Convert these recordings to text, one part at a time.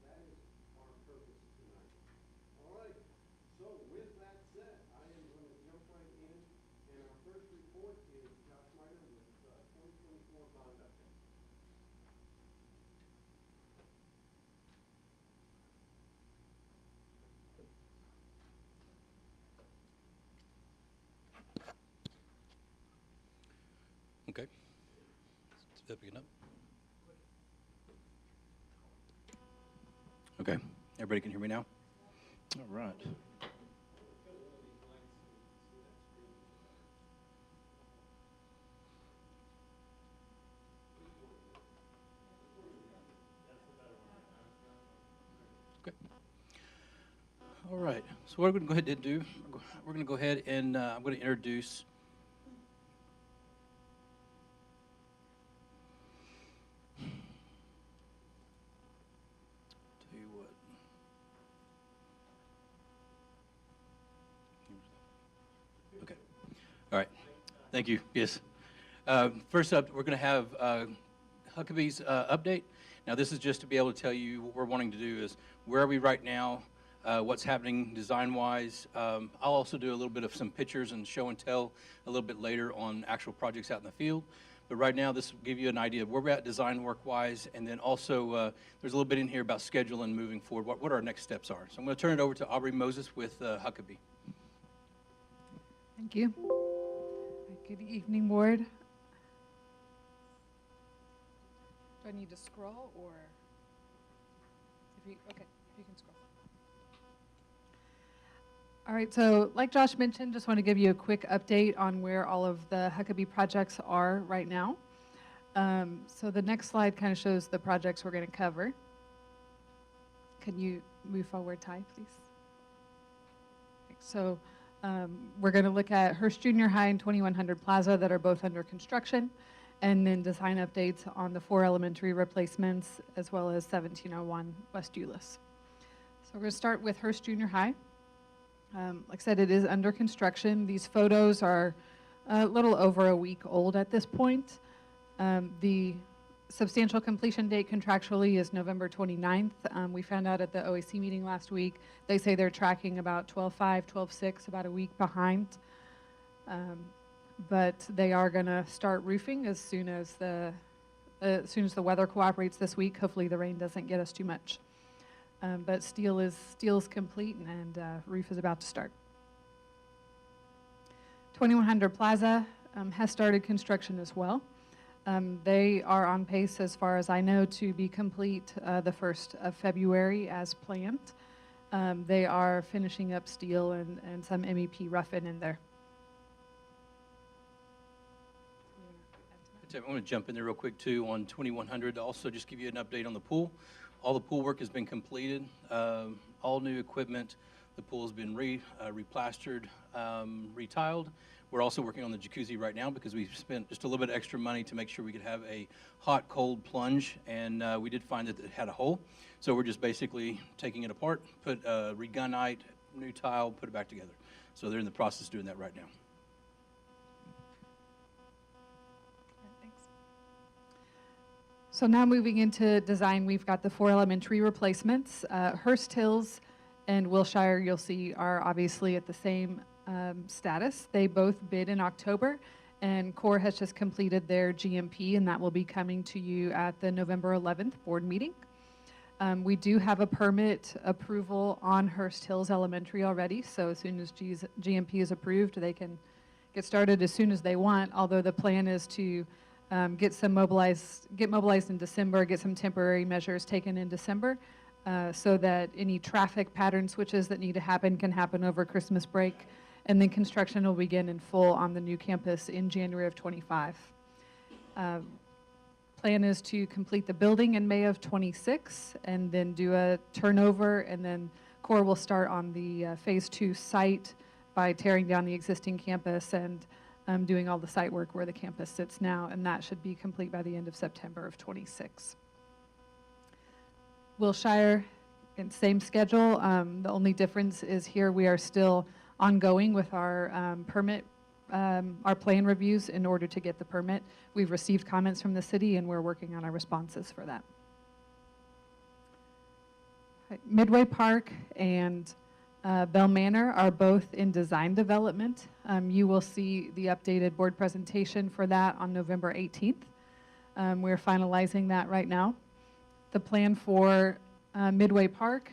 That is our purpose tonight. All right. So with that said, I am going to jump right in, and our first report is Josh Meyer with 2024 bond update. Okay. Is that picking up? Okay. Everybody can hear me now? All right. Okay. All right. So what we're going to go ahead and do, we're going to go ahead and I'm going to introduce tell you what. Okay. All right. Thank you. Yes. First up, we're going to have Huckabee's update. Now, this is just to be able to tell you what we're wanting to do is where are we right now, what's happening design-wise. I'll also do a little bit of some pictures and show and tell a little bit later on actual projects out in the field. But right now, this will give you an idea of where we're at design work-wise, and then also there's a little bit in here about schedule and moving forward, what our next steps are. So I'm going to turn it over to Aubrey Moses with Huckabee. Thank you. Good evening, board. Do I need to scroll or if you can scroll. All right, so like Josh mentioned, just want to give you a quick update on where all of the Huckabee projects are right now. So the next slide kind of shows the projects we're going to cover. Can you move forward, Ty, please? So we're going to look at Hurst Junior High and 2100 Plaza that are both under construction, and then design updates on the 4 elementary replacements, as well as 1701 West Euless. So we're going to start with Hurst Junior High. Like I said, it is under construction. These photos are a little over a week old at this point. The substantial completion date contractually is November 29th. We found out at the OAC meeting last week, they say they're tracking about 12/5, 12/6, about a week behind. But they are going to start roofing as soon as the weather cooperates this week. Hopefully the rain doesn't get us too much. But steel is complete, and roof is about to start. 2100 Plaza has started construction as well. They are on pace, as far as I know, to be complete the 1st of February as planned. They are finishing up steel and some MEP roughing in there. I want to jump in there real quick too on 2100 to also just give you an update on the pool. All the pool work has been completed, all new equipment. The pool has been replastered, retiled. We're also working on the jacuzzi right now because we spent just a little bit of extra money to make sure we could have a hot-cold plunge, and we did find that it had a hole. So we're just basically taking it apart, put regunite, new tile, put it back together. So they're in the process of doing that right now. So now moving into design, we've got the 4 elementary replacements. Hurst Hills and Wilshire, you'll see, are obviously at the same status. They both bid in October, and Corps has just completed their GMP, and that will be coming to you at the November 11th board meeting. We do have a permit approval on Hurst Hills Elementary already, so as soon as GMP is approved, they can get started as soon as they want, although the plan is to get mobilized in December, get some temporary measures taken in December, so that any traffic pattern switches that need to happen can happen over Christmas break, and then construction will begin in full on the new campus in January of 25. Plan is to complete the building in May of 26 and then do a turnover, and then Corps will start on the phase 2 site by tearing down the existing campus and doing all the site work where the campus sits now, and that should be complete by the end of September of 26. Wilshire, same schedule. The only difference is here we are still ongoing with our permit, our plan reviews in order to get the permit. We've received comments from the city, and we're working on our responses for that. Midway Park and Bell Manor are both in design development. You will see the updated board presentation for that on November 18th. We're finalizing that right now. The plan for Midway Park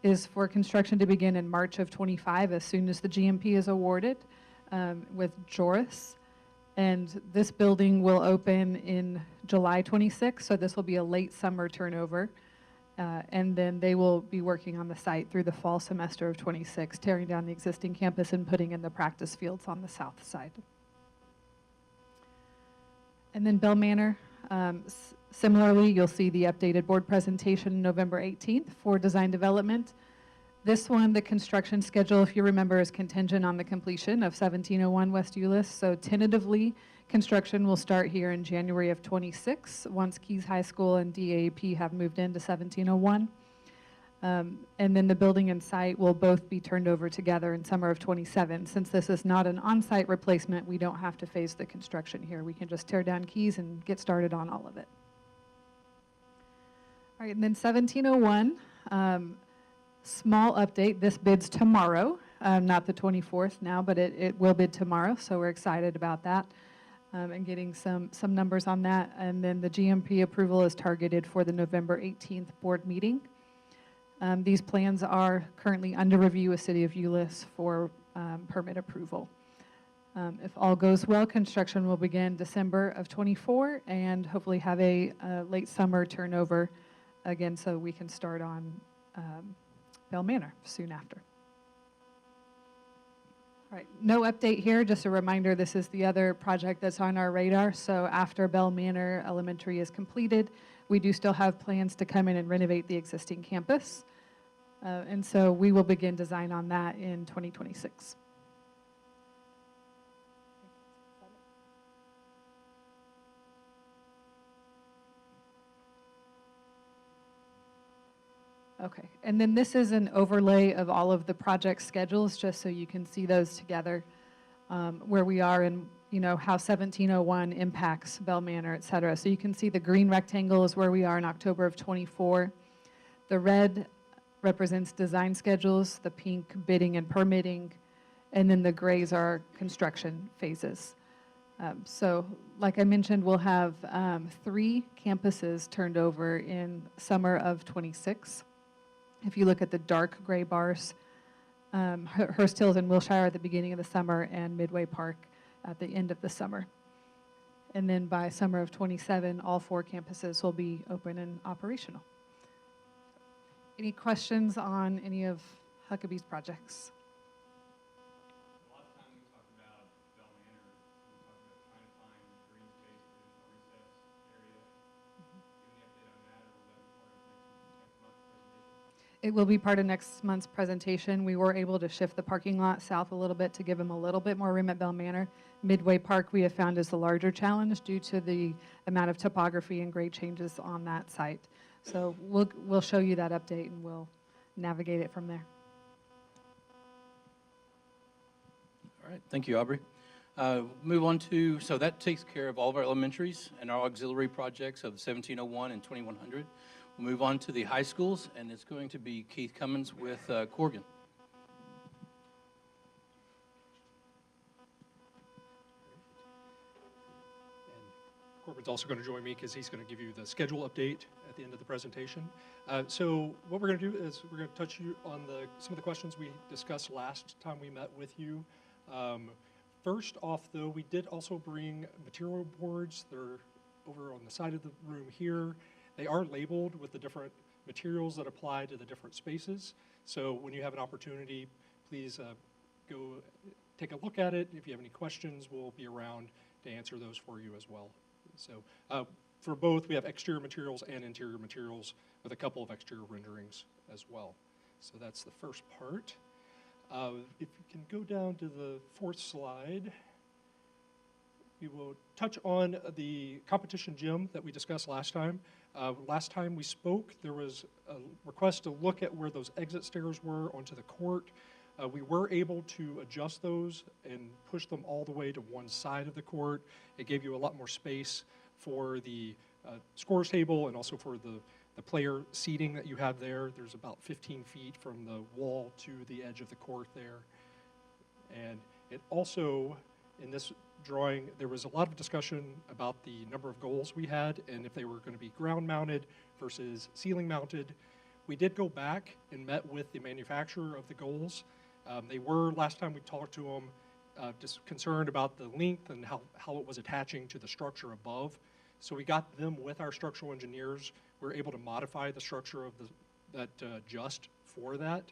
is for construction to begin in March of 25 as soon as the GMP is awarded with Joris. And this building will open in July 26, so this will be a late summer turnover. And then they will be working on the site through the fall semester of 26, tearing down the existing campus and putting in the practice fields on the south side. And then Bell Manor, similarly, you'll see the updated board presentation November 18th for design development. This one, the construction schedule, if you remember, is contingent on the completion of 1701 West Euless. So tentatively, construction will start here in January of 26, once Keys High School and DAP have moved into 1701. And then the building and site will both be turned over together in summer of 27. Since this is not an on-site replacement, we don't have to phase the construction here. We can just tear down Keys and get started on all of it. All right, and then 1701, small update, this bids tomorrow, not the 24th now, but it will bid tomorrow, so we're excited about that. And getting some numbers on that. And then the GMP approval is targeted for the November 18th board meeting. These plans are currently under review with City of Euless for permit approval. If all goes well, construction will begin December of 24 and hopefully have a late summer turnover again so we can start on Bell Manor soon after. All right, no update here, just a reminder this is the other project that's on our radar. So after Bell Manor Elementary is completed, we do still have plans to come in and renovate the existing campus. And so we will begin design on that in 2026. Okay, and then this is an overlay of all of the project schedules, just so you can see those together, where we are and how 1701 impacts Bell Manor, et cetera. So you can see the green rectangle is where we are in October of 24. The red represents design schedules, the pink bidding and permitting, and then the grays are construction phases. So like I mentioned, we'll have 3 campuses turned over in summer of 26. If you look at the dark gray bars, Hurst-Euless and Wilshire at the beginning of the summer and Midway Park at the end of the summer. And then by summer of 27, all 4 campuses will be open and operational. Any questions on any of Huckabee's projects? A lot of time we talk about Bell Manor, we talk about trying to find green space for the recess area. Any update on that, or will that be part of next month's presentation? It will be part of next month's presentation. We were able to shift the parking lot south a little bit to give them a little bit more room at Bell Manor. Midway Park we have found is the larger challenge due to the amount of topography and grade changes on that site. So we'll show you that update and we'll navigate it from there. All right, thank you, Aubrey. Move on to, so that takes care of all of our elementaries and our auxiliary projects of 1701 and 2100. We'll move on to the high schools, and it's going to be Keith Cummins with Corgan. Corbin's also going to join me because he's going to give you the schedule update at the end of the presentation. So what we're going to do is we're going to touch you on some of the questions we discussed last time we met with you. First off, though, we did also bring material boards. They're over on the side of the room here. They are labeled with the different materials that apply to the different spaces. So when you have an opportunity, please go take a look at it. If you have any questions, we'll be around to answer those for you as well. So for both, we have exterior materials and interior materials with a couple of exterior renderings as well. So that's the first part. If you can go down to the 4th slide, we will touch on the competition gym that we discussed last time. Last time we spoke, there was a request to look at where those exit stairs were onto the court. We were able to adjust those and push them all the way to one side of the court. It gave you a lot more space for the scores table and also for the the player seating that you have there. There's about 15 feet from the wall to the edge of the court there. And it also, in this drawing, there was a lot of discussion about the number of goals we had and if they were going to be ground mounted versus ceiling mounted. We did go back and met with the manufacturer of the goals. They were, last time we talked to them, just concerned about the length and how it was attaching to the structure above. So we got them with our structural engineers. We were able to modify the structure of that just for that.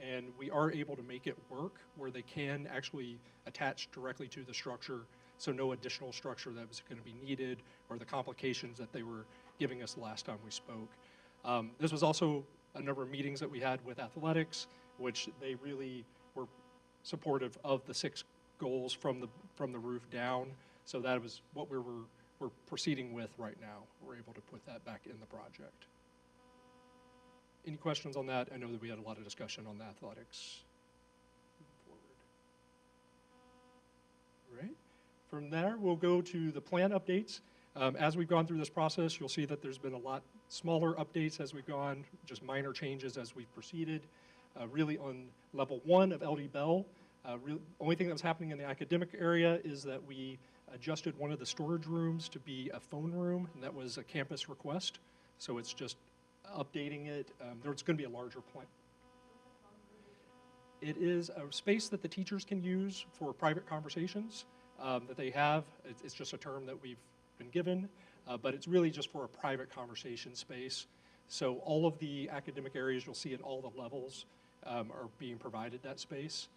And we are able to make it work where they can actually attach directly to the structure, so no additional structure that was going to be needed or the complications that they were giving us the last time we spoke. This was also a number of meetings that we had with athletics, which they really were supportive of the 6 goals from the roof down. So that was what we're proceeding with right now. We're able to put that back in the project. Any questions on that? I know that we had a lot of discussion on the athletics. Forward. All right. From there, we'll go to the plan updates. As we've gone through this process, you'll see that there's been a lot smaller updates as we've gone, just minor changes as we've proceeded. Really on level 1 of LD Bell, only thing that was happening in the academic area is that we adjusted one of the storage rooms to be a phone room, and that was a campus request. So it's just updating it. There's going to be a larger plan. It is a space that the teachers can use for private conversations that they have. It's just a term that we've been given, but it's really just for a private conversation space. So all of the academic areas you'll see in all the levels are being provided that space.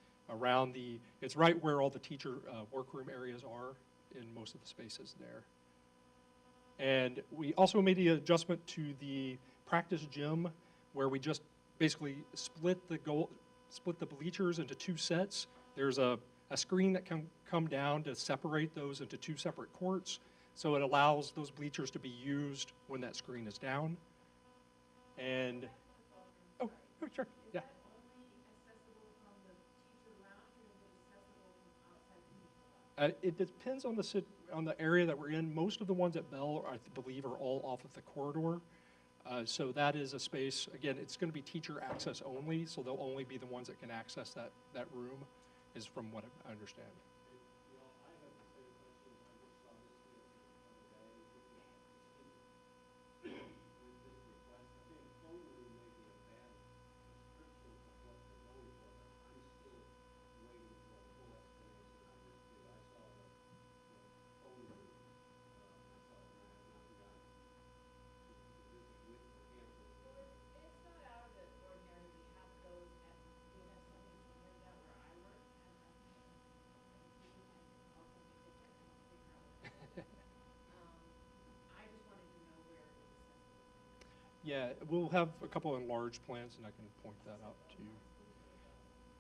It's right where all the teacher workroom areas are in most of the spaces there. And we also made the adjustment to the practice gym where we just basically split the bleachers into 2 sets. There's a screen that can come down to separate those into 2 separate courts. So it allows those bleachers to be used when that screen is down. And, oh sure, yeah. It depends on the area that we're in. Most of the ones at Bell, I believe, are all off of the corridor. So that is a space, again, it's going to be teacher access only, so they'll only be the ones that can access that room, is from what I understand. Yeah, we'll have a couple enlarged plans, and I can point that out to you.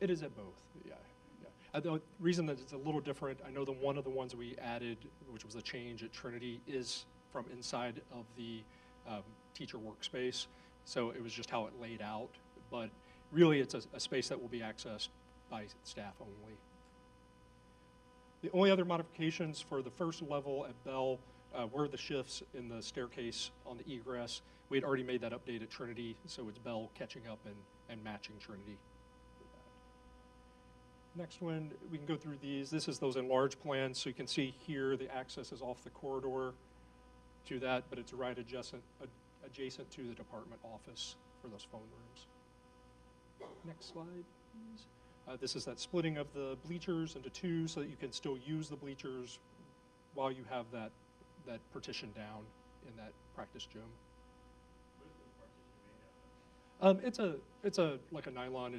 It is at both, yeah. The reason that it's a little different, I know one of the ones we added, which was a change at Trinity, is from inside of the teacher workspace. So it was just how it laid out. But really, it's a space that will be accessed by staff only. The only other modifications for the first level at Bell were the shifts in the staircase on the egress. We had already made that update at Trinity, so it's Bell catching up and matching Trinity for that. Next one, we can go through these. This is those enlarged plans, so you can see here the access is off the corridor to that, but it's right adjacent to the department office for those phone rooms. Next slide, please. This is that splitting of the bleachers into 2 so that you can still use the bleachers while you have that partition down in that practice gym. It's like a nylon.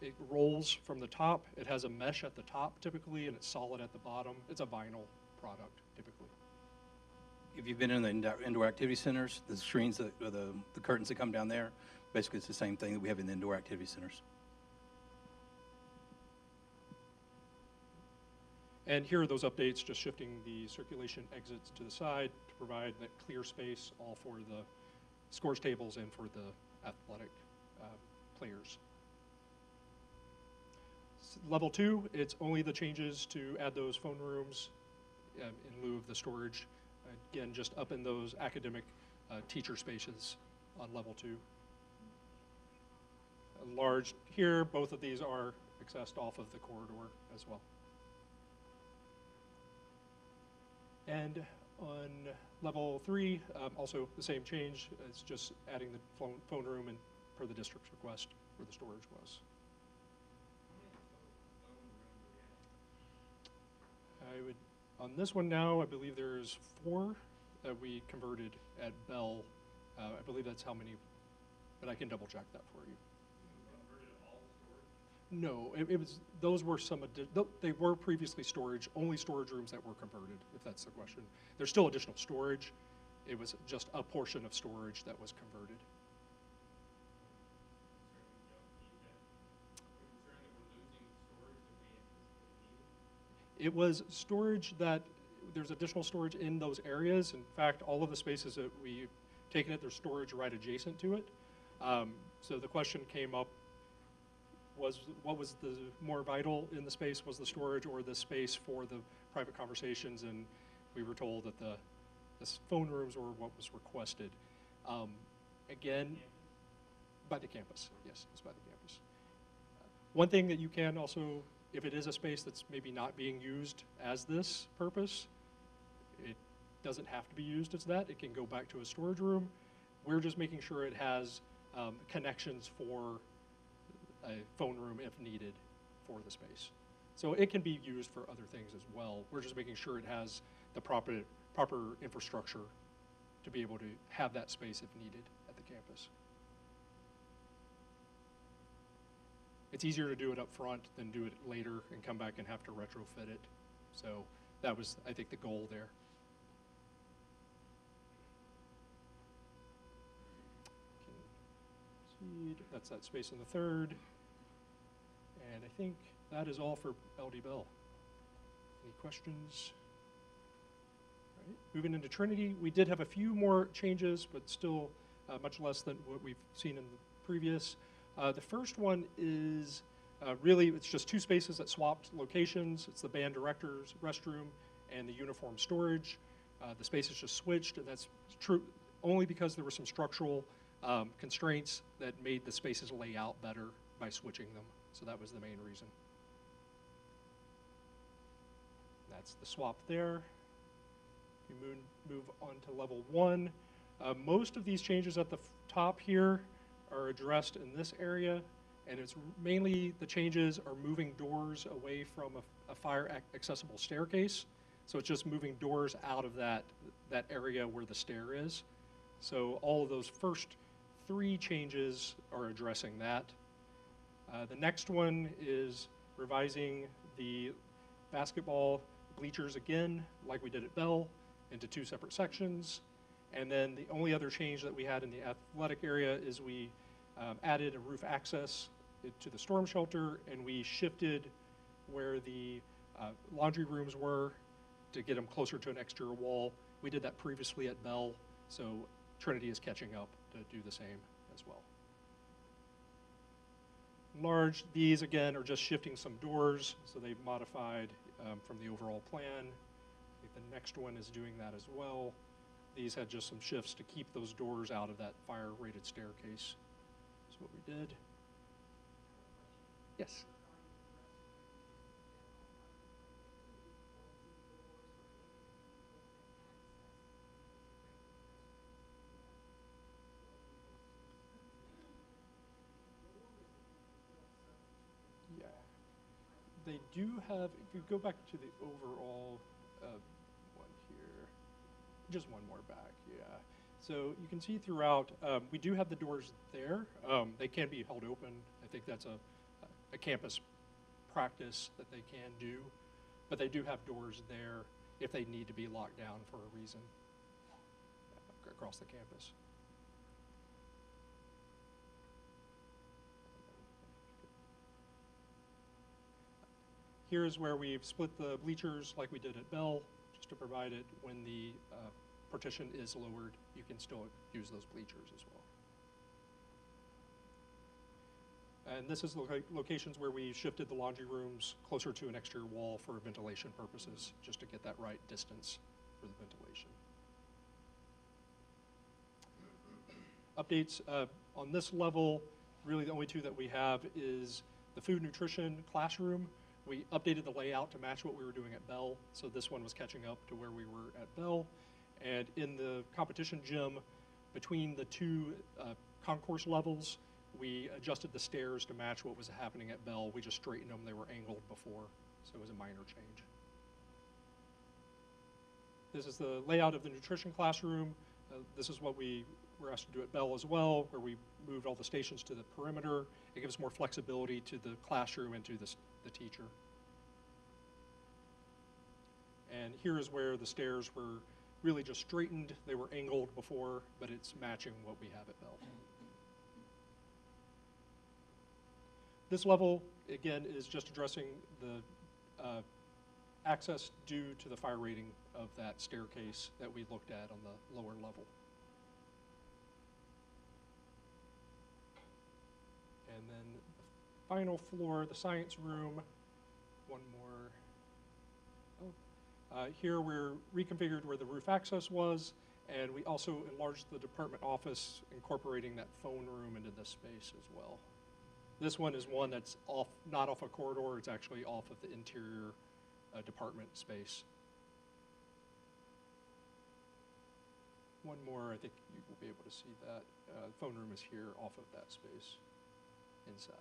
It rolls from the top. It has a mesh at the top typically, and it's solid at the bottom. It's a vinyl product typically. If you've been in the indoor activity centers, the screens, the curtains that come down there, basically it's the same thing that we have in the indoor activity centers. And here are those updates, just shifting the circulation exits to the side to provide that clear space, all for the scores tables and for the athletic players. Level 2, it's only the changes to add those phone rooms in lieu of the storage. Again, just up in those academic teacher spaces on level 2. Large here, both of these are accessed off of the corridor as well. And on level 3, also the same change. It's just adding the phone room and per the district's request where the storage was. I would, on this one now, I believe there's 4 that we converted at Bell. I believe that's how many, but I can double check that for you. No, it was, those were some, they were previously storage, only storage rooms that were converted, if that's the question. There's still additional storage. It was just a portion of storage that was converted. It was storage that, there's additional storage in those areas. In fact, all of the spaces that we've taken it, there's storage right adjacent to it. So the question came up, what was the more vital in the space? Was the storage or the space for the private conversations? And we were told that the phone rooms were what was requested. Again, by the campus, yes, it's by the campus. One thing that you can also, if it is a space that's maybe not being used as this purpose, it doesn't have to be used as that. It can go back to a storage room. We're just making sure it has connections for a phone room if needed for the space. So it can be used for other things as well. We're just making sure it has the proper infrastructure to be able to have that space if needed at the campus. It's easier to do it up front than do it later and come back and have to retrofit it. So that was, I think, the goal there. That's that space in the third. And I think that is all for LD Bell. Any questions? All right. Moving into Trinity, we did have a few more changes, but still much less than what we've seen in the previous. The first one is really, it's just 2 spaces that swapped locations. It's the band director's restroom and the uniform storage. The spaces just switched, and that's true only because there were some structural constraints that made the spaces lay out better by switching them. So that was the main reason. That's the swap there. If you move on to level 1, most of these changes at the top here are addressed in this area, and it's mainly the changes are moving doors away from a fire accessible staircase. So it's just moving doors out of that area where the stair is. So all of those first 3 changes are addressing that. The next one is revising the basketball bleachers again, like we did at Bell, into 2 separate sections. And then the only other change that we had in the athletic area is we added a roof access to the storm shelter, and we shifted where the laundry rooms were to get them closer to an exterior wall. We did that previously at Bell, so Trinity is catching up to do the same as well. Large, these again are just shifting some doors, so they've modified from the overall plan. I think the next one is doing that as well. These had just some shifts to keep those doors out of that fire-rated staircase. That's what we did. Yes. Yeah. They do have, if you go back to the overall one here, just one more back, yeah. So you can see throughout, we do have the doors there. They can be held open. I think that's a campus practice that they can do, but they do have doors there if they need to be locked down for a reason across the campus. Here's where we've split the bleachers like we did at Bell, just to provide it when the partition is lowered, you can still use those bleachers as well. And this is locations where we shifted the laundry rooms closer to an exterior wall for ventilation purposes, just to get that right distance for the ventilation. updates. On this level, really the only two that we have is the food nutrition classroom. We updated the layout to match what we were doing at Bell, so this one was catching up to where we were at Bell. And in the competition gym, between the two concourse levels, we adjusted the stairs to match what was happening at Bell. We just straightened them. They were angled before, so it was a minor change. This is the layout of the nutrition classroom. This is what we were asked to do at Bell as well, where we moved all the stations to the perimeter. It gives more flexibility to the classroom and to the teacher. And here is where the stairs were really just straightened. They were angled before, but it's matching what we have at Bell. This level, again, is just addressing the access due to the fire rating of that staircase that we looked at on the lower level. And then the final floor, the science room, one more. Here we're reconfigured where the roof access was, and we also enlarged the department office, incorporating that phone room into this space as well. This one is one that's not off a corridor, it's actually off of the interior department space. One more, I think you will be able to see that. The phone room is here off of that space inside.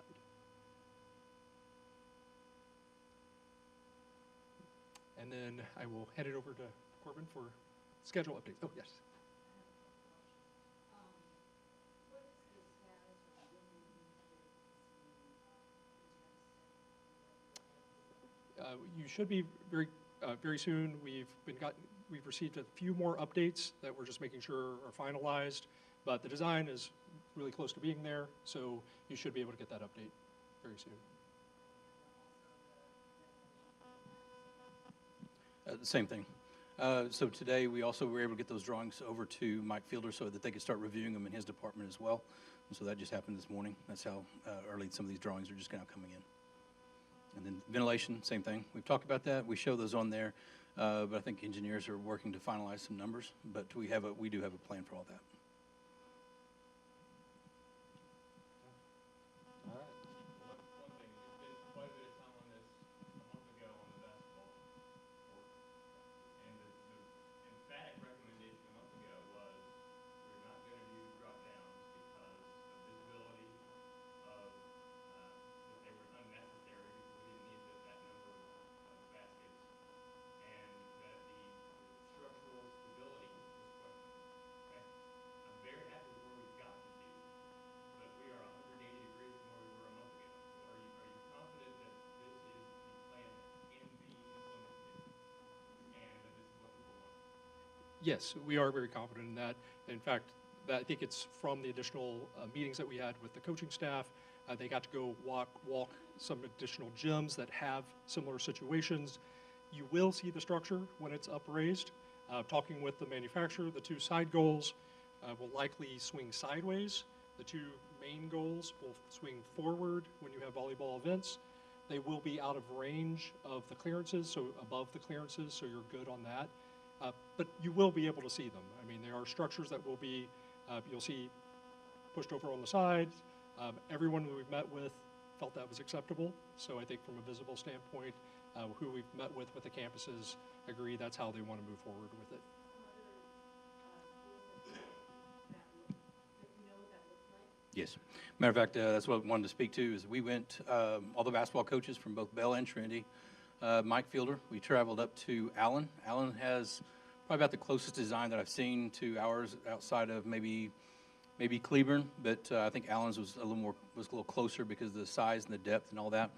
And then I will hand it over to Corbin for schedule updates. Oh, yes. You should be very soon. We've received a few more updates that we're just making sure are finalized, but the design is really close to being there, so you should be able to get that update very soon. Same thing. So today we also were able to get those drawings over to Mike Fielder so that they could start reviewing them in his department as well. And so that just happened this morning. That's how early some of these drawings are just now coming in. And then ventilation, same thing. We've talked about that. We show those on there, but I think engineers are working to finalize some numbers. But we do have a plan for all that. One thing, it's been quite a bit of time on this a month ago on the basketball court. And the emphatic recommendation a month ago was we're not going to do drop downs because of visibility, of that they were unnecessary because we didn't need that number of baskets, and that the structural stability was questioned. Okay? I'm very happy with where we've gotten to, but we are 180 degrees from where we were a month ago. So are you confident that this is the plan that can be implemented and that this is what people want? Yes, we are very confident in that. In fact, I think it's from the additional meetings that we had with the coaching staff. They got to go walk some additional gyms that have similar situations. You will see the structure when it's upraised. Talking with the manufacturer, the two side goals will likely swing sideways. The two main goals will swing forward when you have volleyball events. They will be out of range of the clearances, so above the clearances, so you're good on that. But you will be able to see them. I mean, there are structures that will be, you'll see pushed over on the sides. Everyone who we've met with felt that was acceptable. So I think from a visible standpoint, who we've met with the campuses agree that's how they want to move forward with it. Yes. Matter of fact, that's what I wanted to speak to is we went, all the basketball coaches from both Bell and Trinity, Mike Fielder, we traveled up to Allen. Allen has probably about the closest design that I've seen to ours outside of maybe Cleburne, but I think Allen's was a little closer because of the size and the depth and all that.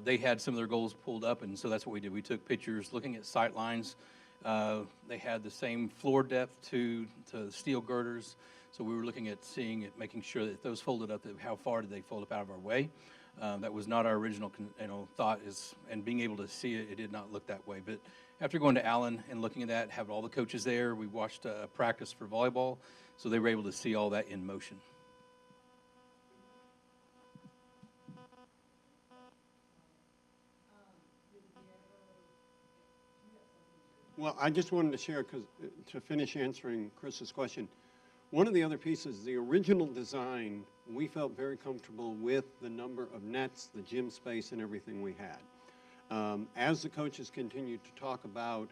They had some of their goals pulled up, and so that's what we did. We took pictures looking at sight lines. They had the same floor depth to the steel girders. So we were looking at seeing it, making sure that those folded up, that how far did they fold up out of our way? That was not our original thought, and being able to see it, it did not look that way. But after going to Allen and looking at that, having all the coaches there, we watched practice for volleyball, so they were able to see all that in motion. Well, I just wanted to share, because to finish answering Chris's question, One of the other pieces, the original design, we felt very comfortable with the number of nets, the gym space, and everything we had. As the coaches continued to talk about,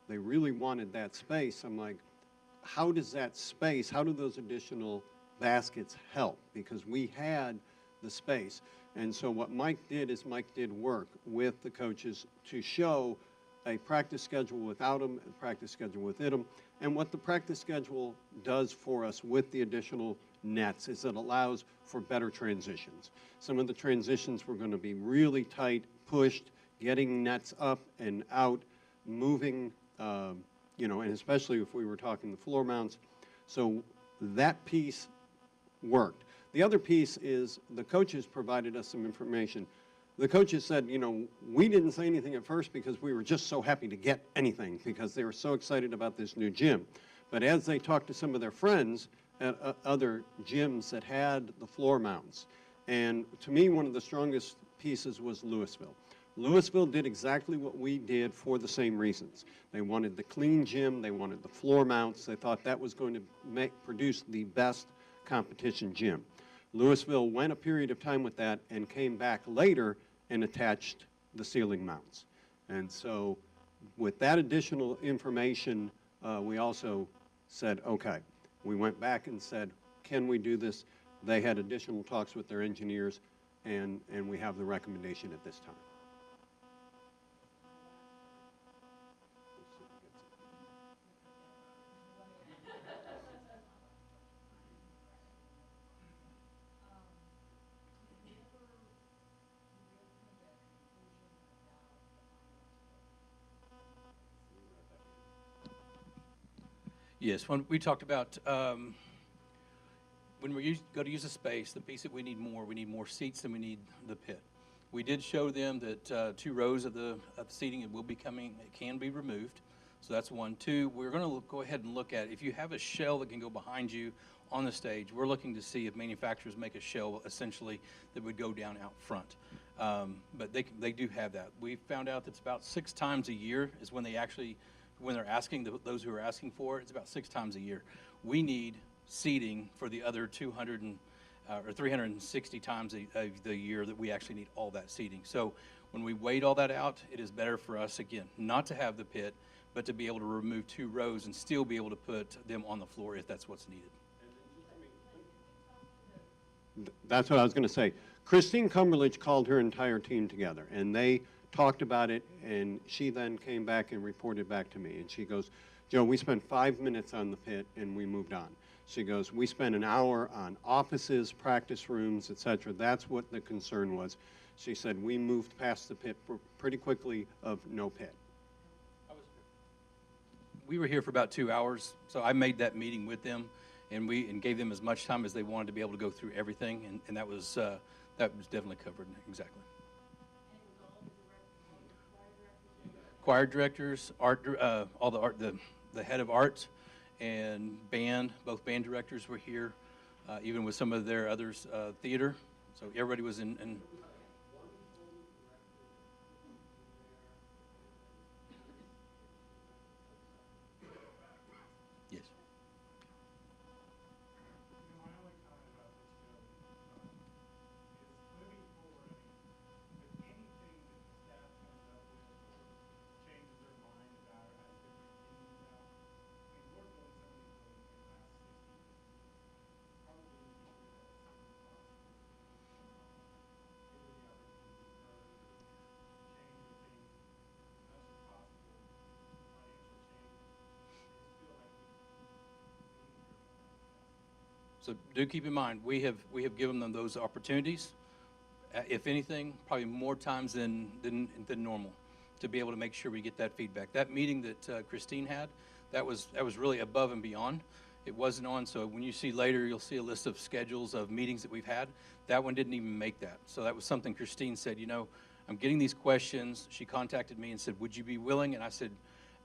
they really wanted that space. I'm like, how does that space, how do those additional baskets help? Because we had the space. And so what Mike did is Mike did work with the coaches to show a practice schedule without them, a practice schedule with them. And what the practice schedule does for us with the additional nets is it allows for better transitions. Some of the transitions were going to be really tight, pushed, getting nets up and out, moving, you know, and especially if we were talking the floor mounts. So that piece worked. The other piece is the coaches provided us some information. The coaches said, you know, we didn't say anything at first because we were just so happy to get anything because they were so excited about this new gym. But as they talked to some of their friends at other gyms that had the floor mounts, and to me, one of the strongest pieces was Louisville. Louisville did exactly what we did for the same reasons. They wanted the clean gym, they wanted the floor mounts, they thought that was going to produce the best competition gym. Louisville went a period of time with that and came back later and attached the ceiling mounts. And so with that additional information, we also said, okay. We went back and said, can we do this? They had additional talks with their engineers, and we have the recommendation at this time. Yes, when we talked about when we go to use a space, the piece that we need more seats than we need the pit. We did show them that 2 rows of the seating it will be coming, it can be removed. So that's 1. 2, we're going to go ahead and look at if you have a shell that can go behind you on the stage. We're looking to see if manufacturers make a shell essentially that would go down out front. But they do have that. We found out that's about 6 times a year is when they actually. When they're asking, those who are asking for it, it's about 6 times a year. We need seating for the other 200 or 360 times the year that we actually need all that seating. So when we weighed all that out, it is better for us, again, not to have the pit, but to be able to remove 2 rows and still be able to put them on the floor if that's what's needed. That's what I was going to say. Christine Cumberledge called her entire team together, and they talked about it, and she then came back and reported back to me. And she goes, Joe, we spent 5 minutes on the pit, and we moved on. She goes, we spent an hour on offices, practice rooms, etc. That's what the concern was. She said, we moved past the pit pretty quickly of no pit. We were here for about 2 hours, so I made that meeting with them, and gave them as much time as they wanted to be able to go through everything, and that was definitely covered, exactly. Choir directors, all the art, the head of art and band, both band directors were here, even with some of their others, theater. So everybody was in. Yes. My only comment about this, Joe, is moving forward, with anything that the staff comes up with or changes their mind about or has different opinions about, we're building some of these buildings in the last 60 years. Probably need to do that as soon as possible. Give it the opportunity to grow, change the things as much as possible, financial change. I just feel like we need to So do keep in mind, we have given them those opportunities. If anything, probably more times than normal, to be able to make sure we get that feedback. That meeting that Christine had, that was really above and beyond. It wasn't on, so when you see later, you'll see a list of schedules of meetings that we've had. That one didn't even make that. So that was something Christine said, you know, I'm getting these questions. She contacted me and said, would you be willing? And I said,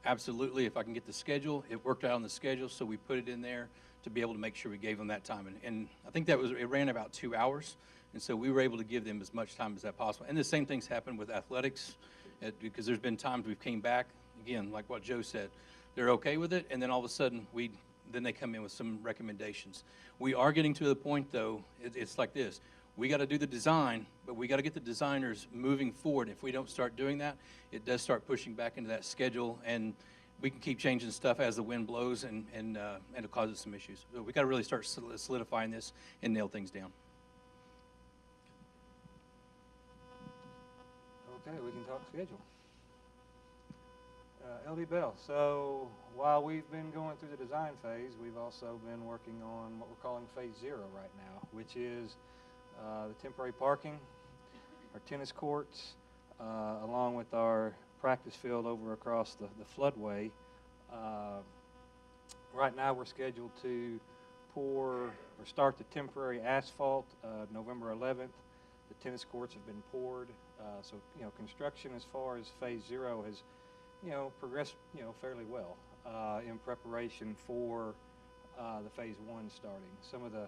absolutely, if I can get the schedule. It worked out on the schedule, so we put it in there to be able to make sure we gave them that time. And I think it ran about 2 hours. And so we were able to give them as much time as that possible. And the same things happened with athletics, because there's been times we've came back, again, like what Joe said, they're okay with it, and then all of a sudden then they come in with some recommendations. We are getting to the point, though, it's like this. We got to do the design, but we got to get the designers moving forward. If we don't start doing that, it does start pushing back into that schedule, and we can keep changing stuff as the wind blows, and it causes some issues. So we got to really start solidifying this and nail things down. Okay, we can talk schedule. LD Bell, so while we've been going through the design phase, we've also been working on what we're calling phase 0 right now, which is the temporary parking, our tennis courts, along with our practice field over across the floodway. Right now we're scheduled to pour or start the temporary asphalt November 11th. The tennis courts have been poured. So, construction as far as phase 0 has, progressed, fairly well in preparation for the phase 1 starting. Some of the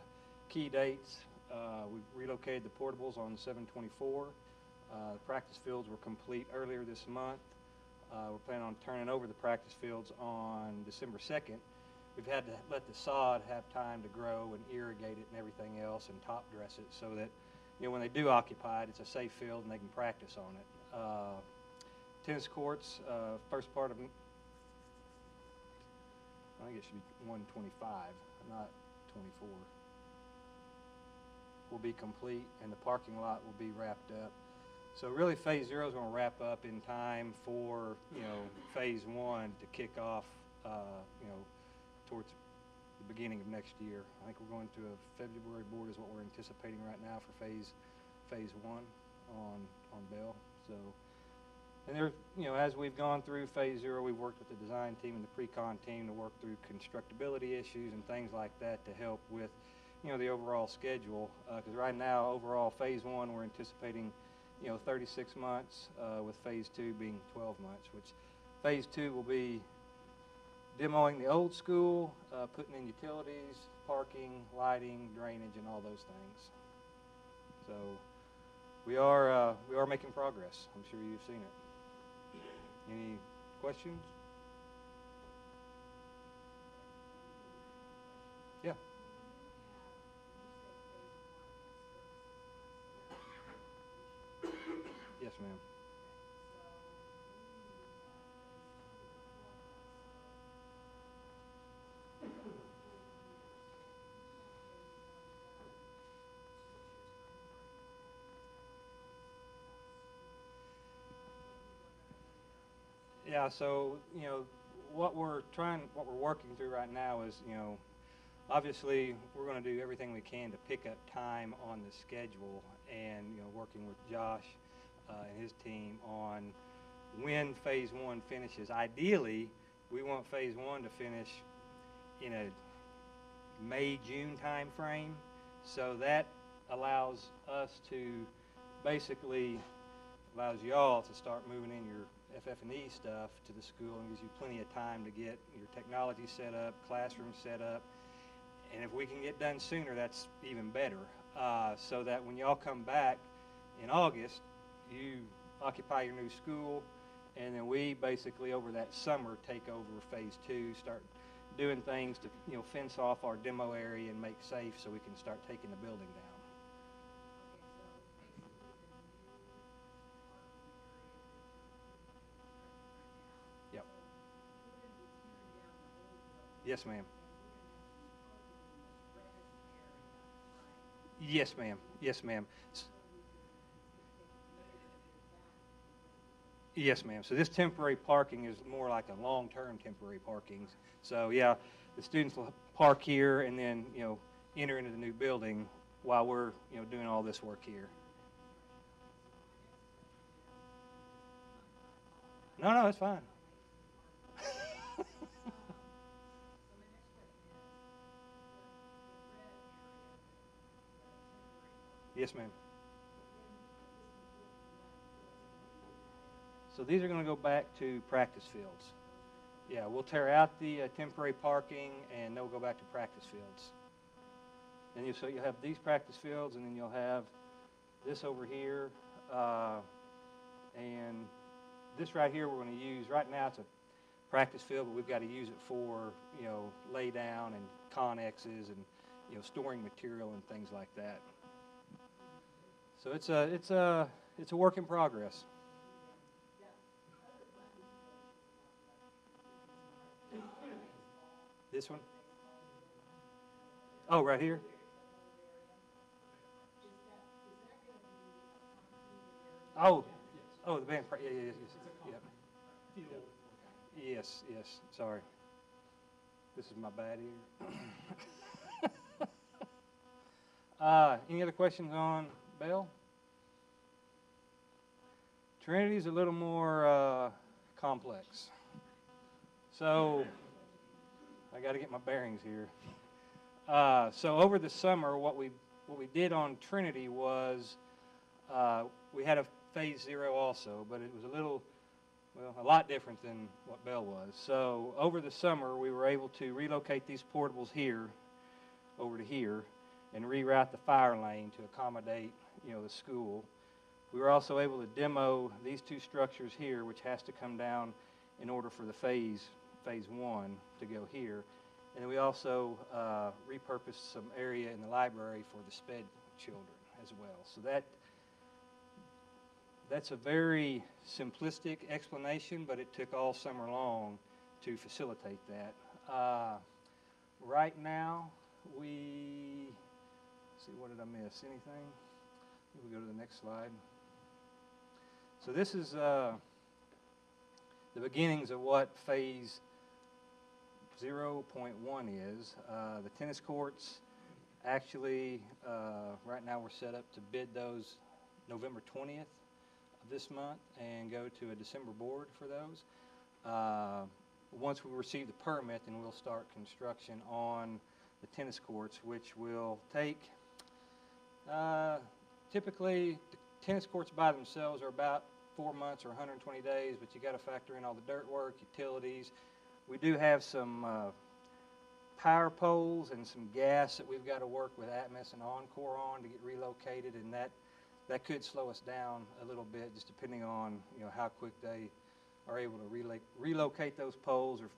key dates, we relocated the portables on 7/24. The practice fields were complete earlier this month. We're planning on turning over the practice fields on December 2nd. We've had to let the sod have time to grow and irrigate it and everything else and top dress it so that, when they do occupy it, it's a safe field and they can practice on it. Tennis courts, first part of, I think it should be 125, not 24, will be complete, and the parking lot will be wrapped up. So really phase 0 is going to wrap up in time for, phase 1 to kick off, towards the beginning of next year. I think we're going to a February board is what we're anticipating right now for phase 1 on Bell. So, and there, as we've gone through phase 0, we've worked with the design team and the pre-con team to work through constructability issues and things like that to help with, the overall schedule. Because right now, overall phase 1, we're anticipating, 36 months, with phase 2 being 12 months, which phase 2 will be demoing the old school, putting in utilities, parking, lighting, drainage, and all those things. So we are making progress. I'm sure you've seen it. Any questions? Yeah. Yes, ma'am. Yeah, so, what we're working through right now is, obviously we're going to do everything we can to pick up time on the schedule and, working with Josh and his team on when phase 1 finishes. Ideally, we want phase 1 to finish in a May, June time frame. So that allows us to basically allows y'all to start moving in your FF&E stuff to the school and gives you plenty of time to get your technology set up, classrooms set up. And if we can get done sooner, that's even better. So that when y'all come back in August, you occupy your new school, and then we basically over that summer take over phase 2, start doing things to fence off our demo area and make safe so we can start taking the building down. Yep. Yes, ma'am. Yes, ma'am. Yes, ma'am. Yes, ma'am. So this temporary parking is more like a long-term temporary parking. So yeah, the students will park here and then, enter into the new building while we're, doing all this work here. No, it's fine. Yes, ma'am. So these are going to go back to practice fields. Yeah, we'll tear out the temporary parking, and they'll go back to practice fields. And so you'll have these practice fields, and then you'll have this over here, and this right here we're going to use. Right now it's a practice field, but we've got to use it for, you know, lay down and connexes and, you know, storing material and things like that. So it's a work in progress. This one? Oh, right here? Oh, oh, the band, yeah, yeah, yeah. Yes, yes, sorry. This is my bad ear. Any other questions on Bell? Trinity's a little more complex. So, I got to get my bearings here. So over the summer, what we did on Trinity was we had a phase 0 also, but it was a lot different than what Bell was. So over the summer, we were able to relocate these portables here over to here and reroute the fire lane to accommodate, you know, the school. We were also able to demo these two structures here, which has to come down in order for the phase 1 to go here. And then we also repurposed some area in the library for the SPED children as well. So that's a very simplistic explanation, but it took all summer long to facilitate that. Right now, let's see, what did I miss? Anything? We'll go to the next slide. So this is the beginnings of what phase 0.1 is. The tennis courts, actually, right now we're set up to bid those November 20th of this month and go to a December board for those. Once we receive the permit, then we'll start construction on the tennis courts, which will take, typically, the tennis courts by themselves are about 4 months or 120 days, but you got to factor in all the dirt work, utilities. We do have some power poles and some gas that we've got to work with Atmos and Encore on to get relocated, and that could slow us down a little bit, just depending on, you know, how quick they are able to relocate those poles, or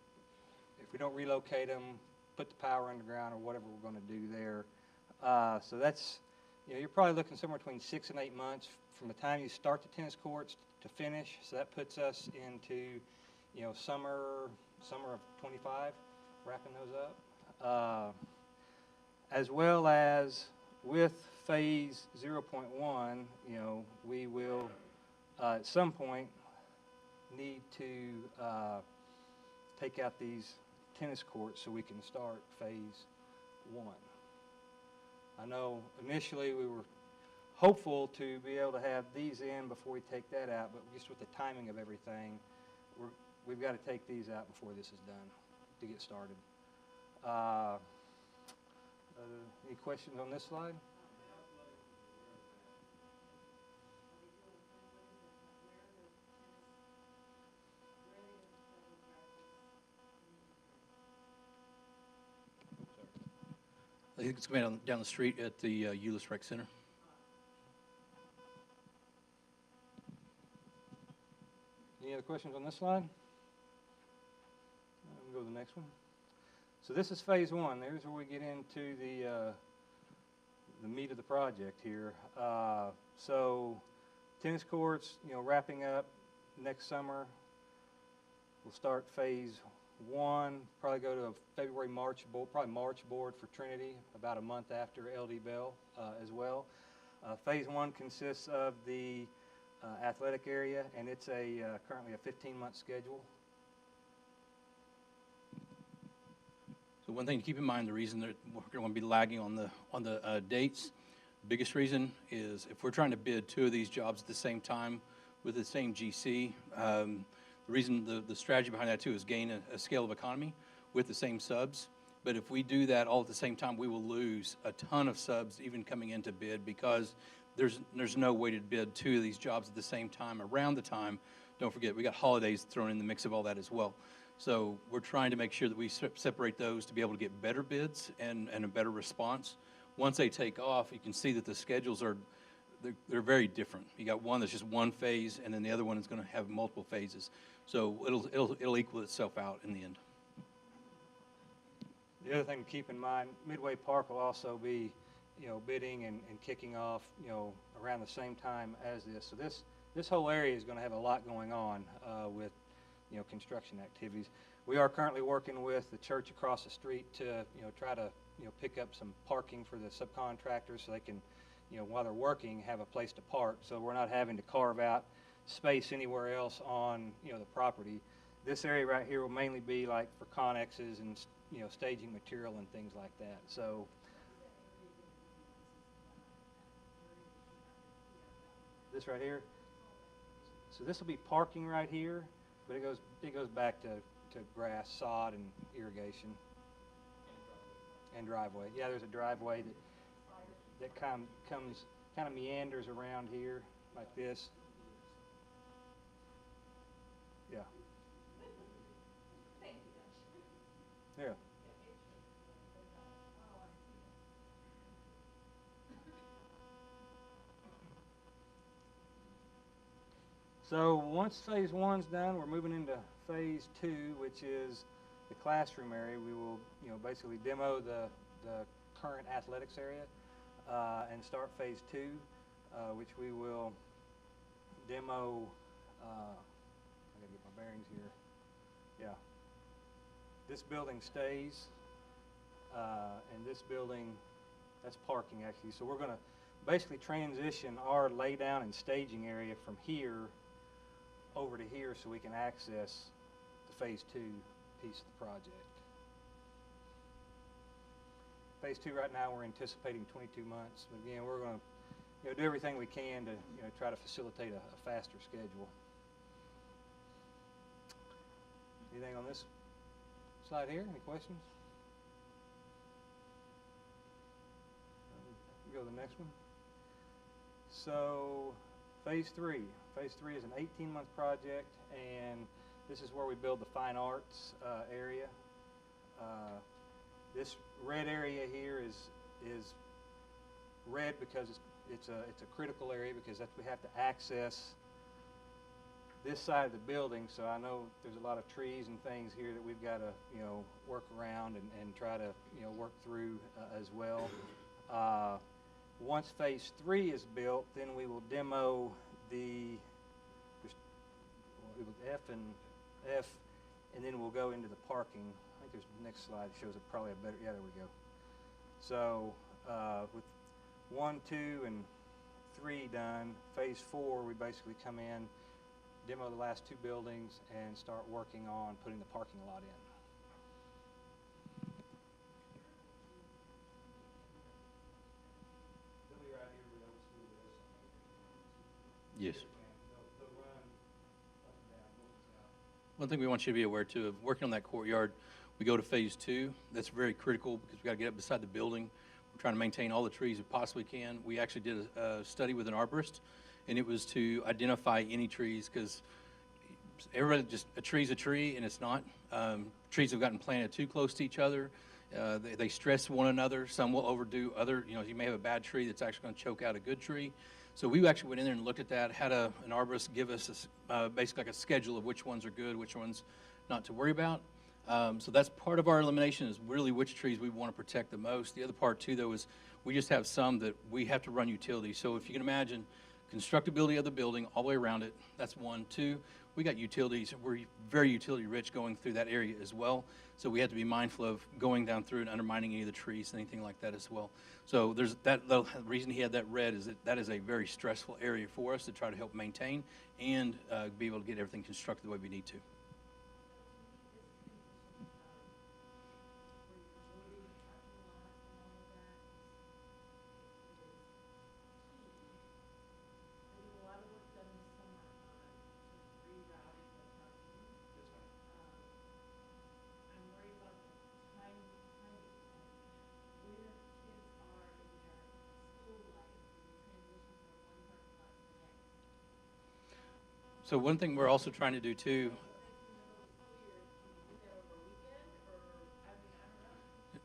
if we don't relocate them, put the power underground or whatever we're going to do there. So that's, you know, you're probably looking somewhere between 6 and 8 months from the time you start the tennis courts to finish. So that puts us into, you know, summer of 25, wrapping those up. As well as with phase 0.1, you know, we will at some point need to take out these tennis courts so we can start phase 1. I know initially we were hopeful to be able to have these in before we take that out, but just with the timing of everything, we've got to take these out before this is done to get started. Any questions on this slide? I think it's going down the street at the Hurst-Euless Rec Center. Any other questions on this slide? We'll go to the next one. So this is phase 1. There's where we get into the meat of the project here. So tennis courts, you know, wrapping up next summer. We'll start phase 1, probably go to a February, March board, probably March board for Trinity, about a month after LD Bell as well. Phase 1 consists of the athletic area, and it's currently a 15-month schedule. So one thing to keep in mind, the reason that we're going to be lagging on the dates, the biggest reason is if we're trying to bid 2 of these jobs at the same time with the same GC, the reason, the strategy behind that too is gain a scale of economy with the same subs. But if we do that all at the same time, we will lose a ton of subs even coming into bid, because there's no way to bid 2 of these jobs at the same time around the time. Don't forget, we got holidays thrown in the mix of all that as well. So we're trying to make sure that we separate those to be able to get better bids and a better response. Once they take off, you can see that the schedules they're very different. You got one that's just one phase, and then the other one is going to have multiple phases. So it'll equal itself out in the end. The other thing to keep in mind, Midway Park will also be, bidding and kicking off, around the same time as this. So this whole area is going to have a lot going on with, construction activities. We are currently working with the church across the street to, try to, pick up some parking for the subcontractors so they can, while they're working, have a place to park. So we're not having to carve out space anywhere else on, the property. This area right here will mainly be like for connexes and, staging material and things like that. So this right here, so this will be parking right here, but it goes back to grass, sod, and irrigation. And driveway. Yeah, there's a driveway that kind of meanders around here like this. Yeah. Yeah. So once phase one's done, we're moving into phase two, which is the classroom area. We will, basically demo the current athletics area and start phase two, which we will demo. I gotta get my bearings here. Yeah. This building stays, and this building, that's parking actually. So we're gonna basically transition our laydown and staging area from here over to here so we can access the phase two piece of the project. Phase two right now we're anticipating 22 months, but again we're going to do everything we can to try to facilitate a faster schedule. Anything on this slide here? Any questions? Go to the next one. So phase three. Phase three is an 18-month project, and this is where we build the fine arts area. This red area here is red because it's a critical area because we have to access this side of the building. So I know there's a lot of trees and things here that we've got to work around and try to work through as well. Once phase three is built, then we will demo the F, and then we'll go into the parking. I think there's the next slide shows it probably a better, yeah, there we go. So with 1, 2, and 3 done, phase 4, we basically come in, demo the last 2 buildings, and start working on putting the parking lot in. Yes. One thing we want you to be aware too of working on that courtyard, we go to phase 2. That's very critical because we got to get up beside the building. We're trying to maintain all the trees we possibly can. We actually did a study with an arborist, and it was to identify any trees because everybody just a tree's a tree, and it's not. Trees have gotten planted too close to each other. They stress one another. Some will overdo other. You may have a bad tree that's actually going to choke out a good tree. So we actually went in there and looked at that, had an arborist give us basically like a schedule of which ones are good, which ones not to worry about. So that's part of our elimination is really which trees we want to protect the most. The other part too, though, is we just have some that we have to run utilities. So if you can imagine constructability of the building all the way around it, that's 1. 2, we got utilities. We're very utility rich going through that area as well. So we have to be mindful of going down through and undermining any of the trees, anything like that as well. So there's that. The reason he had that red is that is a very stressful area for us to try to help maintain and be able to get everything constructed the way we need to. So one thing we're also trying to do too.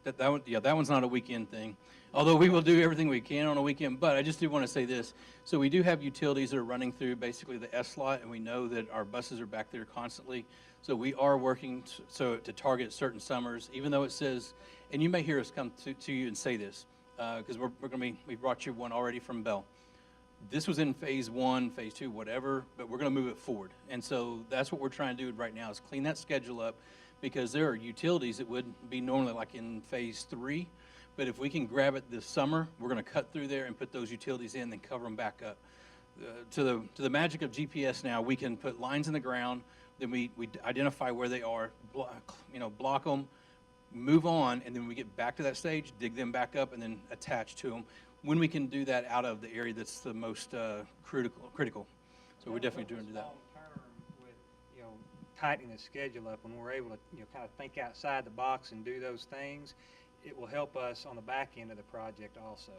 that one's not a weekend thing. Although we will do everything we can on a weekend, but I just do want to say this. So we do have utilities that are running through basically the S slot, and we know that our buses are back there constantly. So we are working to target certain summers, even though it says, and you may hear us come to you and say this, because we brought you one already from Bell. This was in phase 1, phase 2, whatever, but we're going to move it forward. And so that's what we're trying to do right now is clean that schedule up, because there are utilities that would be normally like in phase 3. But if we can grab it this summer, we're going to cut through there and put those utilities in, then cover them back up. To the magic of GPS now, we can put lines in the ground, then we identify where they are, block them, move on, and then we get back to that stage, dig them back up, and then attach to them. When we can do that out of the area that's the most critical. So we're definitely doing that. Long-term with, tightening the schedule up, when we're able to, kind of think outside the box and do those things, it will help us on the back end of the project also.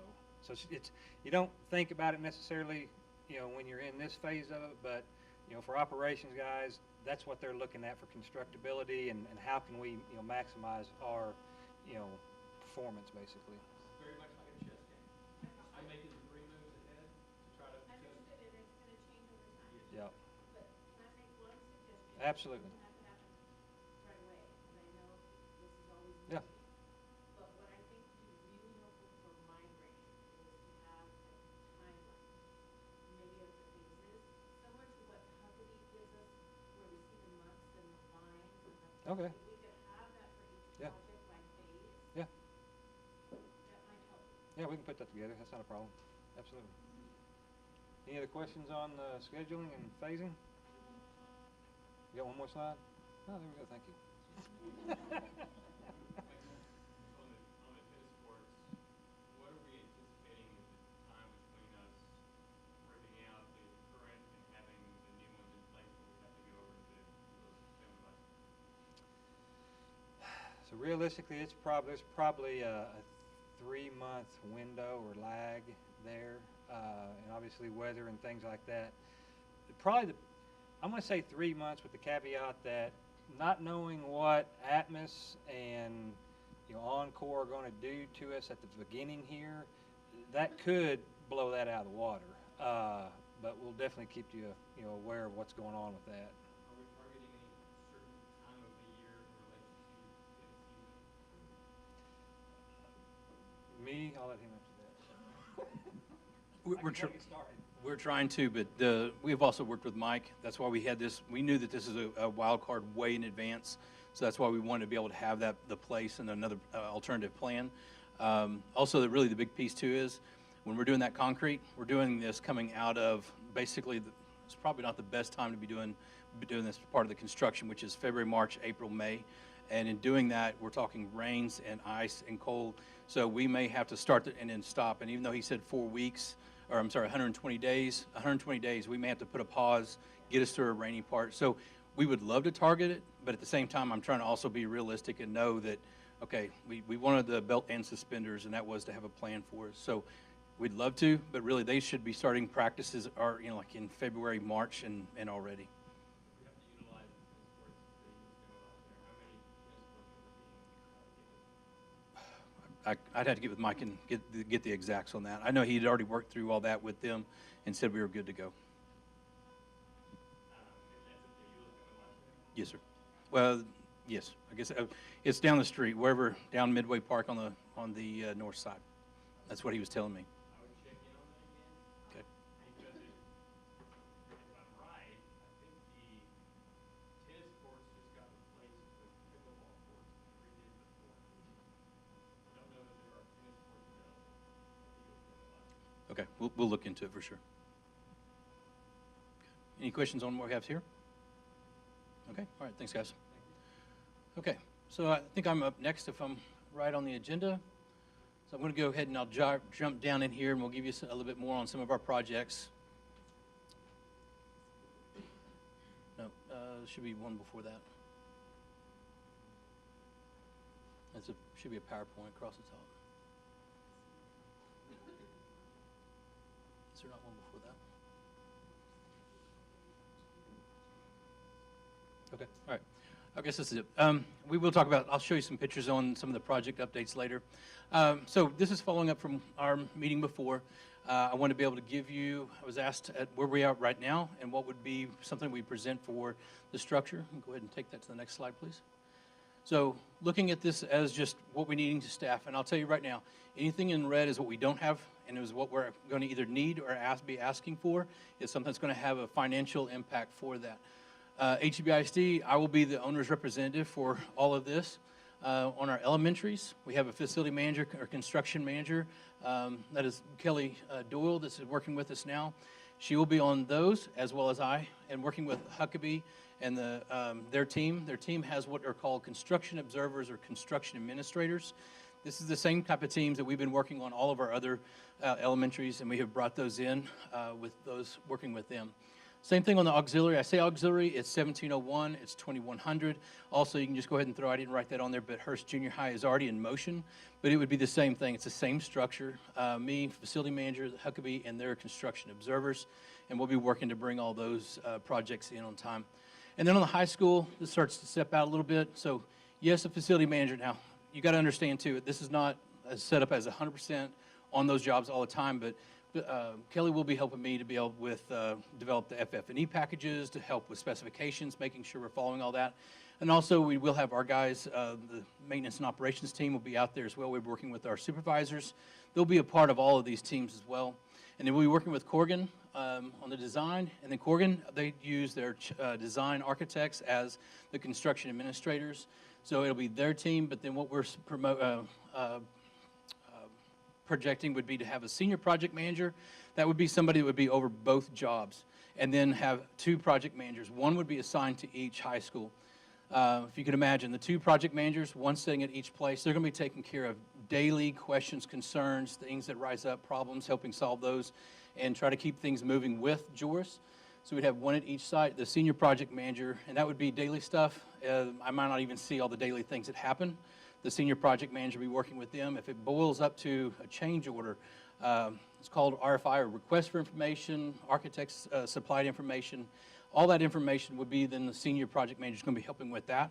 So it's you don't think about it necessarily, when you're in this phase of it, but, for operations guys, that's what they're looking at for constructability and how can we, maximize our, performance basically. Very much like a chess game. I'm making 3 moves ahead to try to. Understood, and it's gonna change over time. Yeah, But can I make one suggestion? absolutely. It doesn't have to happen right away, and I know this is always Yeah. new. But what I think would be really helpful for my brain is to have a timeline, maybe of the phases, similar to what Huckabee gives us, where we see the months and the lines and the. Okay. If we could have that for each Yeah. project by phase. Yeah. That might help. Yeah, we can put that together. That's not a problem. Absolutely. Any other questions on scheduling and phasing? You got one more slide? Oh, there we go. Thank you. On the tennis courts, what are we anticipating is the time between us ripping out the current and having the new ones in place where we have to go over to those film devices? So realistically, there's probably a 3-month window or lag there, and obviously weather and things like that. I'm going to say 3 months with the caveat that not knowing what Atmos and Encore are going to do to us at the beginning here, that could blow that out of the water. But we'll definitely keep you aware of what's going on with that. Are we targeting any certain time of the year in relation to tennis season? Me, I'll let him answer that. We're trying to, but we've also worked with Mike. That's why we had this. We knew that this is a wild card way in advance, so that's why we wanted to be able to have the place and another alternative plan. Also, really the big piece too is when we're doing that concrete, we're doing this coming out of basically it's probably not the best time to be doing this part of the construction, which is February, March, April, May. And in doing that, we're talking rains and ice and cold. So we may have to start and then stop. And even though he said 4 weeks, or I'm sorry, 120 days, we may have to put a pause, get us through a rainy part. So we would love to target it, but at the same time, I'm trying to also be realistic and know that, okay, we wanted the belt and suspenders, and that was to have a plan for us. So we'd love to, but really they should be starting practices like in February, March, and already. We have to utilize the tennis courts that you were going out there. How many tennis courts are we being I'd have to get with Mike and get the exacts on that. I know he'd already worked through all that with them and said we were good to go. Yes, sir. Well, yes. I guess it's down the street, wherever down Midway Park on the north side. That's what he was telling me. I would check in on that again. Okay. Because if I'm right, I think the tennis courts just got replaced with pickleball courts and redid the court. I don't know that there are tennis courts available at the Eagles Field. Okay, we'll look into it for sure. Okay. Any questions on what we have here? Okay, all right, thanks, guys. Okay, so I think I'm up next if I'm right on the agenda. So I'm going to go ahead and I'll jump down in here and we'll give you a little bit more on some of our projects. No, should be one before that. Should be a PowerPoint across the top. Is there not one before that? Okay, all right. I guess this is it. We will talk about, I'll show you some pictures on some of the project updates later. So this is following up from our meeting before. I want to be able to give you, I was asked at where we are right now and what would be something we present for the structure. Go ahead and take that to the next slide, please. So looking at this as just what we needing to staff, and I'll tell you right now, anything in red is what we don't have, and it is what we're going to either need or be asking for. It's something that's going to have a financial impact for that. HEBISD, I will be the owner's representative for all of this. On our elementaries, we have a facility manager or construction manager. That is Kelly Doyle that's working with us now. She will be on those as well as I, and working with Huckabee and their team. Their team has what are called construction observers or construction administrators. This is the same type of teams that we've been working on all of our other elementaries, and we have brought those in with those working with them. Same thing on the auxiliary. I say auxiliary, it's 1701, it's 2100. Also, you can just go ahead and throw, I didn't write that on there, but Hurst Junior High is already in motion, but it would be the same thing. It's the same structure. Me, facility manager, Huckabee, and their construction observers, and we'll be working to bring all those projects in on time. And then on the high school, this starts to step out a little bit. So yes, a facility manager. Now, you got to understand too, this is not set up as 100% on those jobs all the time, but Kelly will be helping me to be able with develop the FF&E packages, to help with specifications, making sure we're following all that. And also we will have our guys, the maintenance and operations team will be out there as well. We're working with our supervisors. They'll be a part of all of these teams as well. And then we'll be working with Corgan on the design. And then Corgan, they use their design architects as the construction administrators. So it'll be their team, but then what we're projecting would be to have a senior project manager. That would be somebody that would be over both jobs, and then have two project managers. One would be assigned to each high school. If you can imagine, the two project managers, one sitting at each place, they're going to be taking care of daily questions, concerns, things that rise up, problems, helping solve those, and try to keep things moving with Joris. So we'd have one at each site, the senior project manager, and that would be daily stuff. I might not even see all the daily things that happen. The senior project manager will be working with them. If it boils up to a change order, it's called RFI, or request for information, architects supplied information. All that information would be then the senior project manager is going to be helping with that.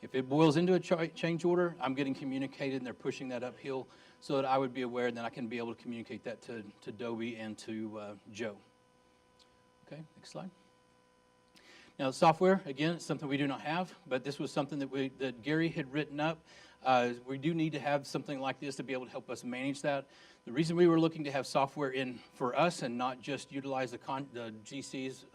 If it boils into a change order, I'm getting communicated and they're pushing that uphill so that I would be aware and then I can be able to communicate that to Dobie and to Joe. Okay, next slide. Now, the software, again, it's something we do not have, but this was something that Gary had written up. We do need to have something like this to be able to help us manage that. The reason we were looking to have software in for us and not just utilize the GC's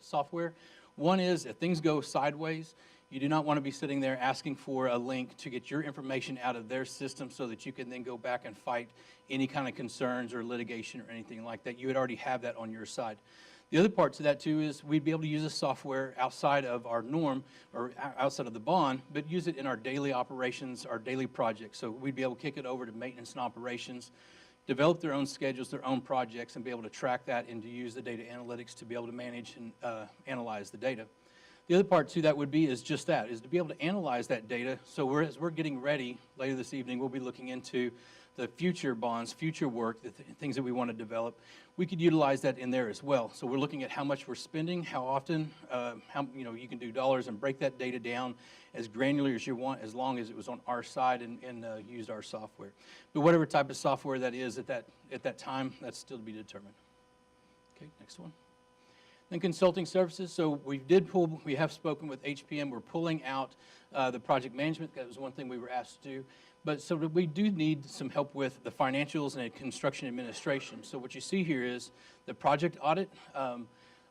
software, one is if things go sideways, you do not want to be sitting there asking for a link to get your information out of their system so that you can then go back and fight any kind of concerns or litigation or anything like that. You would already have that on your side. The other part to that too is we'd be able to use this software outside of our norm or outside of the bond, but use it in our daily operations, our daily projects. So we'd be able to kick it over to maintenance and operations, develop their own schedules, their own projects, and be able to track that and to use the data analytics to be able to manage and analyze the data. The other part to that would be is just that, is to be able to analyze that data. So as we're getting ready later this evening, we'll be looking into the future bonds, future work, the things that we want to develop. We could utilize that in there as well. So we're looking at how much we're spending, how often, you can do dollars and break that data down as granular as you want, as long as it was on our side and used our software. But whatever type of software that is at that time, that's still to be determined. Okay, next one. Then consulting services. So we have spoken with HPM. We're pulling out the project management. That was one thing we were asked to do. But so we do need some help with the financials and construction administration. So what you see here is the project audit.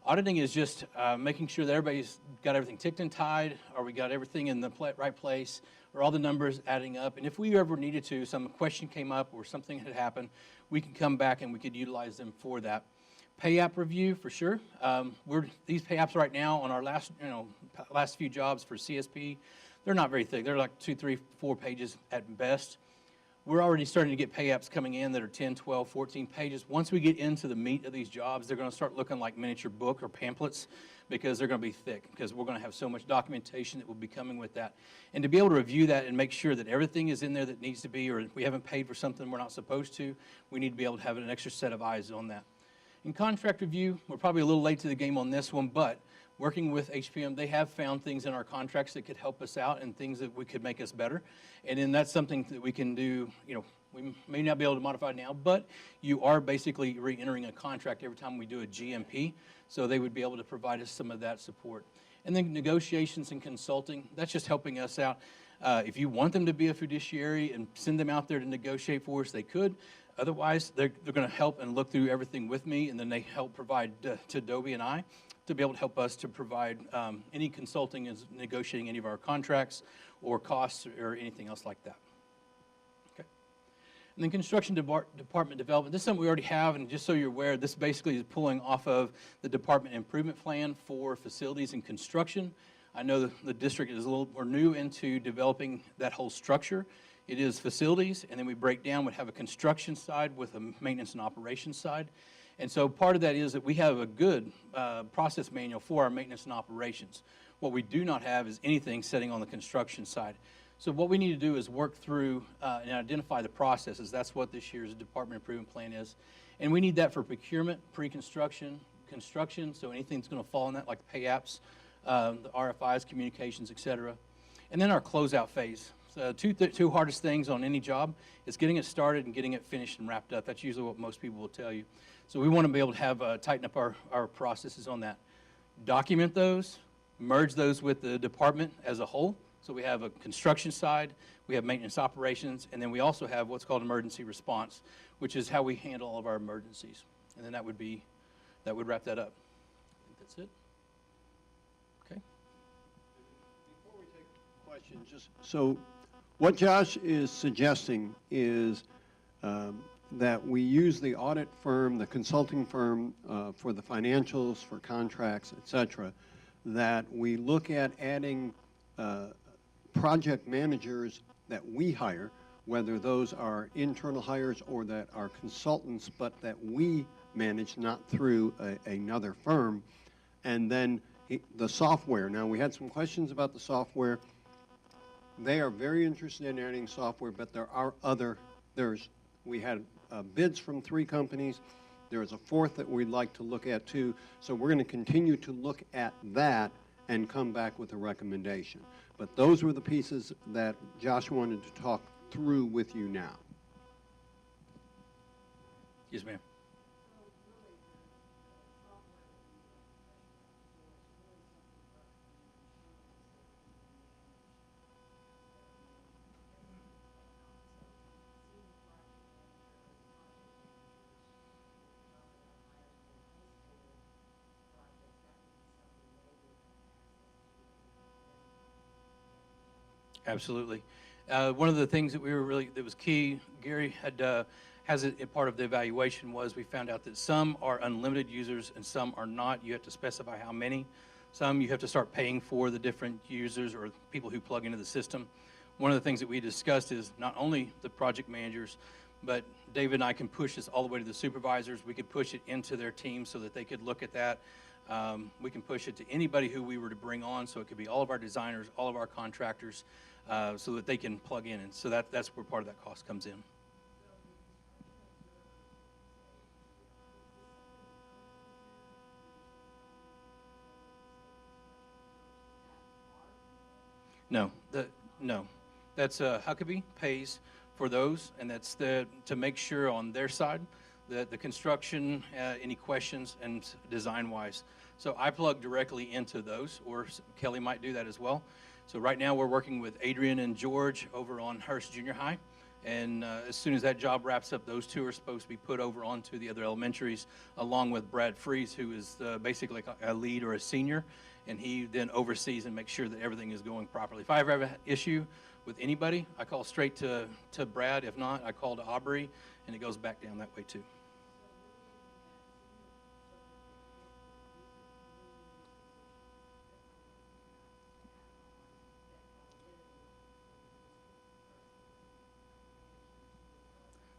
Auditing is just making sure that everybody's got everything ticked and tied, or we got everything in the right place, or all the numbers adding up. And if we ever needed to, some question came up or something had happened, we could come back and we could utilize them for that. Pay app review for sure. These pay apps right now on our last few jobs for CSP, they're not very thick. They're like 2, 3, 4 pages at best. We're already starting to get pay apps coming in that are 10, 12, 14 pages. Once we get into the meat of these jobs, they're going to start looking like miniature book or pamphlets because they're going to be thick, because we're going to have so much documentation that will be coming with that. And to be able to review that and make sure that everything is in there that needs to be, or if we haven't paid for something we're not supposed to, we need to be able to have an extra set of eyes on that. In contract review, we're probably a little late to the game on this one, but working with HPM, they have found things in our contracts that could help us out and things that we could make us better. And then that's something that we can do, we may not be able to modify now, but you are basically re-entering a contract every time we do a GMP, so they would be able to provide us some of that support. And then negotiations and consulting, that's just helping us out. If you want them to be a fiduciary and send them out there to negotiate for us, they could. Otherwise, they're going to help and look through everything with me, and then they help provide to Dobie and I to be able to help us to provide any consulting as negotiating any of our contracts or costs or anything else like that. Okay. And then construction department development. This is something we already have, and just so you're aware, this basically is pulling off of the department improvement plan for facilities and construction. I know the district is a little more new into developing that whole structure. It is facilities, and then we break down, we have a construction side with a maintenance and operations side. And so part of that is that we have a good process manual for our maintenance and operations. What we do not have is anything sitting on the construction side. So what we need to do is work through and identify the processes. That's what this year's department improvement plan is. And we need that for procurement, pre-construction, construction, so anything that's going to fall in that, like pay apps, the RFIs, communications, et cetera. And then our closeout phase. So two hardest things on any job is getting it started and getting it finished and wrapped up. That's usually what most people will tell you. So we want to be able to have tighten up our processes on that. Document those, merge those with the department as a whole. So we have a construction side, we have maintenance operations, and then we also have what's called emergency response, which is how we handle all of our emergencies. And then that would wrap that up. I think that's it. Okay. Before we take questions, just so what Josh is suggesting is that we use the audit firm, the consulting firm for the financials, for contracts, et cetera, that we look at adding project managers that we hire, whether those are internal hires or that are consultants, but that we manage, not through another firm. And then the software. Now, we had some questions about the software. They are very interested in adding software, but there are we had bids from 3 companies. There is a 4th that we'd like to look at too. So we're going to continue to look at that and come back with a recommendation. But those were the pieces that Josh wanted to talk through with you now. Yes, ma'am. Absolutely. One of the things that that was key, Gary has it a part of the evaluation was we found out that some are unlimited users and some are not. You have to specify how many. Some you have to start paying for the different users or people who plug into the system. One of the things that we discussed is not only the project managers, but David and I can push this all the way to the supervisors. We could push it into their team so that they could look at that. We can push it to anybody who we were to bring on, so it could be all of our designers, all of our contractors, so that they can plug in. And so that's where part of that cost comes in. No, that's Huckabee pays for those, and that's to make sure on their side that the construction, any questions, and design-wise. So I plug directly into those, or Kelly might do that as well. So right now we're working with Adrian and George over on Hurst Junior High, and as soon as that job wraps up, those 2 are supposed to be put over onto the other elementaries, along with Brad Freeze, who is basically a lead or a senior, and he then oversees and makes sure that everything is going properly. If I ever have an issue with anybody, I call straight to Brad. If not, I call to Aubrey, and it goes back down that way too.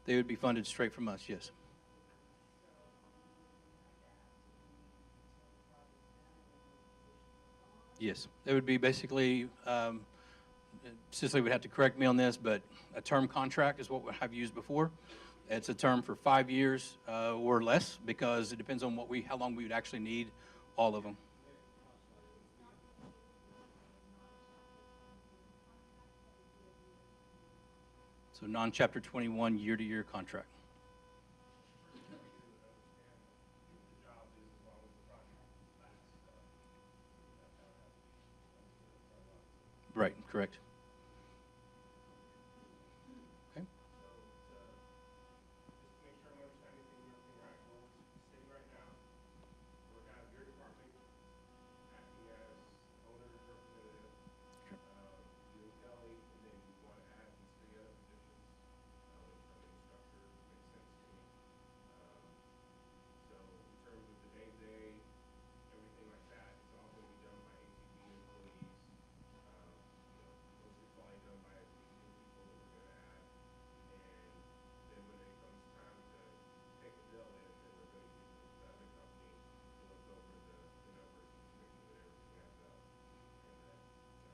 They would be funded straight from us, yes. Yes, they would be basically, Cicely would have to correct me on this, but a term contract is what I've used before. It's a term for 5 years or less, because it depends on how long we would actually need all of them. So non-Chapter 21, year-to-year contract. Right, correct. Okay. So just to make sure I'm understanding everything right, where we're sitting right now, we have your department acting as owner's representative, Okay. you and Kelly, and then you want to add these three other positions, which I think structure makes sense to me. So in terms of the day-to-day, everything like that, it's all going to be done by ATV employees. Most of it's probably done by these new people that we're going to add. And then when it comes time to take a bill in, then we're going to use the other company to look over the numbers and make sure that everything adds up. And that,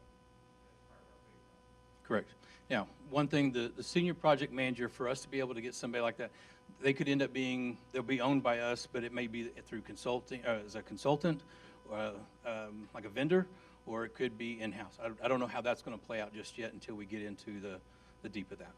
that's part of our pay process. Correct. Now, one thing, the senior project manager, for us to be able to get somebody like that, they could end up being, they'll be owned by us, but it may be through consulting, as a consultant, or like a vendor, or it could be in-house. I don't know how that's going to play out just yet until we get into the deep of that.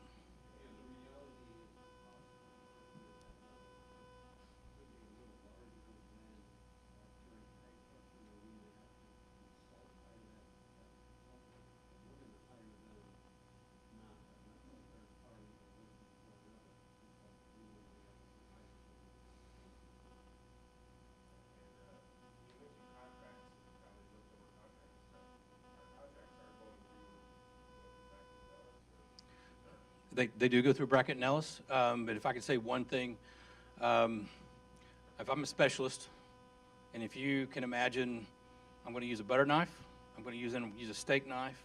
You mentioned contracts and how they looked over contracts and stuff. Our contracts are going through back to Dallas or? They do go through Brackett and Ellis, but if I could say one thing, if I'm a specialist, and if you can imagine, I'm going to use a butter knife, I'm going to use a steak knife,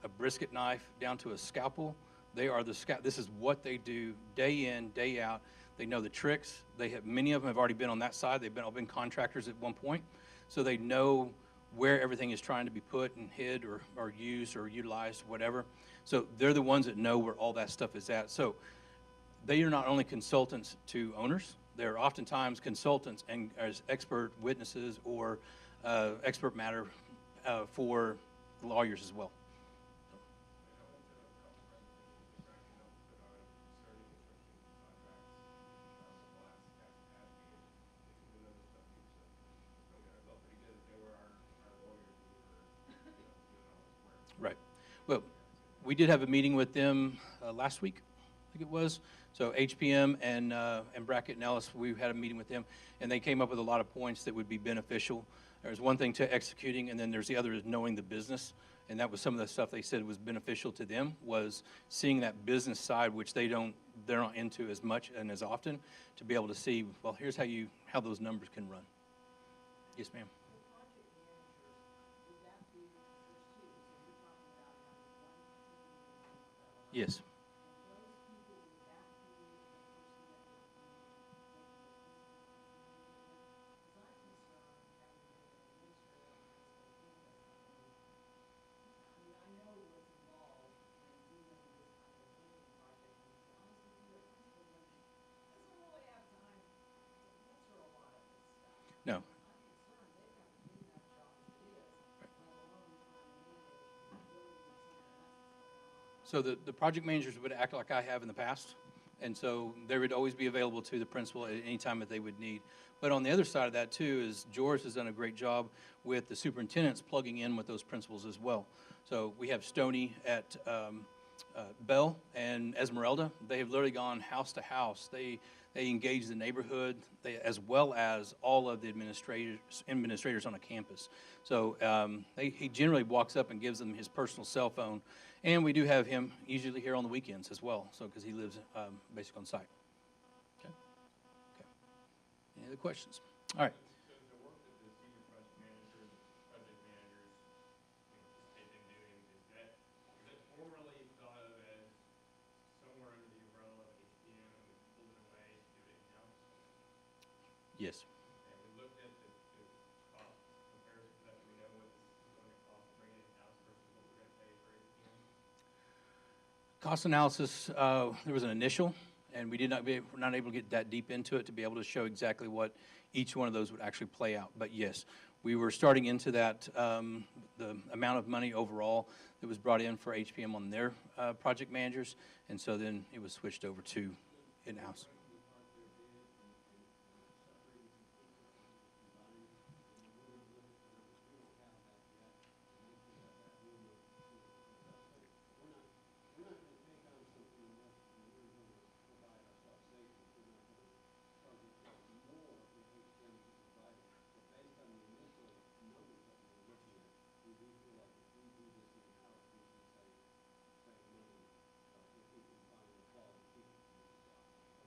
a brisket knife, down to a scalpel. They are this is what they do day in, day out. They know the tricks. Many of them have already been on that side. They've all been contractors at one point, so they know where everything is trying to be put and hid or used or utilized, whatever. So they're the ones that know where all that stuff is at. So they are not only consultants to owners, they're oftentimes consultants and as expert witnesses or expert matter for lawyers as well. I went to a couple presentations that Bracken helped put on concerning construction contracts the last task and they knew other stuff too. So I felt pretty good that they were our lawyers who were doing all this work. Right. Well, we did have a meeting with them last week, I think it was. So HPM and Brackett and Ellis, we had a meeting with them, and they came up with a lot of points that would be beneficial. There's one thing to executing, and then there's the other is knowing the business. And that was some of the stuff they said was beneficial to them, was seeing that business side, which they're not into as much and as often, to be able to see, well, here's how those numbers can run. Yes, ma'am. The project managers, would that be, there's two, so you're talking about having one team and Yes. and those people, would that be the person that would be making the principal decision? Because I'm concerned, having been an administrator on high school campus, I know what's involved in dealing with this kind of a building project, and to be honest with you, a principal doesn't really have time to answer a lot of this stuff. No. I'm concerned they've got a big enough job as it is, let alone trying to manage building something else that's going on. So the project managers would act like I have in the past, and so they would always be available to the principal at any time that they would need. But on the other side of that too is George has done a great job with the superintendents plugging in with those principals as well. So we have Stoney at Bell and Esmeralda. They have literally gone house to house. They engage the neighborhood, as well as all of the administrators on a campus. So he generally walks up and gives them his personal cell phone. And we do have him usually here on the weekends as well, so because he lives basically on site. Okay. Any other questions? All right. So the work that the senior project manager and the project managers participate in doing, is that formerly thought of as somewhere under the umbrella of HPM and we pulled it away to do it in-house? Yes. And we looked at the cost comparison for that, do we know what this is going to cost to bring it in-house versus what we're going to pay for HPM? Cost analysis, there was an initial, and we're not able to get that deep into it to be able to show exactly what each one of those would actually play out. But yes, We were starting into that, the amount of money overall that was brought in for HPM on their project managers, and so then it was switched over to in-house.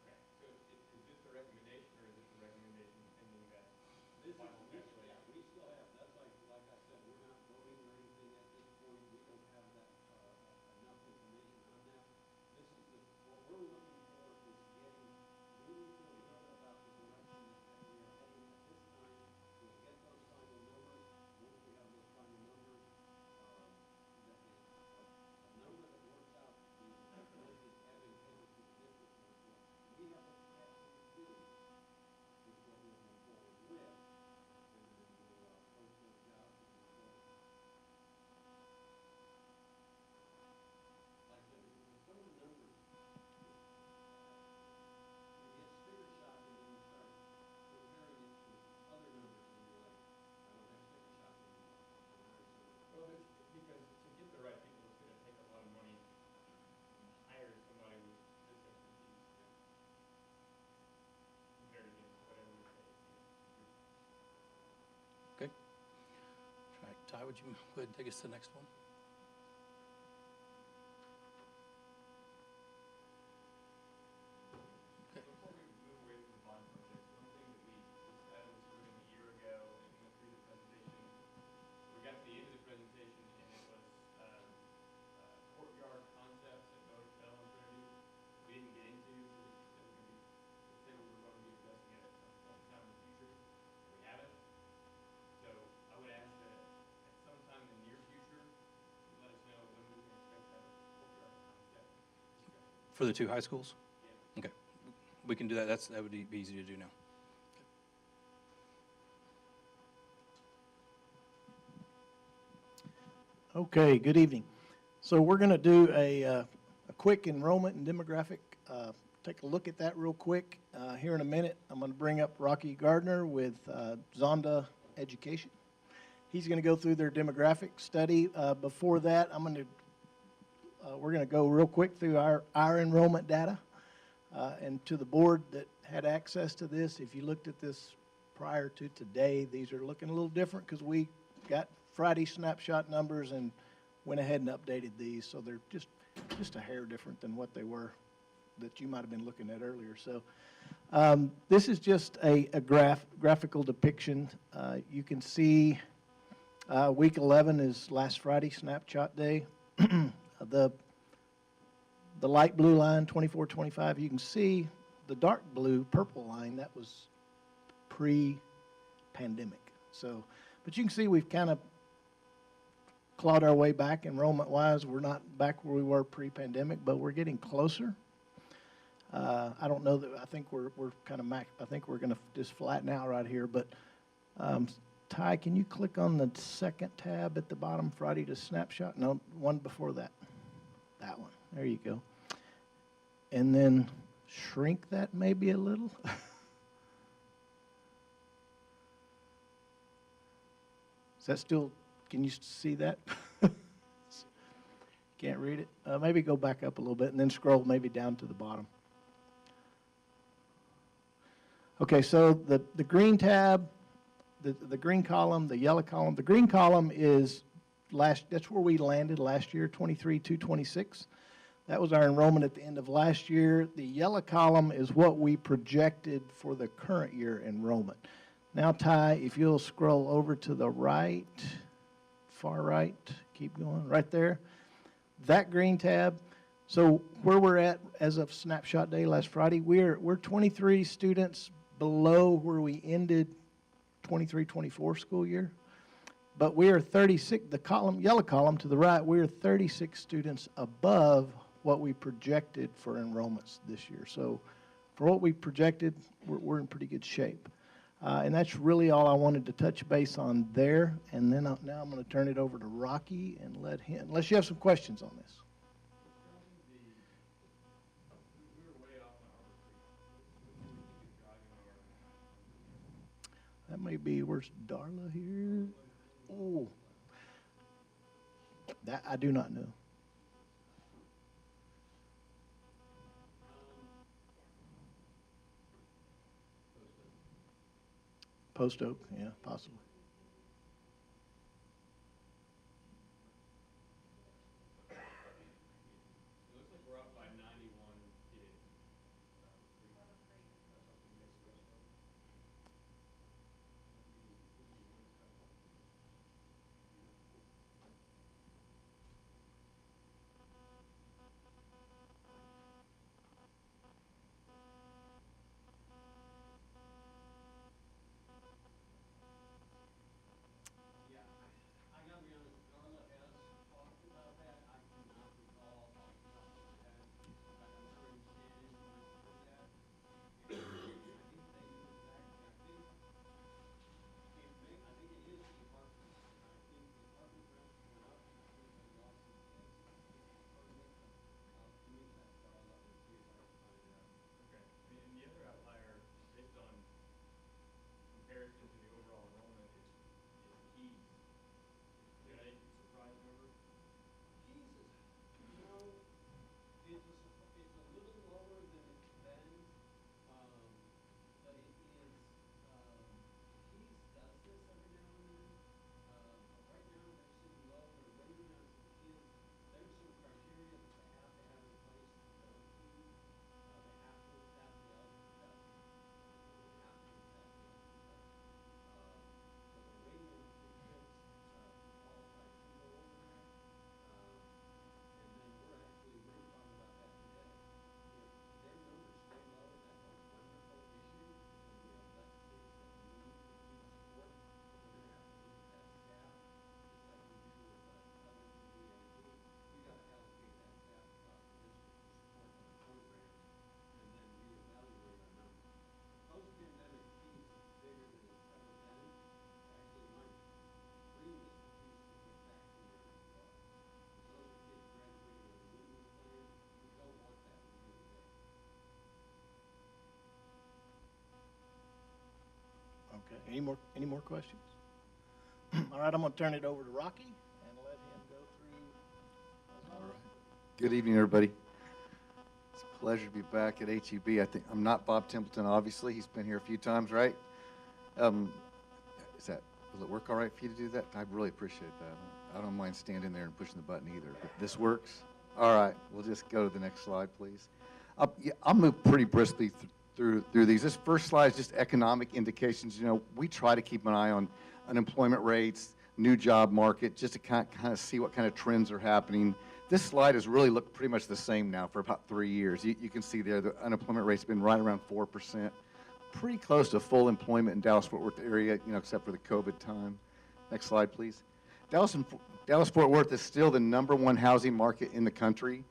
Okay, so is this the recommendation, or is this the recommendation pending that final calculation? Yeah, we still have, that's like I said, we're not voting or anything at this point. We don't have that, enough information on that. This is the, what we're looking for is getting, we feel good about the direction that we are heading at this time. We'll get those final numbers. Once we have those final numbers, that a number that works out to be advantageous to the district is what we have the capacity to do, is what we'll move forward with. And then we'll post those jobs and we'll go. Like I said, with some of the numbers, it gets sticker shock and then you start comparing it to other numbers and you're like, I don't have sticker shock anymore. I'm hire somebody. Well, there's, because to get the right people, it's gonna take a lot of money to hire somebody with this expertise. Compared against whatever we pay. Okay. All right, Ty, would you go ahead and take us to the next one? Okay. Before we move away from the bond projects, one thing that we decided was doing a year ago and went through the presentation, we got to the end of the presentation and it was courtyard concepts at both Bell and Trinity. We didn't get into, so it said we were going to be addressing it at some point in time in the future. We haven't. So I would ask that at some time in the near future, you let us know when we can expect to have a courtyard concept discussion. For the two high schools? Yeah. Okay. We can do that. That would be easy to do now. Okay, good evening. So we're going to do a quick enrollment and demographic. Take a look at that real quick. Here in a minute, I'm going to bring up Rocky Gardner with Zonda Education. He's going to go through their demographic study. Before that, we're going to go real quick through our enrollment data. And to the board that had access to this, if you looked at this prior to today, these are looking a little different because we got Friday snapshot numbers and went ahead and updated these, so they're just a hair different than what they were that you might have been looking at earlier. So this is just a graphical depiction. You can see week 11 is last Friday, snapshot day. The light blue line, 24-25, you can see the dark blue, purple line, that was pre-pandemic. So, but you can see we've kind of clawed our way back enrollment-wise. We're not back where we were pre-pandemic, but we're getting closer. I don't know that, I think we're kind of I think we're going to just flatten out right here. But Ty, can you click on the second tab at the bottom, Friday to snapshot? No, one before that. That one. There you go. And then shrink that maybe a little. Is that still, can you see that? Can't read it? Maybe go back up a little bit and then scroll maybe down to the bottom. Okay, so the green tab, the green column, the yellow column. The green column is that's where we landed last year, 23,226. That was our enrollment at the end of last year. The yellow column is what we projected for the current year enrollment. Now, Ty, if you'll scroll over to the right, far right, keep going, right there. That green tab, so where we're at as of snapshot day last Friday, we're 23 students below where we ended 23-24 school year. But we are 36, the column, yellow column to the right, we are 36 students above what we projected for enrollments this year. So for what we projected, we're in pretty good shape. And that's really all I wanted to touch base on there. And then now I'm going to turn it over to Rocky and let him, unless you have some questions on this. We were way off on Arbor Creek. What do you think is driving our? That may be, where's Darla here? Oh, that I do not know. Post Oak, yeah, possibly. It looks like we're up by 91 kids. Yeah, I gotta be honest, Darla has talked about that. I cannot recall off the top of my head. But I'm sure you stand in, you went through that. And I think they moved back, I think it is the apartments. And I think the apartment rents went up, and I think they lost some kids. Part of it, but I'll meet that Darla and see if I can find it out. Okay. And the other outlier, based on comparison to the overall enrollment, is Keys. Is that a surprise number? Keys is, you know, it's a little lower than it's been, but it is, Keys does this every now and then. But right now, they're sitting low, they're waiting on some kids. There's some criteria that they have to have in place to go to Keys. They have to pass the algebra test. They have to pass the algebra test. So they're waiting on a few kids, to qualify to go over there. And then we were talking about that today. If their numbers stay low, that's a wonderful issue, because we have less kids that need acute support. But we're gonna have to look at that staff, just like we do with LMPD. We gotta allocate that staff across the district to support other programs, and then reevaluate our numbers. Post-pandemic, Keys is bigger than it's ever been. Actually, my dream is for Keys to get back to where it was. Those are kids graduating on the maintenance plan. We don't want that to be the day. Okay, any more questions? All right, I'm going to turn it over to Rocky and let him go through. All right. Good evening, everybody. It's a pleasure to be back at HEB. I think I'm not Bob Templeton, obviously. He's been here a few times, right? Will it work all right for you to do that? I really appreciate that. I don't mind standing there and pushing the button either, but this works? All right, we'll just go to the next slide, please. I'll move pretty briskly through these. This first slide is just economic indications. You know, we try to keep an eye on unemployment rates, new job market, just to kind of see what kind of trends are happening. This slide has really looked pretty much the same now for about 3 years. You can see there the unemployment rate's been right around 4%, pretty close to full employment in Dallas-Fort Worth area, you know, except for the COVID time. Next slide, please. Dallas-Fort Worth is still the #1 housing market in the country,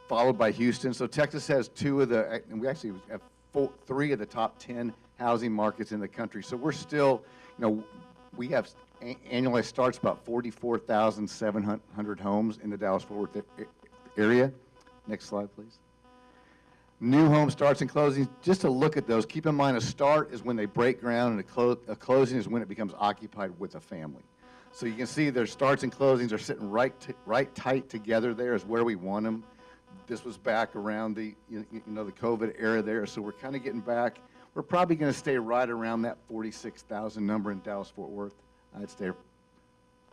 followed by Houston. So Texas has and we actually have 3 of the top 10 housing markets in the country. So we're still, you know, we have annualized starts about 44,700 homes in the Dallas-Fort Worth area. Next slide, please. New home starts and closings, just to look at those, keep in mind a start is when they break ground and a closing is when it becomes occupied with a family. So you can see their starts and closings are sitting right tight together there is where we want them. This was back around the, you know, the COVID era there, so we're kind of getting back. We're probably going to stay right around that 46,000 number in Dallas-Fort Worth. I'd stay,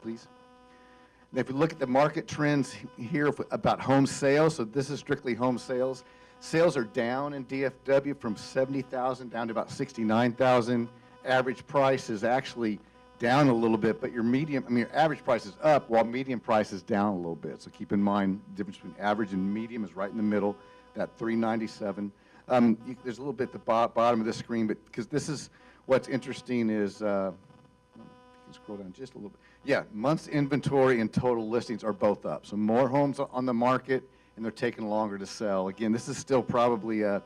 please. And if you look at the market trends here about home sales, so this is strictly home sales. Sales are down in DFW from 70,000 down to about 69,000. Average price is actually down a little bit, but your average price is up while median price is down a little bit. So keep in mind the difference between average and medium is right in the middle, that 397. There's a little bit at the bottom of the screen, but because this is what's interesting is, if you can scroll down just a little bit. Yeah, months inventory and total listings are both up. So more homes on the market, and they're taking longer to sell. Again, this is still probably a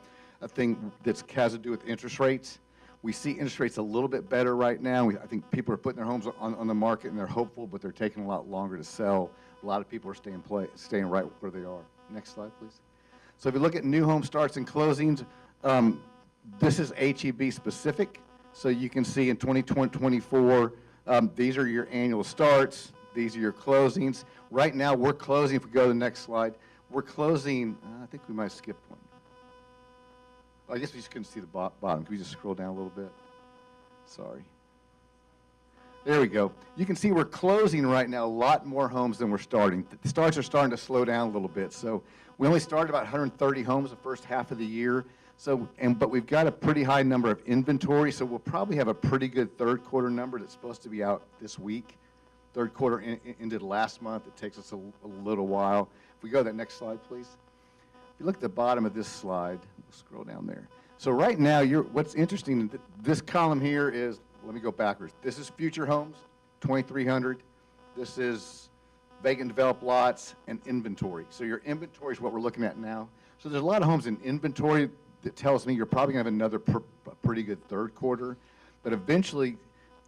thing that has to do with interest rates. We see interest rates a little bit better right now. I think people are putting their homes on the market and they're hopeful, but they're taking a lot longer to sell. A lot of people are staying right where they are. Next slide, please. So if you look at new home starts and closings, this is HEB specific. So you can see in 2024, these are your annual starts. These are your closings. Right now, we're closing, if we go to the next slide, we're closing, I think we might skip one. I guess we just couldn't see the bottom. Can we just scroll down a little bit? Sorry. There we go. You can see we're closing right now a lot more homes than we're starting. The starts are starting to slow down a little bit. So we only started about 130 homes the first half of the year. So, but we've got a pretty high number of inventory, so we'll probably have a pretty good third quarter number that's supposed to be out this week. Third quarter ended last month. It takes us a little while. If we go to that next slide, please. If you look at the bottom of this slide, we'll scroll down there. So right now, what's interesting, this column here is, let me go backwards. This is future homes, 2,300. This is vacant developed lots and inventory. So your inventory is what we're looking at now. So there's a lot of homes in inventory that tells me you're probably going to have another pretty good third quarter. But eventually,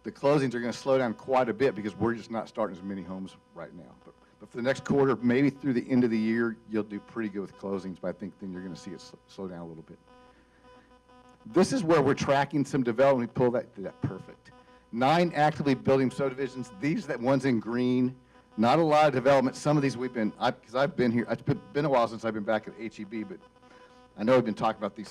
the closings are going to slow down quite a bit because we're just not starting as many homes right now. But for the next quarter, maybe through the end of the year, you'll do pretty good with closings, but I think then you're going to see it slow down a little bit. This is where we're tracking some development. We pull that perfect. 9 actively building subdivisions. These are the ones in green. Not a lot of development. Some of these because I've been here, it's been a while since I've been back at HEB, but I know we've been talking about these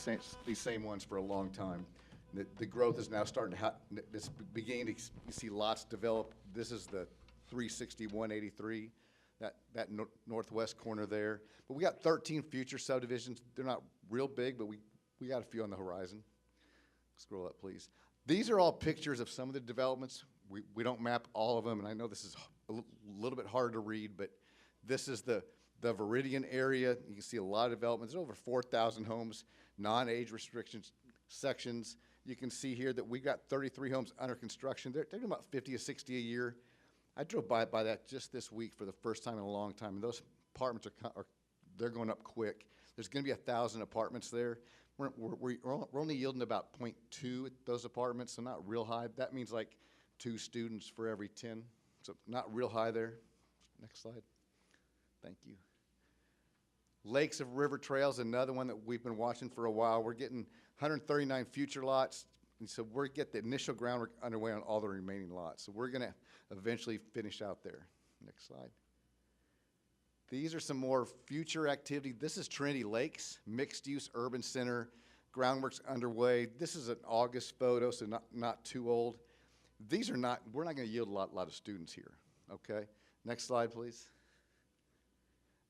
same ones for a long time. The growth is now starting to it's beginning to see lots develop. This is the 360-183, that northwest corner there. But we got 13 future subdivisions. They're not real big, but we got a few on the horizon. Scroll up, please. These are all pictures of some of the developments. We don't map all of them, and I know this is a little bit hard to read, but this is the Viridian area. You can see a lot of developments. There's over 4,000 homes, non-age restrictions sections. You can see here that we got 33 homes under construction. They're doing about 50 to 60 a year. I drove by that just this week for the first time in a long time, and those apartments they're going up quick. There's going to be 1,000 apartments there. We're only yielding about 0.2 at those apartments, so not real high. That means like 2 students for every 10, so not real high there. Next slide. Thank you. Lakes of River Trails, another one that we've been watching for a while. We're getting 139 future lots, and so we're getting the initial groundwork underway on all the remaining lots. So we're going to eventually finish out there. Next slide. These are some more future activity. This is Trinity Lakes, mixed-use urban center. Groundwork's underway. This is an August photo, so not too old. These are not, we're not going to yield a lot of students here, okay? Next slide, please.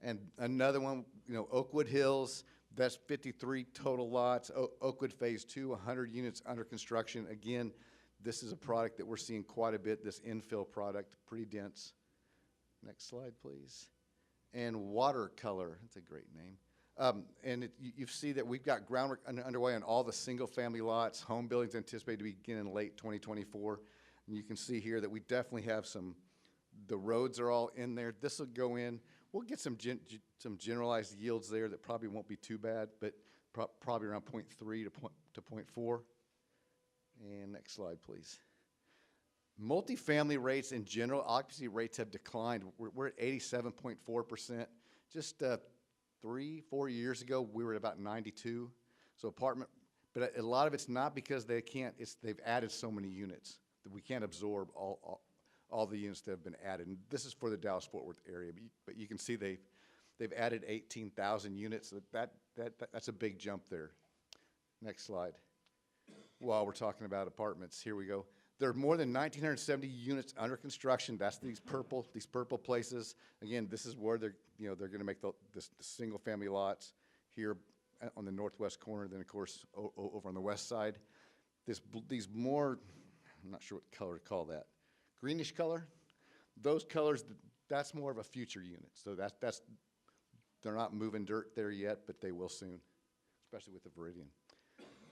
And another one, Oakwood Hills, that's 53 total lots. Oakwood Phase 2, 100 units under construction. Again, this is a product that we're seeing quite a bit, this infill product, pretty dense. Next slide, please. And Watercolor, that's a great name. And you see that we've got groundwork underway on all the single-family lots. Home buildings anticipated to begin in late 2024. And you can see here that we definitely have the roads are all in there. This will go in. We'll get some generalized yields there that probably won't be too bad, but probably around 0.3 to 0.4. And next slide, please. Multifamily rates in general, occupancy rates have declined. We're at 87.4%. Just 3-4 years ago, we were at about 92. So but a lot of it's not because they've added so many units that we can't absorb all the units that have been added. And this is for the Dallas-Fort Worth area, but you can see they've added 18,000 units. So that's a big jump there. Next slide. While we're talking about apartments, here we go. There are more than 1,970 units under construction. That's these purple places. Again, this is where they're going to make the single-family lots here on the northwest corner. Then, of course, over on the west side, these more, I'm not sure what color to call that, greenish color. Those colors, that's more of a future unit. So they're not moving dirt there yet, but they will soon, especially with the Viridian.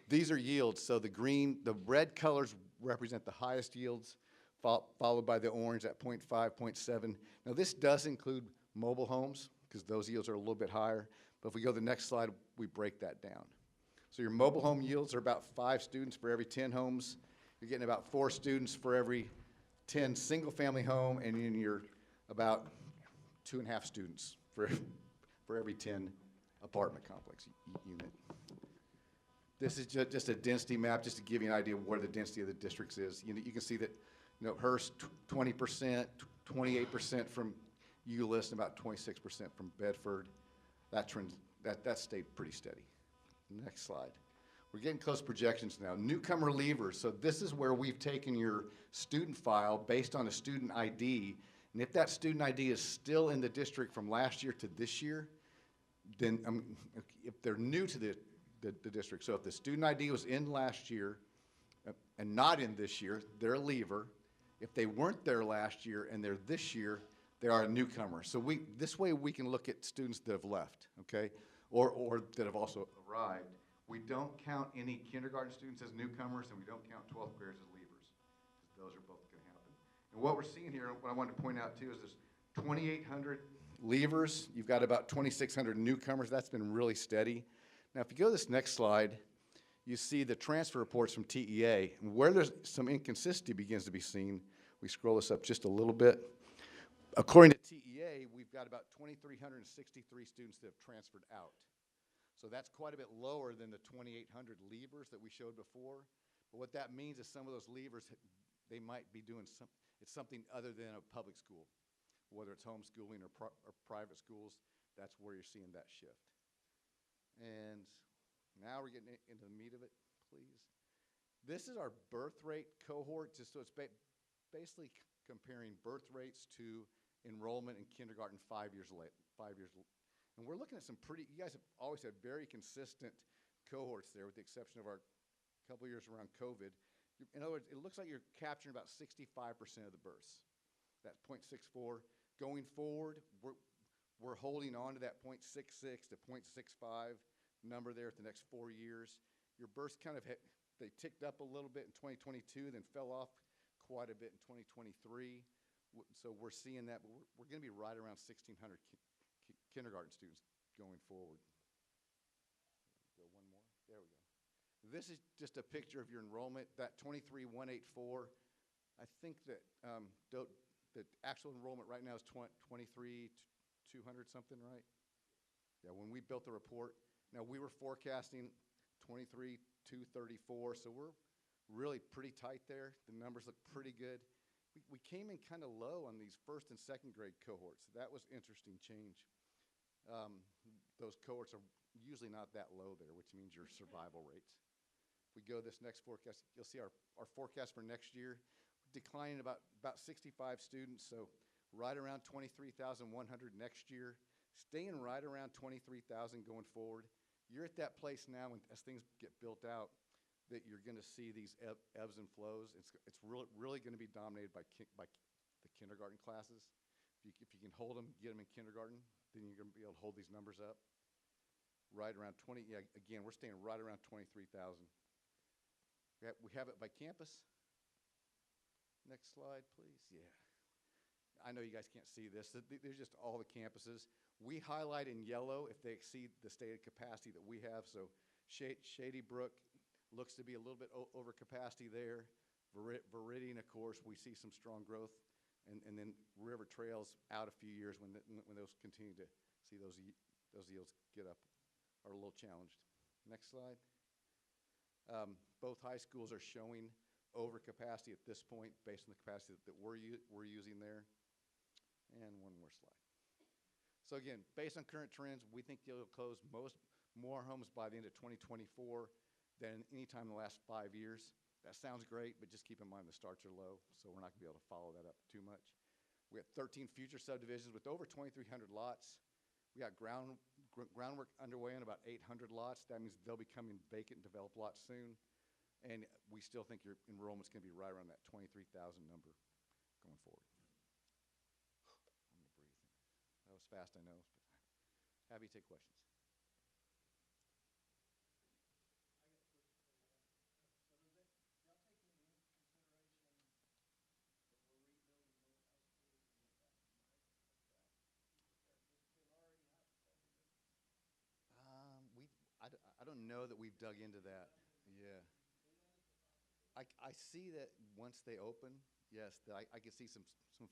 These are yields. So the red colors represent the highest yields, followed by the orange at 0.5, 0.7. Now this does include mobile homes because those yields are a little bit higher. But if we go to the next slide, we break that down. So your mobile home yields are about 5 students for every 10 homes. You're getting about 4 students for every 10 single-family home, and then you're about 2.5 students for every 10 apartment complex unit. This is just a density map, just to give you an idea of where the density of the districts is. You can see that, Hurst, 20%, 28% from Euless, and about 26% from Bedford. That stayed pretty steady. Next slide. We're getting close to projections now. Newcomer leavers. So this is where we've taken your student file based on a student ID, and if that student ID is still in the district from last year to this year, then if they're new to the district, so if the student ID was in last year and not in this year, they're a leaver. If they weren't there last year and they're this year, they are a newcomer. So this way we can look at students that have left, okay, or that have also arrived. We don't count any kindergarten students as newcomers, and we don't count 12th graders as leavers, because those are both going to happen. And what we're seeing here, what I wanted to point out too, is there's 2,800 leavers. You've got about 2,600 newcomers. That's been really steady. Now, if you go to this next slide, you see the transfer reports from TEA. And where there's some inconsistency begins to be seen, we scroll this up just a little bit. According to TEA, we've got about 2,363 students that have transferred out. So that's quite a bit lower than the 2,800 leavers that we showed before. But what that means is some of those leavers, they might be doing something other than a public school, whether it's homeschooling or private schools. That's where you're seeing that shift. And now we're getting into the meat of it, please. This is our birth rate cohort, just so it's basically comparing birth rates to enrollment in kindergarten 5 years late. And we're looking at some you guys have always had very consistent cohorts there, with the exception of our couple years around COVID. In other words, it looks like you're capturing about 65% of the births. That's 0.64. Going forward, we're holding on to that 0.66 to 0.65 number there at the next 4 years. Your births kind of they ticked up a little bit in 2022, then fell off quite a bit in 2023. So we're seeing that, but we're going to be right around 1,600 kindergarten students going forward. Go one more. There we go. This is just a picture of your enrollment. That 23,184. I think that the actual enrollment right now is 23,200 something, right? Yeah, when we built the report, now we were forecasting 23,234, so we're really pretty tight there. The numbers look pretty good. We came in kind of low on these first and second grade cohorts. That was interesting change. Those cohorts are usually not that low there, which means your survival rates. If we go this next forecast, you'll see our forecast for next year, declining about 65 students, so right around 23,100 next year, staying right around 23,000 going forward. You're at that place now, as things get built out, that you're going to see these ebbs and flows. It's really going to be dominated by the kindergarten classes. If you can hold them, get them in kindergarten, then you're going to be able to hold these numbers up. Right around 20, yeah, again, we're staying right around 23,000. We have it by campus. Next slide, please. Yeah. I know you guys can't see this. There's just all the campuses. We highlight in yellow if they exceed the stated capacity that we have. So Shady Brook looks to be a little bit over capacity there. Viridian, of course, we see some strong growth. And then River Trails out a few years when those continue to see those yields get up are a little challenged. Next slide. Both high schools are showing overcapacity at this point based on the capacity that we're using there. And one more slide. So again, based on current trends, we think you'll close more homes by the end of 2024 than any time in the last 5 years. That sounds great, but just keep in mind the starts are low, so we're not going to be able to follow that up too much. We have 13 future subdivisions with over 2,300 lots. We got groundwork underway on about 800 lots. That means they'll be coming vacant and developed lots soon. And we still think your enrollment's going to be right around that 23,000 number going forward. I'm going to breathe. That was fast, I know. But happy to take questions. I don't know that we've dug into that. Yeah. I see that once they open, yes, that I can see some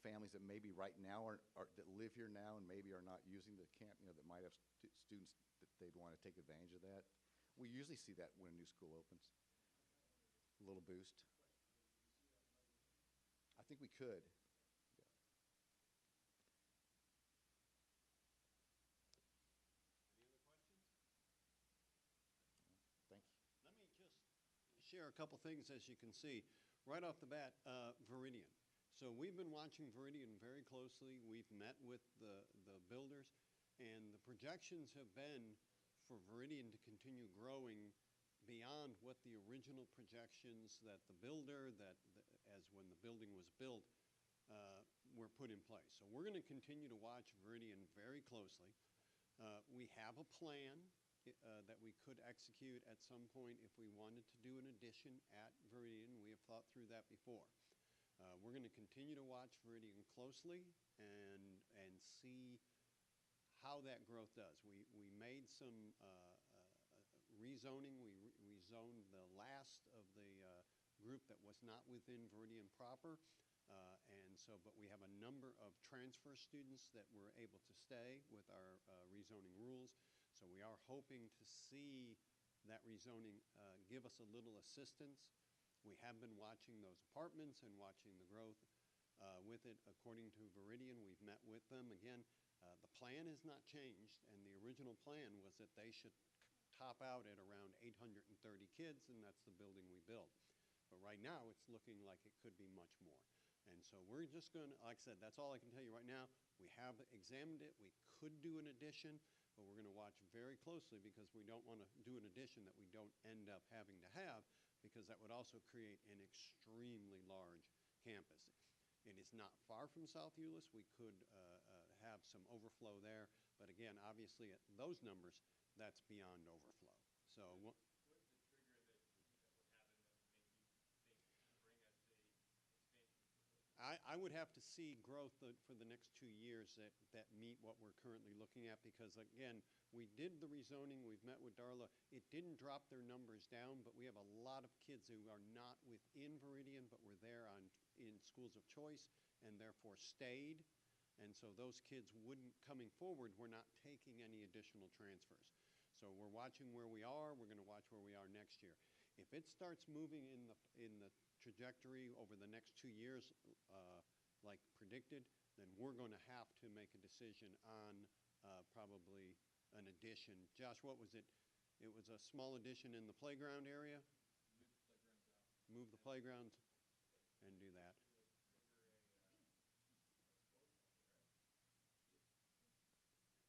families that maybe right now are that live here now and maybe are not using the camp, you know, that might have students that they'd want to take advantage of that. We usually see that when a new school opens. A little boost. I think we could. Yeah. Any other questions? Thank you. Let me just share a couple things. As you can see, right off the bat, Veridian. So we've been watching Veridian very closely. We've met with the builders, and the projections have been for Veridian to continue growing beyond what the original projections that the builder, as when the building was built, were put in place. So we're going to continue to watch Veridian very closely. We have a plan that we could execute at some point if we wanted to do an addition at Veridian. We have thought through that before. We're going to continue to watch Veridian closely and see how that growth does. We made some rezoning. We rezoned the last of the group that was not within Veridian proper. But we have a number of transfer students that were able to stay with our rezoning rules. So we are hoping to see that rezoning give us a little assistance. We have been watching those apartments and watching the growth with it. According to Veridian, we've met with them. Again, the plan has not changed, and the original plan was that they should top out at around 830 kids, and that's the building we built. But right now, it's looking like it could be much more. And so we're just going to, like I said, that's all I can tell you right now. We have examined it. We could do an addition, but we're going to watch very closely because we don't want to do an addition that we don't end up having to have, because that would also create an extremely large campus. It is not far from South Euless. We could have some overflow there. But again, obviously at those numbers, that's beyond overflow. So What's the trigger that would happen that would make you think to bring us the expansion? I would have to see growth for the next 2 years that meet what we're currently looking at, because again, we did the rezoning, we've met with Darla. It didn't drop their numbers down, but we have a lot of kids who are not within Veridian, but were there in schools of choice and therefore stayed. And so those kids coming forward, we're not taking any additional transfers. So we're watching where we are. We're going to watch where we are next year. If it starts moving in the trajectory over the next 2 years, like predicted, then we're going to have to make a decision on probably an addition. Josh, what was it? It was a small addition in the playground area? Move the playgrounds out. Move the playgrounds and do that.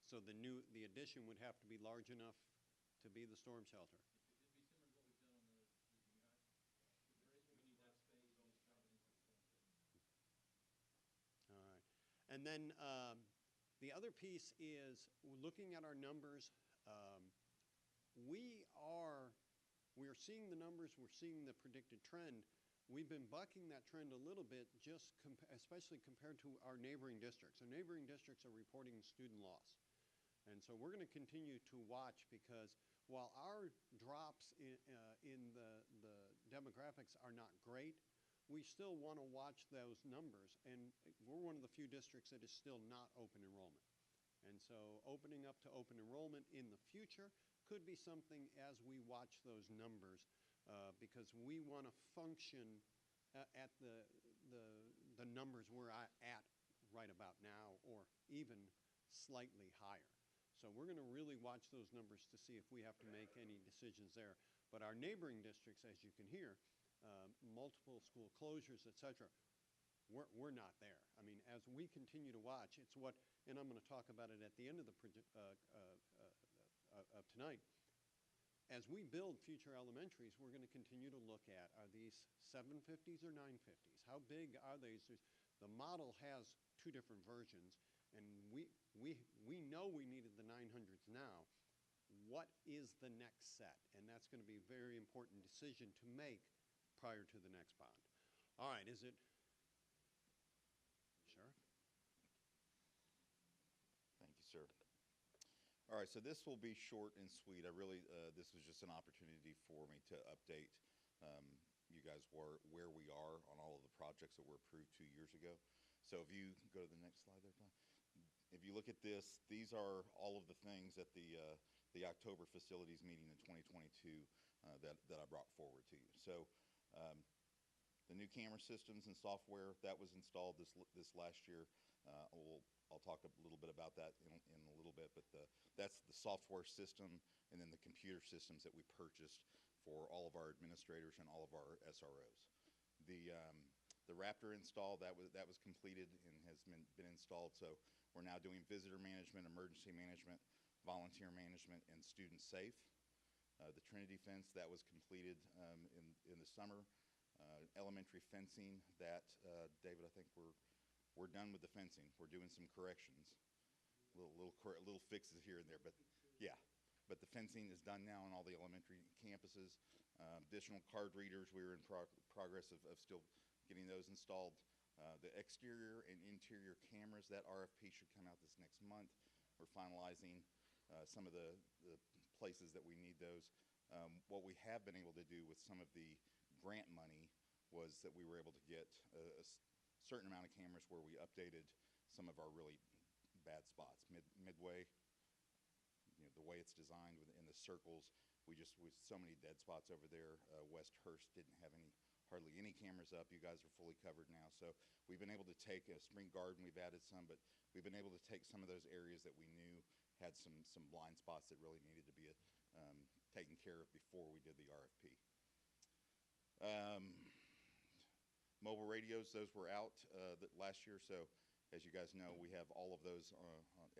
So the addition would have to be large enough to be the storm shelter. It'd be similar to what we've done on the junior high. We need that space and just turn it into a storm shelter. All right. And then the other piece is looking at our numbers. We are seeing the numbers. We're seeing the predicted trend. We've been bucking that trend a little bit, especially compared to our neighboring districts. Our neighboring districts are reporting student loss. And so we're going to continue to watch, because while our drops in the demographics are not great, we still want to watch those numbers. And we're one of the few districts that is still not open enrollment. And so opening up to open enrollment in the future could be something as we watch those numbers, because we want to function at the numbers we're at right about now, or even slightly higher. So we're going to really watch those numbers to see if we have to make any decisions there. But our neighboring districts, as you can hear, multiple school closures, et cetera, we're not there. I mean, as we continue to watch, it's what, and I'm going to talk about it at the end of the of tonight. As we build future elementaries, we're going to continue to look at, are these 750s or 950s? How big are these? The model has 2 different versions, and we know we needed the 900s now. What is the next set? And that's going to be a very important decision to make prior to the next bond. All right, is it? Sheriff? Thank you, sir. All right, so this will be short and sweet. This was just an opportunity for me to update you guys where we are on all of the projects that were approved 2 years ago. So if you go to the next slide there, Tom. If you look at this, these are all of the things at the October facilities meeting in 2022 that I brought forward to you. So the new camera systems and software that was installed this last year. I'll talk a little bit about that in a little bit, but that's the software system and then the computer systems that we purchased for all of our administrators and all of our SROs. The Raptor install that was completed and has been installed. So we're now doing visitor management, emergency management, volunteer management, and student safe. The Trinity fence that was completed in the summer. Elementary fencing that David, I think we're done with the fencing. We're doing some corrections, little fixes here and there, but yeah. But the fencing is done now on all the elementary campuses. Additional card readers, we were in progress of still getting those installed. The exterior and interior cameras, that RFP should come out this next month. We're finalizing some of the places that we need those. What we have been able to do with some of the grant money was that we were able to get a certain amount of cameras where we updated some of our really bad spots. Midway, the way it's designed in the circles, with so many dead spots over there. West Hurst didn't have hardly any cameras up. You guys are fully covered now. So we've been able to take a Spring Garden, we've added some, but we've been able to take some of those areas that we knew had some blind spots that really needed to be taken care of before we did the RFP. Mobile radios, those were out last year, so as you guys know, we have all of those.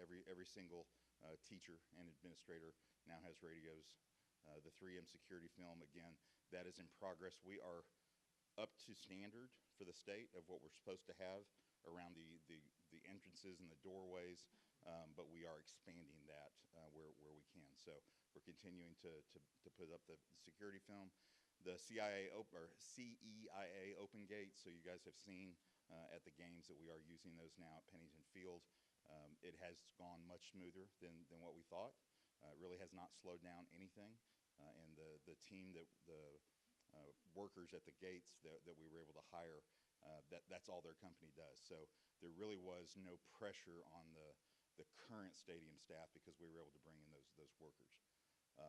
Every single teacher and administrator now has radios. The 3M security film, again, that is in progress. We are up to standard for the state of what we're supposed to have around the entrances and the doorways, but we are expanding that where we can. So we're continuing to put up the security film. The CEIA open gate, so you guys have seen at the games that we are using those now at Pennington Field. It has gone much smoother than what we thought. It really has not slowed down anything. And the team, the workers at the gates that we were able to hire, that's all their company does. So there really was no pressure on the current stadium staff because we were able to bring in those workers.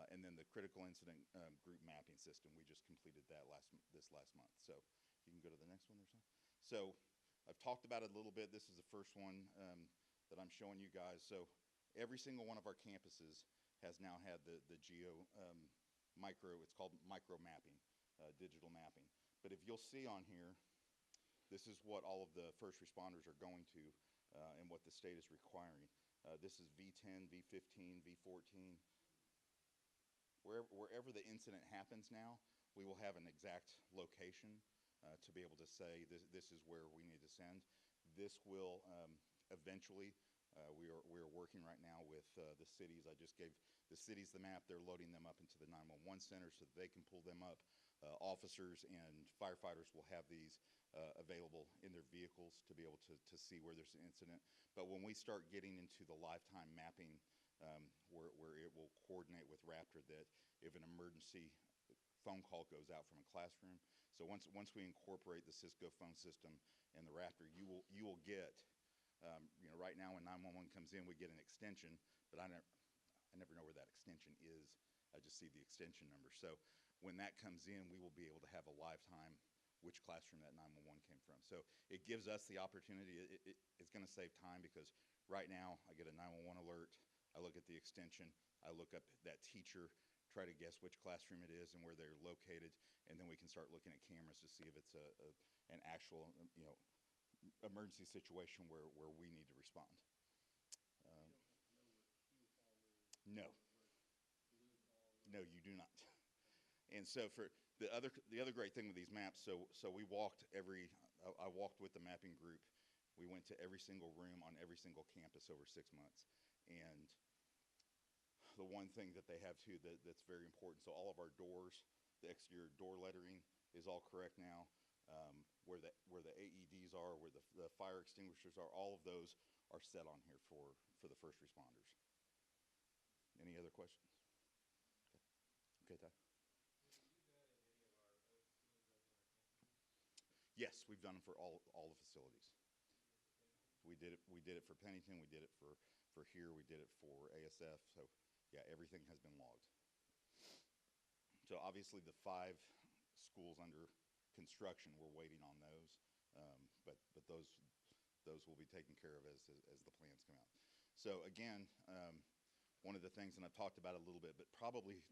And then the critical incident group mapping system, we just completed that this last month. So you can go to the next one or so. So I've talked about it a little bit. This is the first one that I'm showing you guys. So every single one of our campuses has now had the geo it's called micro mapping, digital mapping. But if you'll see on here, this is what all of the first responders are going to and what the state is requiring. This is V10, V15, V14. Wherever the incident happens now, we will have an exact location to be able to say this is where we need to send. This will eventually, we are working right now with the cities. I just gave the cities the map. They're loading them up into the 911 center so that they can pull them up. Officers and firefighters will have these available in their vehicles to be able to see where there's an incident. But when we start getting into the lifetime mapping, where it will coordinate with Raptor, that if an emergency phone call goes out from a classroom. So once we incorporate the Cisco phone system and the Raptor, you will get, right now when 911 comes in, we get an extension, but I never know where that extension is. I just see the extension number. So when that comes in, we will be able to have a lifetime which classroom that 911 came from. So it gives us the opportunity. It's going to save time because right now I get a 911 alert. I look at the extension, I look up that teacher, try to guess which classroom it is and where they're located, and then we can start looking at cameras to see if it's an actual, emergency situation where we need to respond. No. No, you do not. And so for the other great thing with these maps, so we walked I walked with the mapping group. We went to every single room on every single campus over 6 months. And the one thing that they have too that's very important, so all of our doors, the exterior door lettering is all correct now. Where the AEDs are, where the fire extinguishers are, all of those are set on here for the first responders. Any other questions? Okay, Ty. Yes, we've done them for all the facilities. We did it for Pennington. We did it for here. We did it for ASF. So yeah, everything has been logged. So obviously the 5 schools under construction, we're waiting on those, but those will be taken care of as the plans come out. So again, one of the things, and I've talked about it a little bit, but probably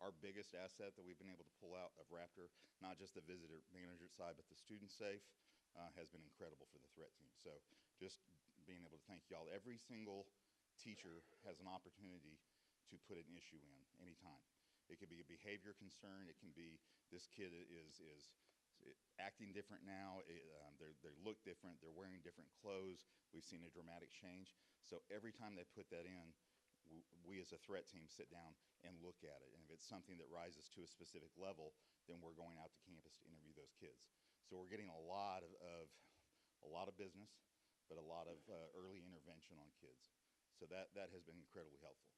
our biggest asset that we've been able to pull out of Raptor, not just the visitor manager side, but the student safe, has been incredible for the threat team. So just being able to thank y'all. Every single teacher has an opportunity to put an issue in anytime. It could be a behavior concern. It can be this kid is acting different now. They look different. They're wearing different clothes. We've seen a dramatic change. So every time they put that in, we as a threat team sit down and look at it. And if it's something that rises to a specific level, then we're going out to campus to interview those kids. So we're getting a lot of business, but a lot of early intervention on kids. So that has been incredibly helpful.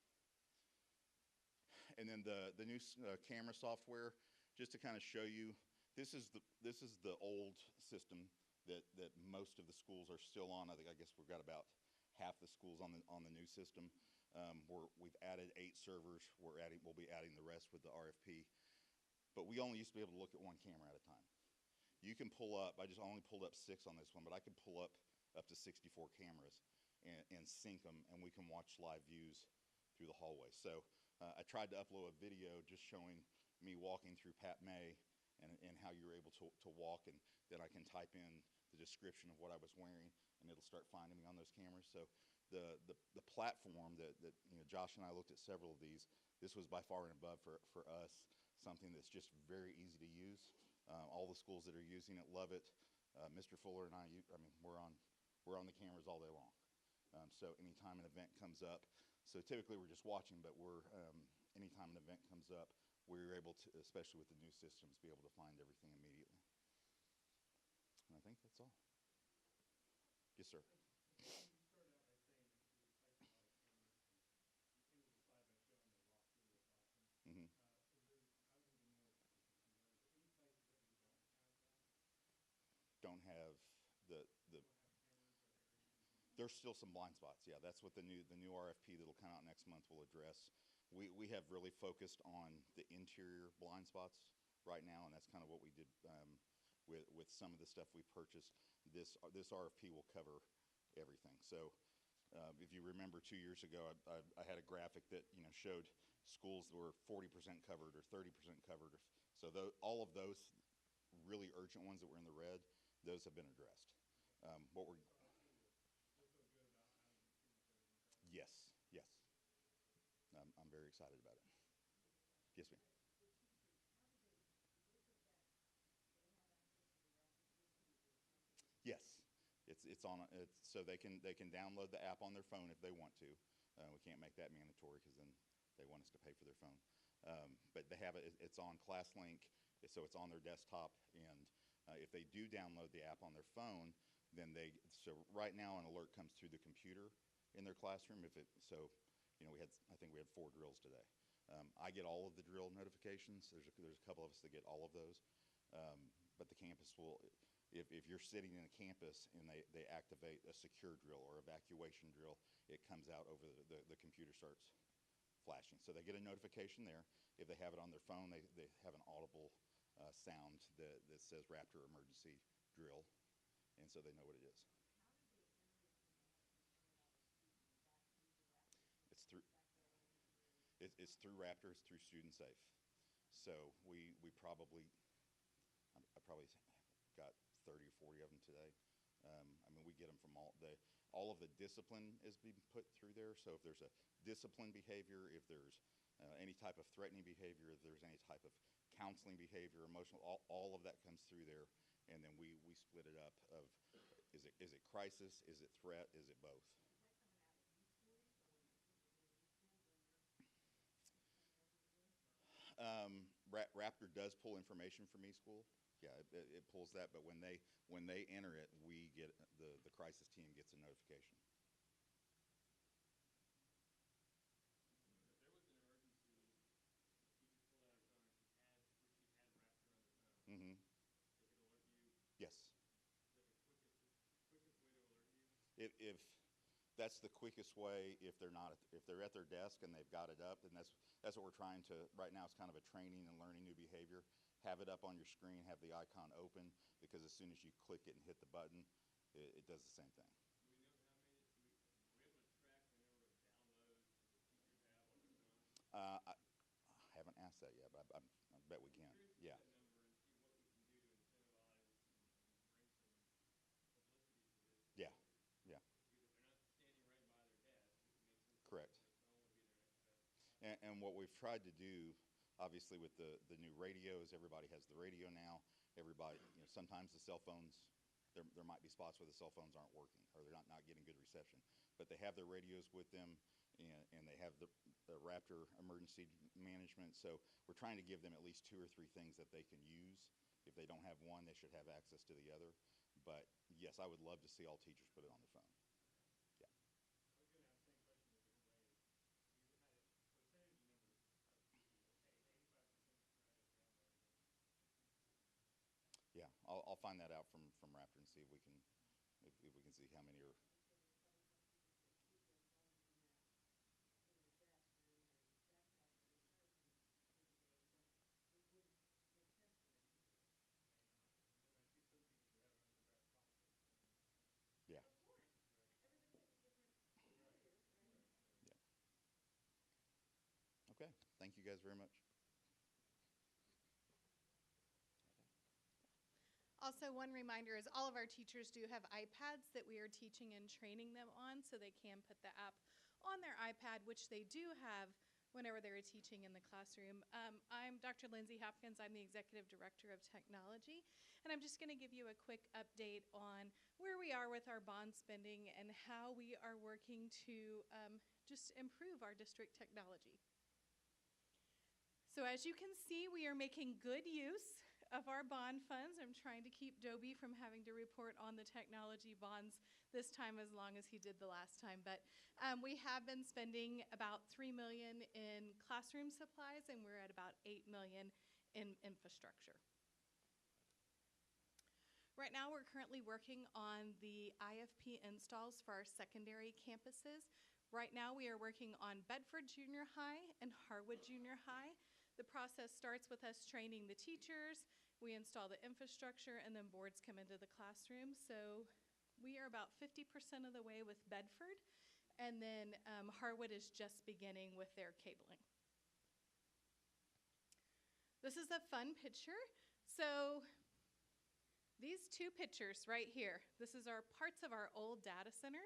And then the new camera software, just to kind of show you, this is the old system that most of the schools are still on. I guess we've got about half the schools on the new system. We've added 8 servers. We'll be adding the rest with the RFP. But we only used to be able to look at one camera at a time. You can pull up, I just only pulled up 6 on this one, but I can pull up to 64 cameras and sync them, and we can watch live views through the hallway. So I tried to upload a video just showing me walking through Pat May and how you're able to walk, and then I can type in the description of what I was wearing, and it'll start finding me on those cameras. So the platform that Josh and I looked at several of these. This was by far and above for us something that's just very easy to use. All the schools that are using it love it. Mr. Fuller and I mean, we're on the cameras all day long. So anytime an event comes up, so typically we're just watching, but anytime an event comes up, we're able to, especially with the new systems, be able to find everything immediately. And I think that's all. Yes, sir. Mm-hmm. Don't have the there's still some blind spots. Yeah, that's what the new RFP that'll come out next month will address. We have really focused on the interior blind spots right now, and that's kind of what we did with some of the stuff we purchased. This RFP will cover everything. So if you remember 2 years ago, I had a graphic that showed schools that were 40% covered or 30% covered. So all of those really urgent ones that were in the red, those have been addressed. Yes. I'm very excited about it. Yes, ma'am. Yes, it's on. So they can download the app on their phone if they want to. We can't make that mandatory because then they want us to pay for their phone. But they have it. It's on ClassLink, so it's on their desktop. And if they do download the app on their phone, then so right now an alert comes through the computer in their classroom. I think we had 4 drills today. I get all of the drill notifications. There's a couple of us that get all of those. But the campus will, if you're sitting in a campus and they activate a secure drill or evacuation drill, it comes out over the computer starts flashing. So they get a notification there. If they have it on their phone, they have an audible sound that says Raptor emergency drill, and so they know what it is. It's through Raptor, it's through Student Safe. So I probably got 30 or 40 of them today. We get them from all of the discipline is being put through there. So if there's a discipline behavior, if there's any type of threatening behavior, if there's any type of counseling behavior, emotional, all of that comes through there. And then we split it up of, is it crisis, is it threat, is it both? Raptor does pull information from eSchool. Yeah, it pulls that, but when they enter it, we get the crisis team gets a notification. There if that's the quickest way, if they're not, if they're at their desk and they've got it up, then that's what we're trying to, right now it's kind of a training and learning new behavior. Have it up on your screen, have the icon open, because as soon as you click it and hit the button, it does the same thing. Do we know how many, are we able to track the number of downloads that the teachers have on their phone? I haven't asked that yet, but I bet we can. Curious to Yeah. get that number and see what we can do to incentivize and bring some publicity to this. Yeah, yeah, Because if they're not standing right by their desk, it makes sense. correct. The phone would be their next best. And what we've tried to do, obviously with the new radios, everybody has the radio now. Everybody, sometimes the cell phones, there might be spots where the cell phones aren't working or they're not getting good reception. But they have their radios with them, and they have the Raptor emergency management. So we're trying to give them at least 2 or 3 things that they can use. If they don't have one, they should have access to the other. But yes, I would love to see all teachers put it on their phone. Yeah. I was going to ask the same question a different way. You had a percentage number of people, okay, 85% subscribe to downloading it. Yeah, I'll find that out from Raptor and see if we can see how many are. Yeah. Yeah. Okay. Thank you guys very much. Also, one reminder is all of our teachers do have iPads that we are teaching and training them on, so they can put the app on their iPad, which they do have whenever they're teaching in the classroom. I'm Dr. Lindsay Hopkins. I'm the Executive Director of Technology, and I'm just going to give you a quick update on where we are with our bond spending and how we are working to just improve our district technology. So as you can see, we are making good use of our bond funds. I'm trying to keep Dobie from having to report on the technology bonds this time as long as he did the last time. But we have been spending about $3 million in classroom supplies, and we're at about $8 million in infrastructure. Right now, we're currently working on the IFP installs for our secondary campuses. Right now, we are working on Bedford Junior High and Harwood Junior High. The process starts with us training the teachers, we install the infrastructure, and then boards come into the classroom. So we are about 50% of the way with Bedford, and then Harwood is just beginning with their cabling. This is a fun picture. So these 2 pictures right here, this is our parts of our old data center.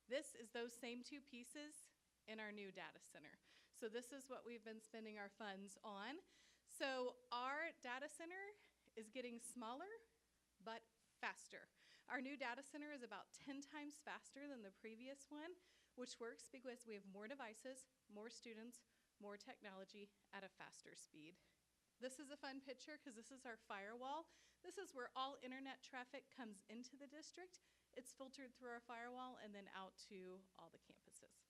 This is those same 2 pieces in our new data center. So this is what we've been spending our funds on. So our data center is getting smaller, but faster. Our new data center is about 10 times faster than the previous one, which works because we have more devices, more students, more technology at a faster speed. This is a fun picture because this is our firewall. This is where all internet traffic comes into the district. It's filtered through our firewall and then out to all the campuses.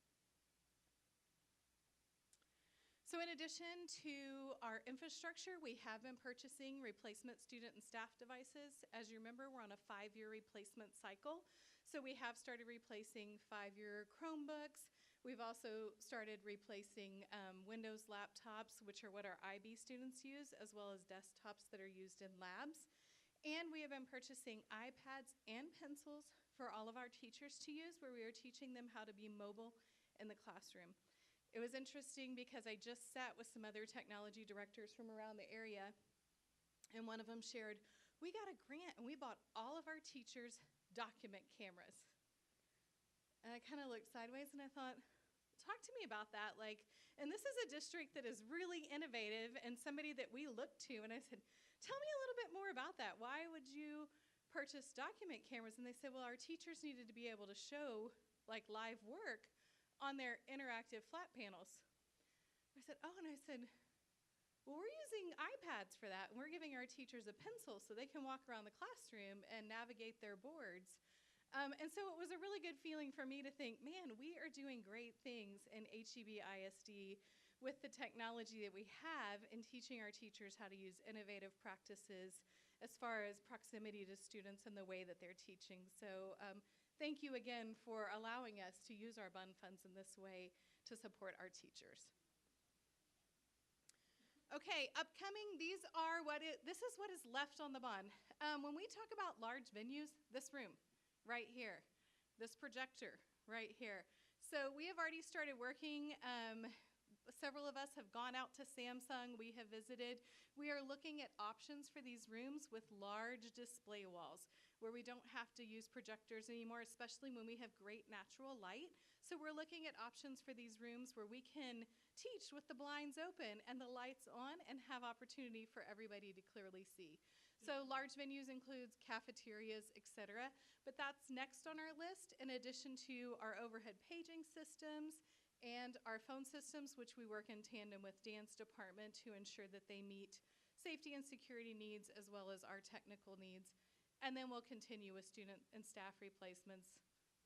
So in addition to our infrastructure, we have been purchasing replacement student and staff devices. As you remember, we're on a 5-year replacement cycle. So we have started replacing 5-year Chromebooks. We've also started replacing Windows laptops, which are what our IB students use, as well as desktops that are used in labs. And we have been purchasing iPads and pencils for all of our teachers to use, where we are teaching them how to be mobile in the classroom. It was interesting because I just sat with some other technology directors from around the area, and one of them shared, we got a grant and we bought all of our teachers document cameras. And I kind of looked sideways and I thought, talk to me about that. And this is a district that is really innovative and somebody that we look to. And I said, tell me a little bit more about that. Why would you purchase document cameras? And they said, well, our teachers needed to be able to show live work on their interactive flat panels. I said, oh, and I said, well, we're using iPads for that, and we're giving our teachers a pencil so they can walk around the classroom and navigate their boards. And so it was a really good feeling for me to think, man, we are doing great things in HEB ISD with the technology that we have in teaching our teachers how to use innovative practices as far as proximity to students and the way that they're teaching. So thank you again for allowing us to use our bond funds in this way to support our teachers. Okay, upcoming, this is what is left on the bond. When we talk about large venues, this room right here, this projector right here. So we have already started working. Several of us have gone out to Samsung. We have visited. We are looking at options for these rooms with large display walls where we don't have to use projectors anymore, especially when we have great natural light. So we're looking at options for these rooms where we can teach with the blinds open and the lights on and have opportunity for everybody to clearly see. So large venues includes cafeterias, etc. But that's next on our list in addition to our overhead paging systems and our phone systems, which we work in tandem with Dan's department to ensure that they meet safety and security needs as well as our technical needs. And then we'll continue with student and staff replacements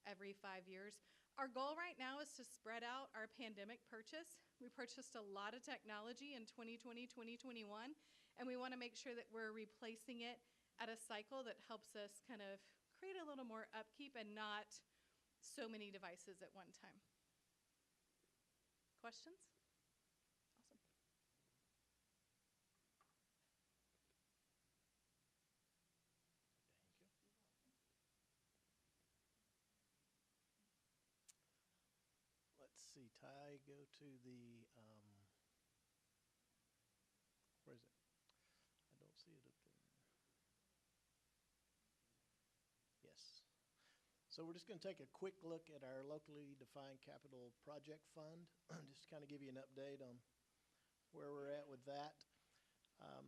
every 5 years. Our goal right now is to spread out our pandemic purchase. We purchased a lot of technology in 2020, 2021, and we want to make sure that we're replacing it at a cycle that helps us kind of create a little more upkeep and not so many devices at one time. Questions? Awesome. Let's see, Ty, go to the, where is it? I don't see it up there. Yes. So we're just going to take a quick look at our locally defined capital project fund, just to kind of give you an update on where we're at with that.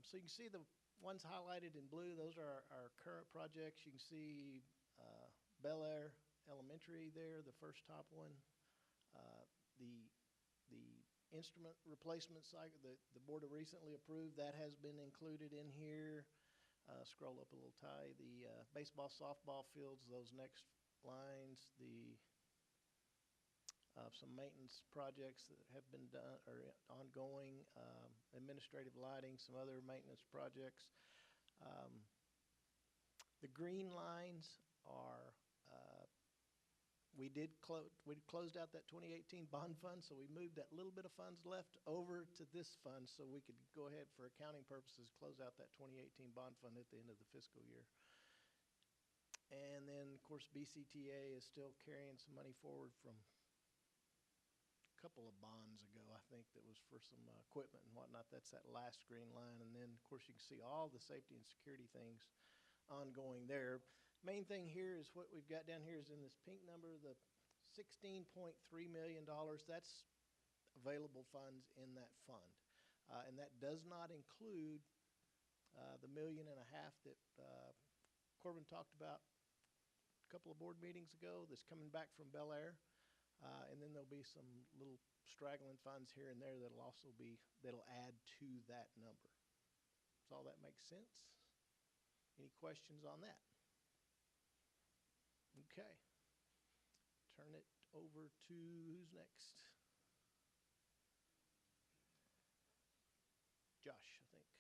So you can see the ones highlighted in blue, those are our current projects. You can see Bel Air Elementary there, the first top one. The instrument replacement cycle that the board have recently approved, that has been included in here. Scroll up a little, Ty. The baseball, softball fields, those next lines, the some maintenance projects that have been done or ongoing, administrative lighting, some other maintenance projects. The green lines are we closed out that 2018 bond fund, so we moved that little bit of funds left over to this fund so we could go ahead for accounting purposes, close out that 2018 bond fund at the end of the fiscal year. And then, of course, BCTA is still carrying some money forward from a couple of bonds ago, I think, that was for some equipment and whatnot. That's that last green line. And then, of course, you can see all the safety and security things ongoing there. Main thing here is what we've got down here is in this pink number, the $16.3 million. That's available funds in that fund. And that does not include the $1.5 million that Corbin talked about a couple of board meetings ago that's coming back from Bel Air. And then there'll be some little straggling funds here and there that'll also be, that'll add to that number. Does all that make sense? Any questions on that? Okay. Turn it over to who's next? Josh, I think.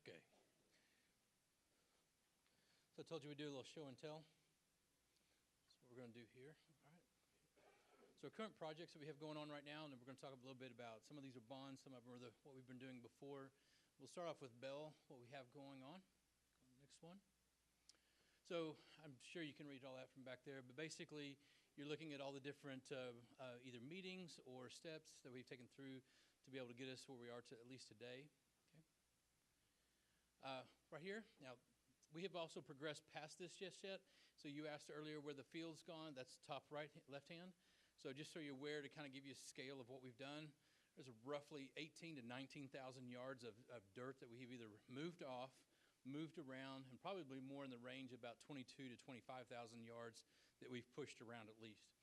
Okay. So I told you we'd do a little show and tell. That's what we're going to do here. All right. So our current projects that we have going on right now, and then we're going to talk a little bit about some of these are bonds, some of them are what we've been doing before. We'll start off with Bell, what we have going on. Next one. So I'm sure you can read all that from back there, but basically you're looking at all the different either meetings or steps that we've taken through to be able to get us where we are to at least today. Okay. Right here, now we have also progressed past this just yet. So you asked earlier where the field's gone. That's top right, left hand. So just so you're aware, to kind of give you a scale of what we've done, there's roughly 18 to 19,000 yards of dirt that we have either moved off, moved around, and probably more in the range of about 22 to 25,000 yards that we've pushed around at least.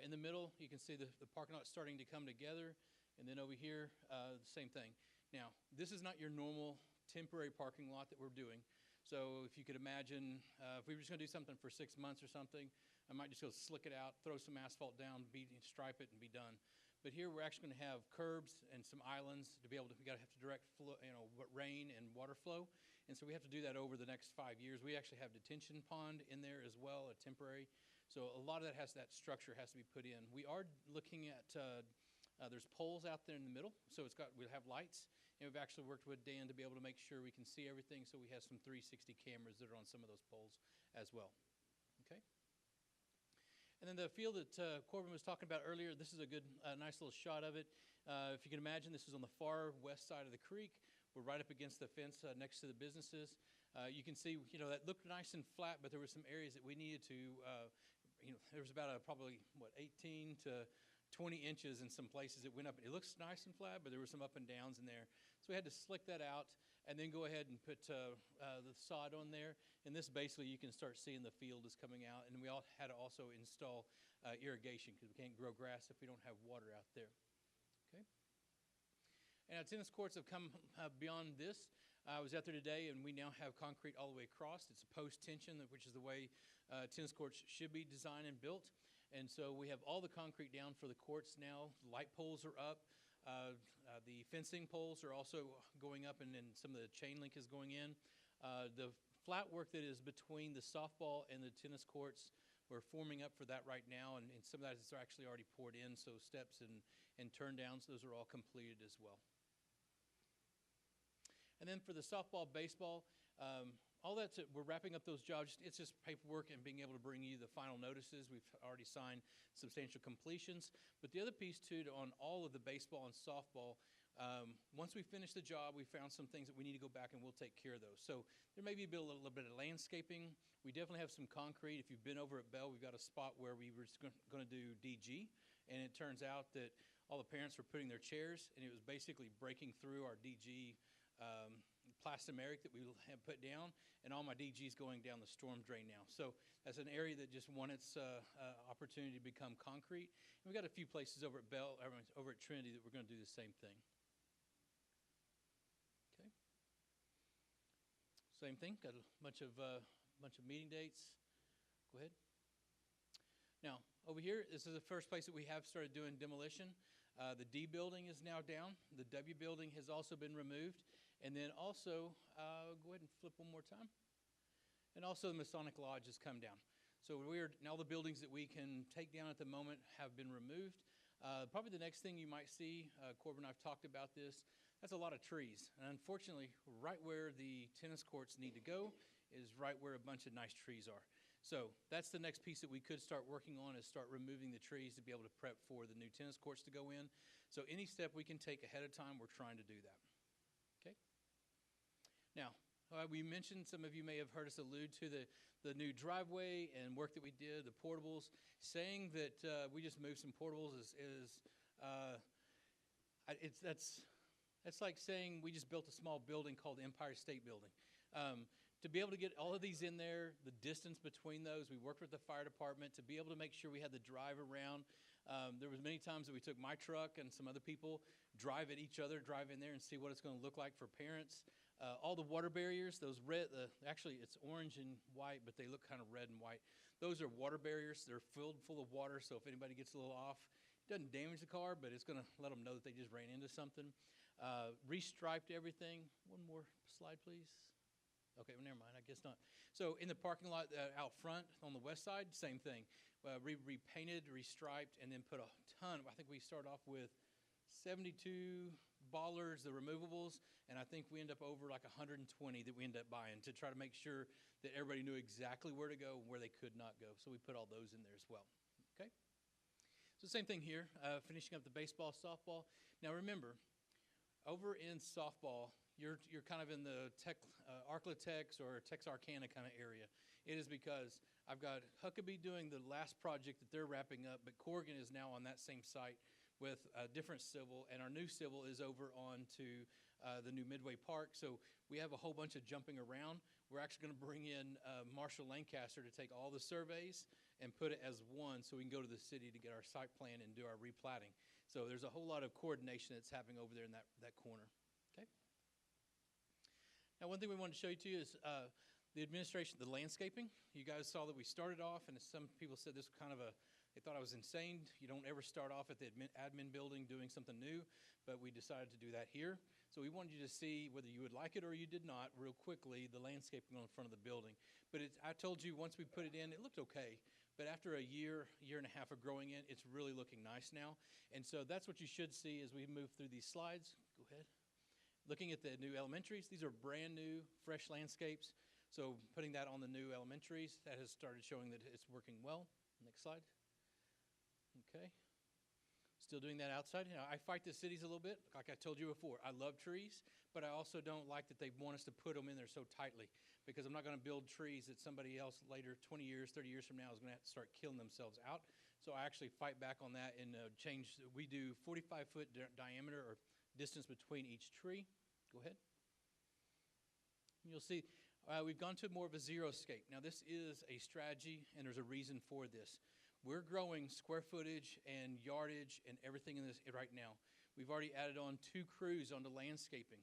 In the middle, you can see the parking lot starting to come together, and then over here, the same thing. Now, this is not your normal temporary parking lot that we're doing. So if you could imagine, if we were just going to do something for 6 months or something, I might just go slick it out, throw some asphalt down, stripe it, and be done. But here we're actually going to have curbs and some islands to be able to, we got to have to direct flow, rain and water flow. And so we have to do that over the next 5 years. We actually have detention pond in there as well, a temporary. So a lot of that structure has to be put in. We are looking at, there's poles out there in the middle, so we'll have lights. And we've actually worked with Dan to be able to make sure we can see everything, so we have some 360 cameras that are on some of those poles as well. Okay? And then the field that Corbin was talking about earlier, this is a good, nice little shot of it. If you can imagine, this is on the far west side of the creek. We're right up against the fence next to the businesses. You can see, that looked nice and flat, but there were some areas that we needed to, there was about probably, 18 to 20 inches in some places. It went up. It looks nice and flat, but there were some up and downs in there. So we had to slick that out and then go ahead and put the sod on there. And this basically, you can start seeing the field is coming out. And we all had to also install irrigation because we can't grow grass if we don't have water out there. Okay. And our tennis courts have come beyond this. I was out there today, and we now have concrete all the way across. It's a post-tension, which is the way tennis courts should be designed and built. And so we have all the concrete down for the courts now. The light poles are up. The fencing poles are also going up, and then some of the chain link is going in. The flat work that is between the softball and the tennis courts, we're forming up for that right now, and some of that is actually already poured in, so steps and turn downs, those are all completed as well. And then for the softball, baseball, all that's it. We're wrapping up those jobs. It's just paperwork and being able to bring you the final notices. We've already signed substantial completions. But the other piece, too, on all of the baseball and softball, once we finish the job, we found some things that we need to go back and we'll take care of those. So there may be a little bit of landscaping. We definitely have some concrete. If you've been over at Bell, we've got a spot where we were going to do DG. And it turns out that all the parents were putting their chairs, and it was basically breaking through our DG plastomeric that we have put down, and all my DG's going down the storm drain now. So that's an area that just won its opportunity to become concrete. And we've got a few places over at over at Trinity that we're going to do the same thing. Okay. Same thing. Got a bunch of meeting dates. Go ahead. Now over here, this is the first place that we have started doing demolition. The D building is now down. The W building has also been removed. And then also, go ahead and flip one more time. And also the Masonic Lodge has come down. So now the buildings that we can take down at the moment have been removed. Probably the next thing you might see, Corbin and I have talked about this, that's a lot of trees. And unfortunately, right where the tennis courts need to go is right where a bunch of nice trees are. So that's the next piece that we could start working on, is start removing the trees to be able to prep for the new tennis courts to go in. So any step we can take ahead of time, we're trying to do that. Okay? Now, we mentioned, some of you may have heard us allude to the new driveway and work that we did, the portables. Saying that we just moved some portables that's like saying we just built a small building called the Empire State Building. To be able to get all of these in there, the distance between those, we worked with the fire department to be able to make sure we had the drive around. There was many times that we took my truck and some other people, drive in there and see what it's going to look like for parents. All the water barriers, those red, actually it's orange and white, but they look kind of red and white. Those are water barriers. They're filled full of water, so if anybody gets a little off, it doesn't damage the car, but it's going to let them know that they just ran into something. Restriped everything. One more slide, please. Okay, well, never mind, I guess not. So in the parking lot out front on the west side, same thing. Repainted, restriped, and then put a ton. I think we started off with 72 bollards, the removables, and I think we end up over like 120 that we end up buying to try to make sure that everybody knew exactly where to go and where they could not go. So we put all those in there as well. Okay? So same thing here, finishing up the baseball, softball. Now remember, over in softball, you're kind of in the Arklatex or Texarkana kind of area. It is because I've got Huckabee doing the last project that they're wrapping up, but Corrigan is now on that same site with a different civil, and our new civil is over on to the new Midway Park. So we have a whole bunch of jumping around. We're actually going to bring in Marshall Lancaster to take all the surveys and put it as one so we can go to the city to get our site plan and do our replatting. So there's a whole lot of coordination that's happening over there in that corner. Okay. Now, one thing we wanted to show you too is the administration, the landscaping. You guys saw that we started off, and some people said this was kind of They thought I was insane. You don't ever start off at the admin building doing something new, but we decided to do that here. So we wanted you to see whether you would like it or you did not, real quickly, the landscaping on the front of the building. But I told you once we put it in, it looked okay. But after a year and a half of growing in, it's really looking nice now. And so that's what you should see as we move through these slides. Go ahead. Looking at the new elementaries, these are brand new, fresh landscapes. So putting that on the new elementaries, that has started showing that it's working well. Next slide. Okay. Still doing that outside. You know, I fight the cities a little bit, like I told you before. I love trees, but I also don't like that they want us to put them in there so tightly, because I'm not going to build trees that somebody else later, 20 years, 30 years from now, is going to have to start killing themselves out. So I actually fight back on that and change. We do 45-foot diameter or distance between each tree. Go ahead. You'll see we've gone to more of a xeriscape. Now this is a strategy, and there's a reason for this. We're growing square footage and yardage and everything in this right now. We've already added on 2 crews onto landscaping.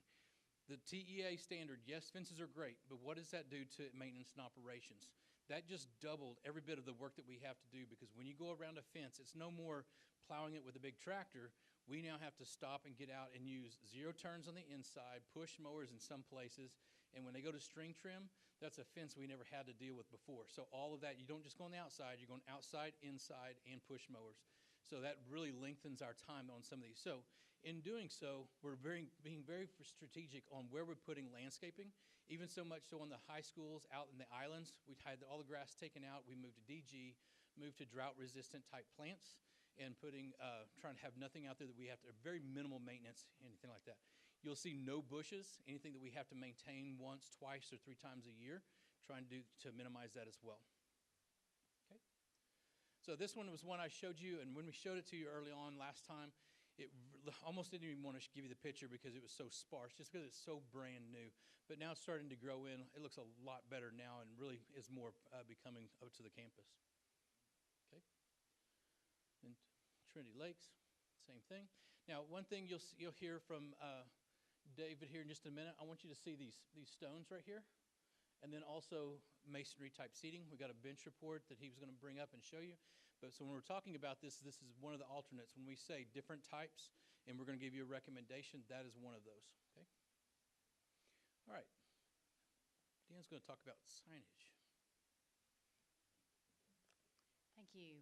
The TEA standard, yes, fences are great, but what does that do to maintenance and operations? That just doubled every bit of the work that we have to do, because when you go around a fence, it's no more plowing it with a big tractor. We now have to stop and get out and use 0 turns on the inside, push mowers in some places, and when they go to string trim, that's a fence we never had to deal with before. So all of that, you don't just go on the outside, you're going outside, inside, and push mowers. So that really lengthens our time on some of these. So in doing so, we're being very strategic on where we're putting landscaping, even so much so on the high schools out in the islands. We had all the grass taken out. We moved to DG, moved to drought-resistant type plants, and trying to have nothing out there that we have to, very minimal maintenance, anything like that. You'll see no bushes, anything that we have to maintain once, twice, or 3 times a year, trying to minimize that as well. Okay. So this one was one I showed you, and when we showed it to you early on last time, it almost didn't even want to give you the picture because it was so sparse, just because it's so brand new. But now it's starting to grow in. It looks a lot better now and really is more becoming up to the campus. Okay. And Trinity Lakes, same thing. Now, one thing you'll hear from David here in just a minute, I want you to see these stones right here, and then also masonry type seating. We got a bench report that he was going to bring up and show you. But so when we're talking about this is one of the alternates. When we say different types and we're going to give you a recommendation, that is one of those. Okay. All right. Dan's going to talk about signage. Thank you.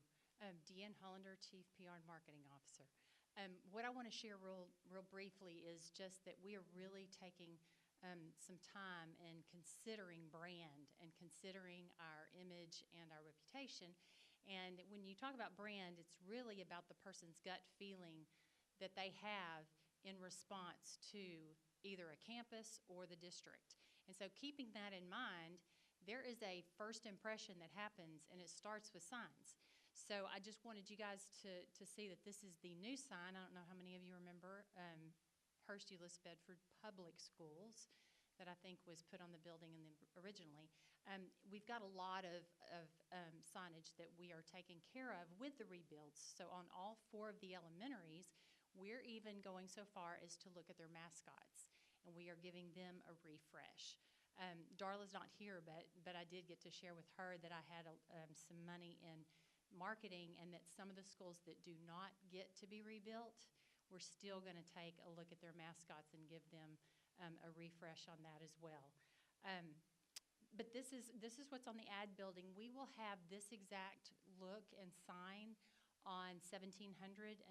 Deanne Hollander, Chief PR and Marketing Officer. What I want to share real briefly is just that we are really taking some time and considering brand and considering our image and our reputation. And when you talk about brand, it's really about the person's gut feeling that they have in response to either a campus or the district. And so keeping that in mind, there is a first impression that happens, and it starts with signs. So I just wanted you guys to see that this is the new sign. I don't know how many of you remember Hurst-Euless-Bedford Public Schools that I think was put on the building originally. We've got a lot of signage that we are taking care of with the rebuilds. So on all 4 of the elementaries, we're even going so far as to look at their mascots, and we are giving them a refresh. Darla's not here, but I did get to share with her that I had some money in marketing, and that some of the schools that do not get to be rebuilt, we're still going to take a look at their mascots and give them a refresh on that as well. But this is what's on the ad building. We will have this exact look and sign on 1700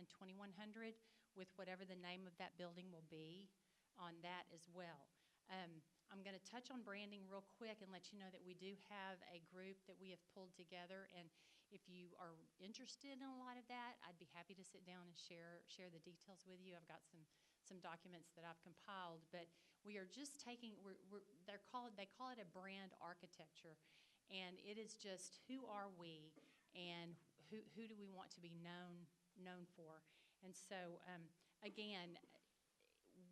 and 2100 with whatever the name of that building will be on that as well. I'm going to touch on branding real quick and let you know that we do have a group that we have pulled together, and if you are interested in a lot of that, I'd be happy to sit down and share the details with you. I've got some documents that I've compiled, but we are just taking, they call it a brand architecture, and it is just who are we and who do we want to be known for. And so again,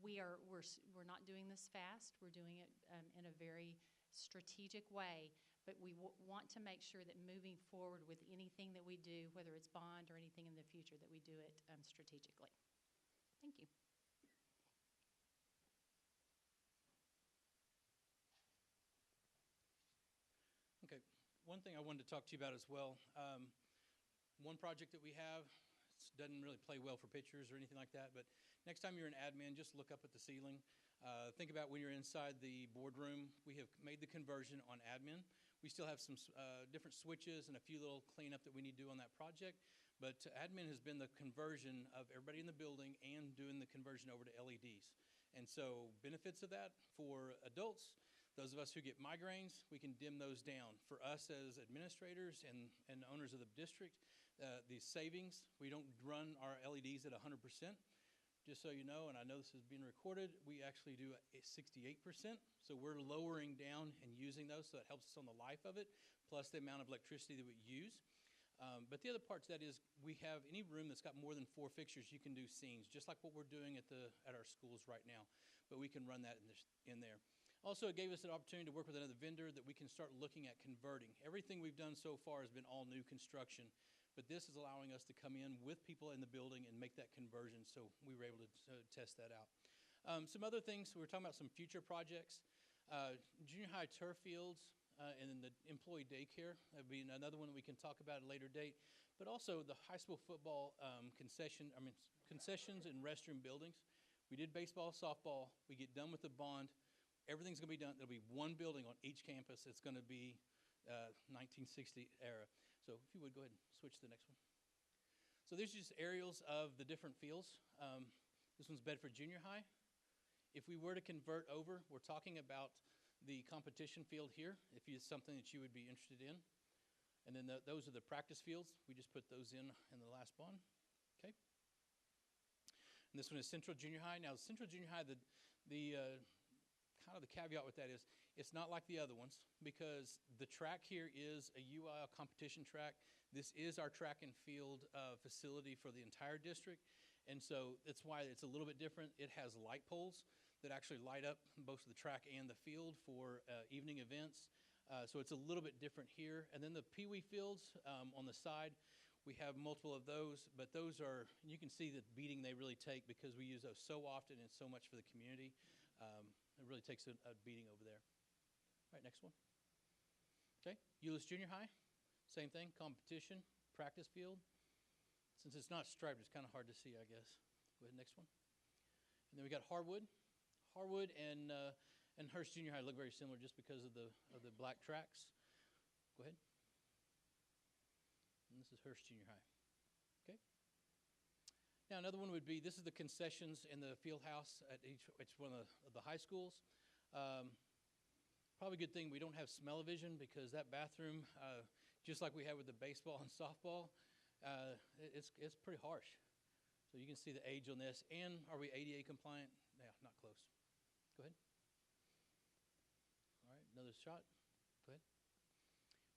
we're not doing this fast. We're doing it in a very strategic way, but we want to make sure that moving forward with anything that we do, whether it's bond or anything in the future, that we do it strategically. Thank you. Okay, one thing I wanted to talk to you about as well. one project that we have, doesn't really play well for pictures or anything like that, but next time you're in admin, just look up at the ceiling. Think about when you're inside the boardroom. We have made the conversion on admin. We still have some different switches and a few little cleanup that we need to do on that project, but admin has been the conversion of everybody in the building and doing the conversion over to LEDs. And so benefits of that for adults, those of us who get migraines, we can dim those down. For us as administrators and owners of the district, the savings, we don't run our LEDs at 100%. Just so you know, and I know this is being recorded, we actually do a 68%. So we're lowering down and using those, so it helps us on the life of it, plus the amount of electricity that we use. But the other part to that is we have any room that's got more than 4 fixtures, you can do scenes, just like what we're doing at our schools right now. But we can run that in there. Also, it gave us an opportunity to work with another vendor that we can start looking at converting. Everything we've done so far has been all new construction, but this is allowing us to come in with people in the building and make that conversion, so we were able to test that out. Some other things, we were talking about some future projects. Junior high turf fields, and then the employee daycare. That would be another one that we can talk about at a later date. But also the high school football concessions and restroom buildings. We did baseball, softball. We get done with the bond. Everything's going to be done. There'll be one building on each campus. It's going to be 1960 era. So if you would, go ahead and switch to the next one. So these are just aerials of the different fields. This one's Bedford Junior High. If we were to convert over, we're talking about the competition field here, if it's something that you would be interested in. And then those are the practice fields. We just put those in the last bond. Okay. And this one is Central Junior High. Now, Central Junior High, the kind of the caveat with that is it's not like the other ones, because the track here is a UIL competition track. This is our track and field facility for the entire district, and so that's why it's a little bit different. It has light poles that actually light up both the track and the field for evening events, so it's a little bit different here. And then the Pee Wee fields on the side, we have multiple of those, but those are, you can see the beating they really take because we use those so often and so much for the community. It really takes a beating over there. All right, next one. Okay, Hurst-Euless Junior High, same thing, competition, practice field. Since it's not striped, it's kind of hard to see, I guess. Go ahead, next one. And then we got Harwood. Harwood and Hurst Junior High look very similar just because of the black tracks. Go ahead. And this is Hurst Junior High. Okay. Now, another one would be, this is the concessions in the field house at each one of the high schools. Probably a good thing we don't have smell-o-vision, because that bathroom, just like we have with the baseball and softball, it's pretty harsh. So you can see the age on this. And are we ADA compliant? Yeah, not close. Go ahead. All right, another shot. Go ahead.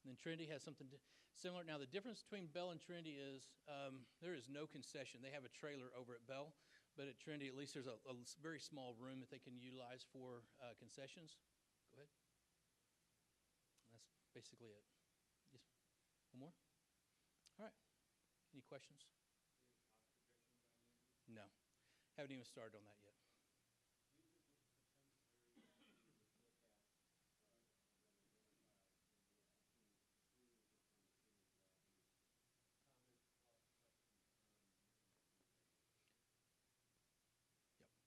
And then Trinity has something similar. Now, the difference between Bell and Trinity is there is no concession. They have a trailer over at Bell, but at Trinity, at least there's a very small room that they can utilize for concessions. Go ahead. And that's basically it. Just one more? All right. Any questions? No. Haven't even started on that yet.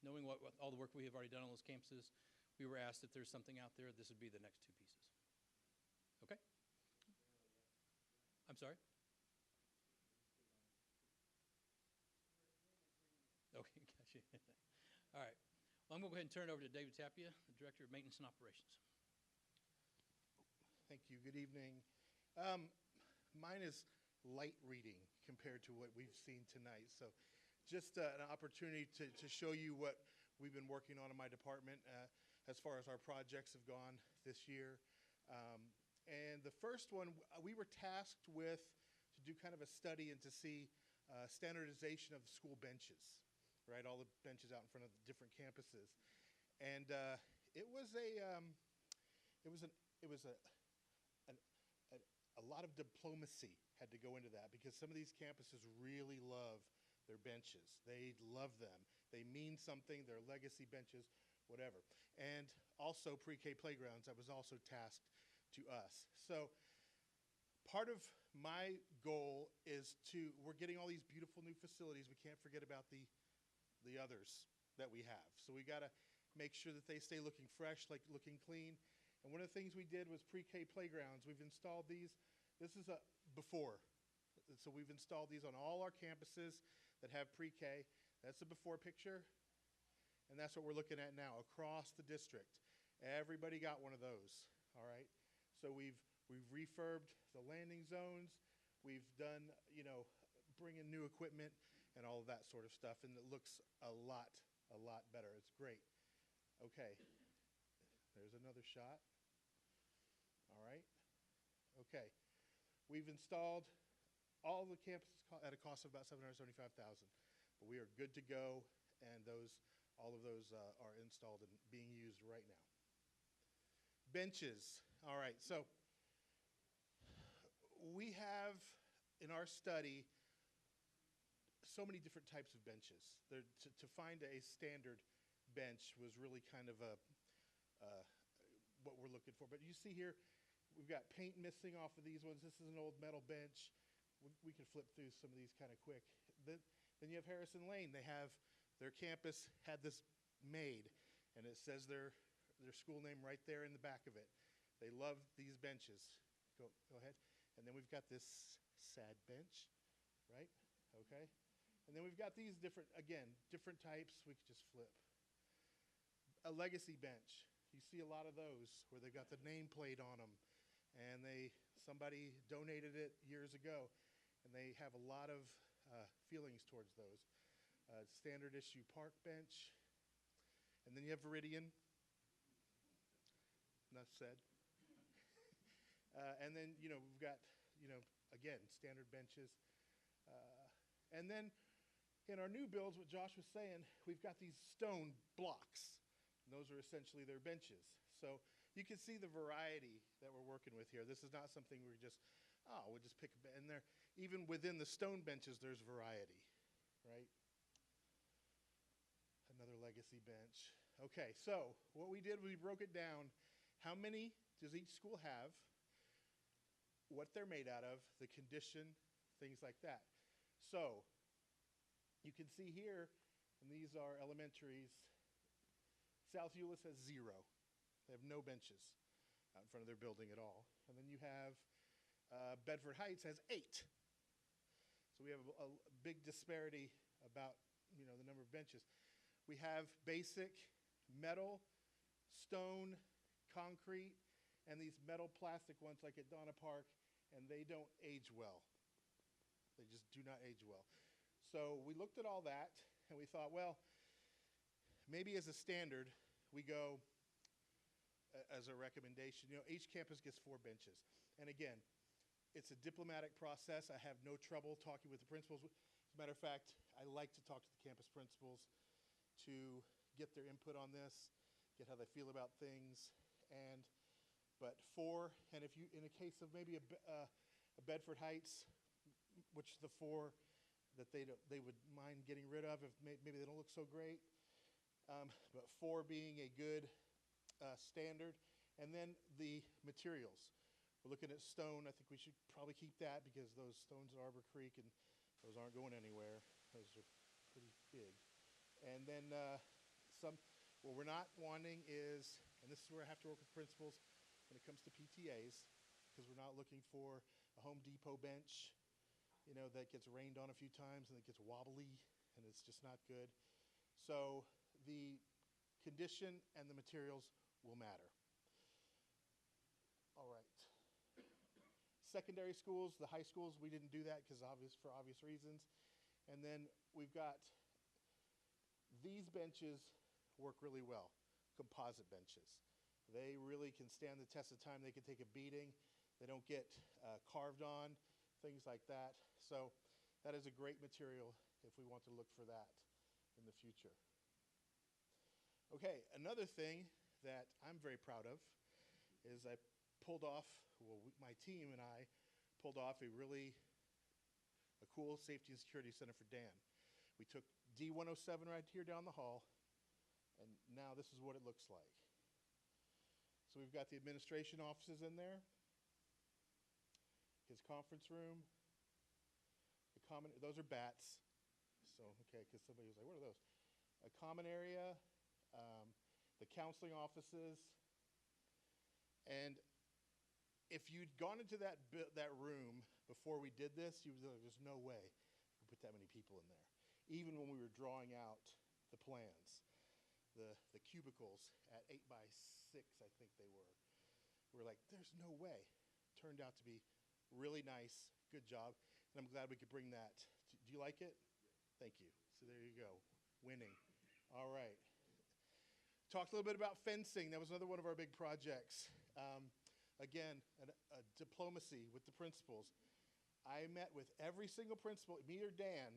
Knowing what all the work we have already done on those campuses, we were asked if there's something out there, this would be the next 2 pieces. Okay? I'm sorry? Okay, gotcha. All right. Well, I'm going to go ahead and turn it over to David Tapia, the Director of Maintenance and Operations. Thank you. Good evening. Mine is light reading compared to what we've seen tonight. So just an opportunity to show you what we've been working on in my department as far as our projects have gone this year. And the first one, we were tasked with to do kind of a study and to see standardization of school benches, right? All the benches out in front of the different campuses. And it was a lot of diplomacy had to go into that, because some of these campuses really love their benches. They love them. They mean something. They're legacy benches, whatever. And also pre-K playgrounds, that was also tasked to us. So part of my goal is we're getting all these beautiful new facilities. We can't forget about the others that we have. So we got to make sure that they stay looking fresh, like looking clean. And one of the things we did was pre-K playgrounds. We've installed these. This is a before. So we've installed these on all our campuses that have pre-K. That's a before picture. And that's what we're looking at now across the district. Everybody got one of those, all right? So we've refurbed the landing zones. We've done, bring in new equipment and all of that sort of stuff, and it looks a lot better. It's great. Okay, there's another shot. All right, okay. We've installed all the campuses at a cost of about $775,000, but we are good to go, and all of those are installed and being used right now. Benches. All right, so we have in our study so many different types of benches. To find a standard bench was really kind of what we're looking for. But you see here, we've got paint missing off of these ones. This is an old metal bench. We can flip through some of these kind of quick. Then you have Harrison Lane. They have their campus had this made, and it says their school name right there in the back of it. They love these benches. Go ahead. And then we've got this sad bench, right? Okay. And then we've got these different types. We could just flip. A legacy bench. You see a lot of those where they've got the nameplate on them, and somebody donated it years ago, and they have a lot of feelings towards those. Standard issue park bench. And then you have Veridian. Enough said. And then, we've got, again, standard benches. And then in our new builds, what Josh was saying, we've got these stone blocks. And those are essentially their benches. So you can see the variety that we're working with here. This is not something we'll just pick a bench. And even within the stone benches, there's variety, right? Another legacy bench. Okay, so what we did, we broke it down. How many does each school have? What they're made out of, the condition, things like that. So you can see here, and these are elementaries. South Euless has 0. They have no benches out in front of their building at all. And then you have Bedford Heights has 8. So we have a big disparity about the number of benches. We have basic metal, stone, concrete, and these metal plastic ones like at Donna Park, and they don't age well. They just do not age well. So we looked at all that, and we thought, well, maybe as a standard, we go as a recommendation. Each campus gets 4 benches. And again, it's a diplomatic process. I have no trouble talking with the principals. As a matter of fact, I like to talk to the campus principals to get their input on this, get how they feel about things. But 4, and if you, in a case of maybe a Bedford Heights, which the 4 that they would mind getting rid of if maybe they don't look so great, but 4 being a good standard. And then the materials. We're looking at stone. I think we should probably keep that because those stones at Arbor Creek, and those aren't going anywhere. Those are pretty big. And then what we're not wanting is, and this is where I have to work with principals when it comes to PTAs, because we're not looking for a Home Depot bench, that gets rained on a few times and it gets wobbly, and it's just not good. So the condition and the materials will matter. All right. Secondary schools, the high schools, we didn't do that for obvious reasons. And then we've got these benches work really well, composite benches. They really can stand the test of time. They can take a beating. They don't get carved on, things like that. So that is a great material if we want to look for that in the future. Okay, another thing that I'm very proud of is I pulled off, my team and I pulled off a cool safety and security center for Dan. We took D107 right here down the hall, and now this is what it looks like. So we've got the administration offices in there, his this conference room, those are bats. So, okay, because somebody was like, what are those? A common area, the counseling offices. And if you'd gone into that room before we did this, you would be like, there's no way you could put that many people in there. Even when we were drawing out the plans, the cubicles at 8 by 6, I think they were. We were like, there's no way. Turned out to be really nice. Good job. And I'm glad we could bring that. Do you like it? Thank you. So there you go. Winning. All right. Talked a little bit about fencing. That was another one of our big projects. Again, a diplomacy with the principals. I met with every single principal, me or Dan,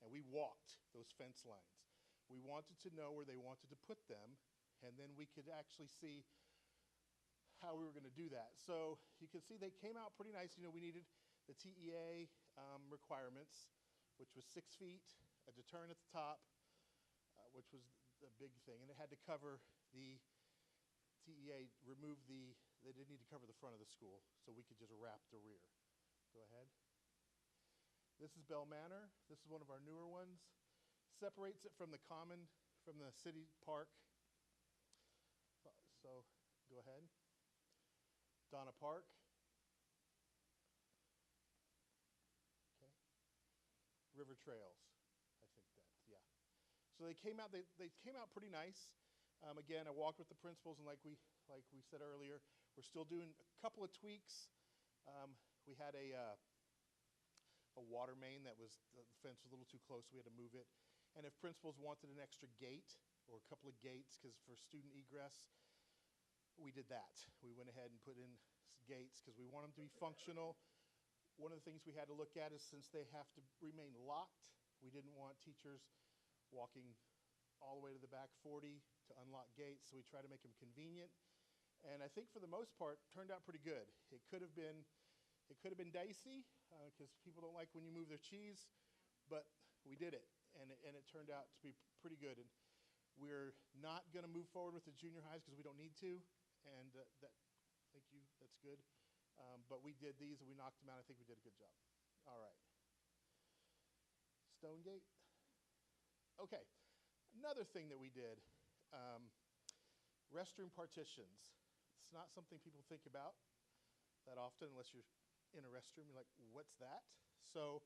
and we walked those fence lines. We wanted to know where they wanted to put them, and then we could actually see how we were going to do that. So you can see they came out pretty nice. You know, we needed the TEA requirements, which was 6 feet, a deterrent at the top, which was the big thing, and it had to cover the TEA, they didn't need to cover the front of the school, so we could just wrap the rear. Go ahead. This is Bell Manor. This is one of our newer ones. Separates it from the common, from the city park. So, go ahead. Donna Park. Okay. River Trails, I think that's, yeah. So they came out pretty nice. Again, I walked with the principals, and like we said earlier, we're still doing a couple of tweaks. We had a water main that was, the fence was a little too close, so we had to move it. And if principals wanted an extra gate or a couple of gates, because for student egress, we did that. We went ahead and put in gates because we want them to be functional. One of the things we had to look at is, since they have to remain locked, we didn't want teachers walking all the way to the back 40 to unlock gates, so we try to make them convenient. And I think for the most part, turned out pretty good. It could have been dicey because people don't like when you move their cheese, but we did it, and it turned out to be pretty good. And we're not going to move forward with the junior highs because we don't need to, and thank you, that's good. But we did these and we knocked them out. I think we did a good job. All right. Stonegate. Okay. Another thing that we did, restroom partitions. It's not something people think about that often unless you're in a restroom. You're like, what's that? So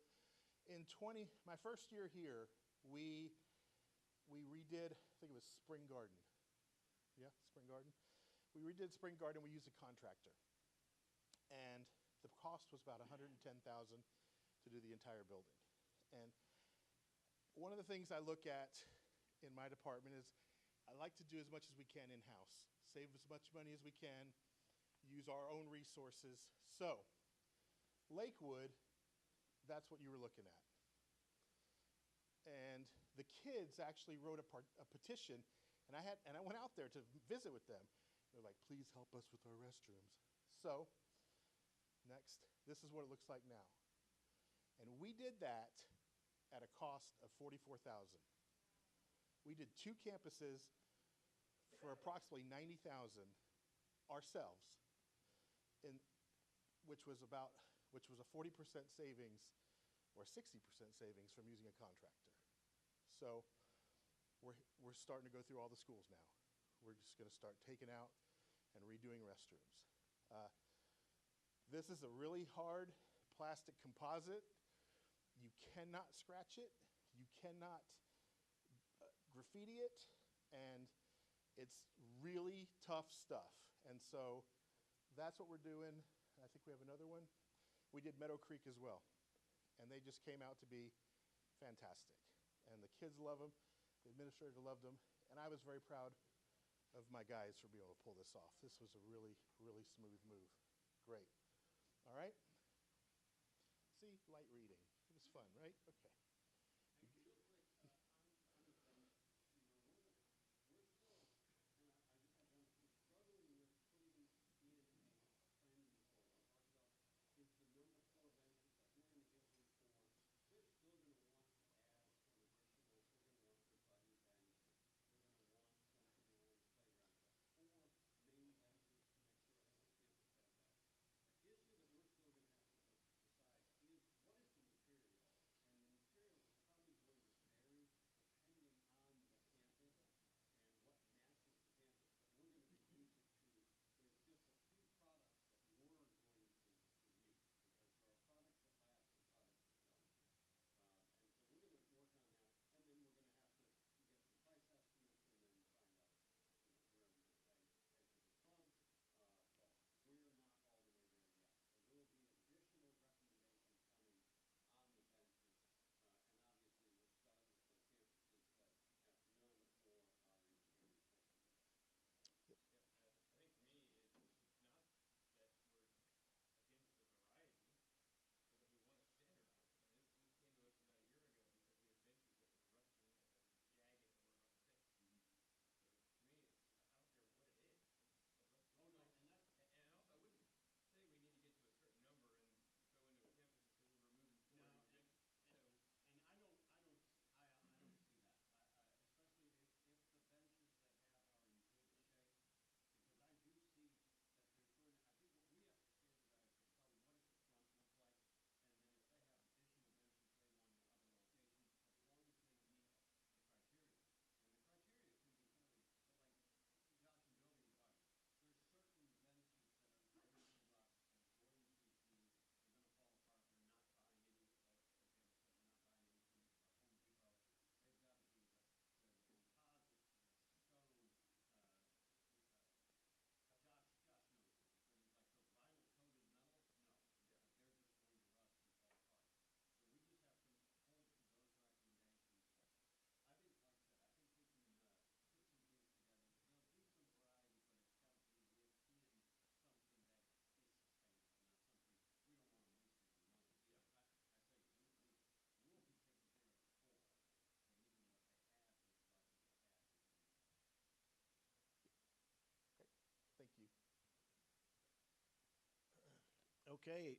my first year here, we redid, I think it was Spring Garden. Yeah, Spring Garden. We redid Spring Garden. We used a contractor. And the cost was about $110,000 to do the entire building. And one of the things I look at in my department is I like to do as much as we can in-house, save as much money as we can, use our own resources. So, Lakewood, that's what you were looking at. And the kids actually wrote a petition, and I went out there to visit with them. They're like, please help us with our restrooms. So, next, this is what it looks like now. And we did that at a cost of $44,000. We did 2 campuses for approximately $90,000 ourselves, which was a 40% savings or 60% savings from using a contractor. So we're starting to go through all the schools now. We're just going to start taking out and redoing restrooms. This is a really hard plastic composite. You cannot scratch it. You cannot graffiti it. And it's really tough stuff. And so that's what we're doing. I think we have another one. We did Meadow Creek as well. And they just came out to be fantastic. And the kids love them. The administrator loved them. And I was very proud of my guys for being able to pull this off. This was a really, really smooth move. Great. All right? See, light reading. It was fun, right? Okay. Okay,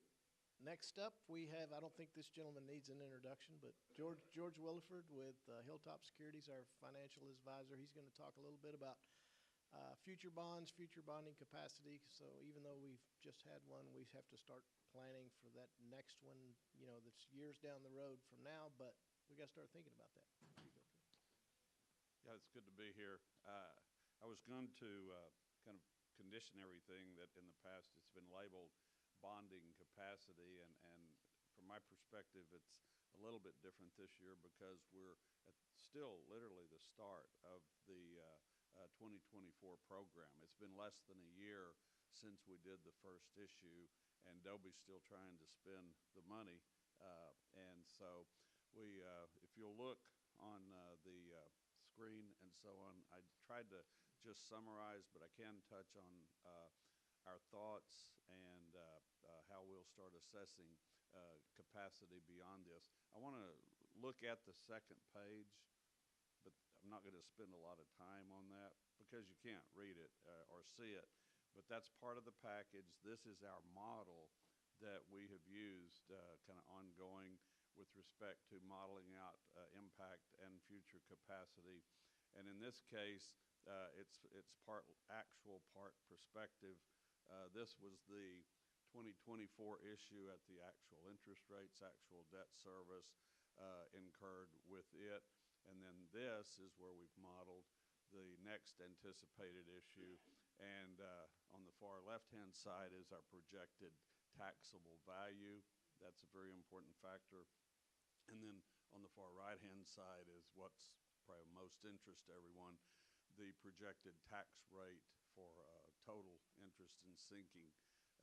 next up, we have, I don't think this gentleman needs an introduction, but George Williford with Hilltop Securities, our financial advisor. He's going to talk a little bit about future bonds, future bonding capacity. So even though we've just had one, we have to start planning for that next one, you know, that's years down the road from now, but we got to start thinking about that. Here you go, George. Yeah, it's good to be here. I was going to kind of condition everything that in the past it's been labeled bonding capacity, and from my perspective, it's a little bit different this year because we're still literally the start of the 2024 program. It's been less than a year since we did the first issue, and Dobie's still trying to spend the money. And so we, if you'll look on the screen and so on, I tried to just summarize, but I can touch on our thoughts and how we'll start assessing capacity beyond this. I want to look at the second page, but I'm not going to spend a lot of time on that because you can't read it or see it. But that's part of the package. This is our model that we have used kind of ongoing with respect to modeling out impact and future capacity. And in this case, it's part actual, part perspective. This was the 2024 issue at the actual interest rates, actual debt service incurred with it. And then this is where we've modeled the next anticipated issue. And on the far left-hand side is our projected taxable value. That's a very important factor. And then on the far right-hand side is what's probably of most interest to everyone, the projected tax rate for total interest in sinking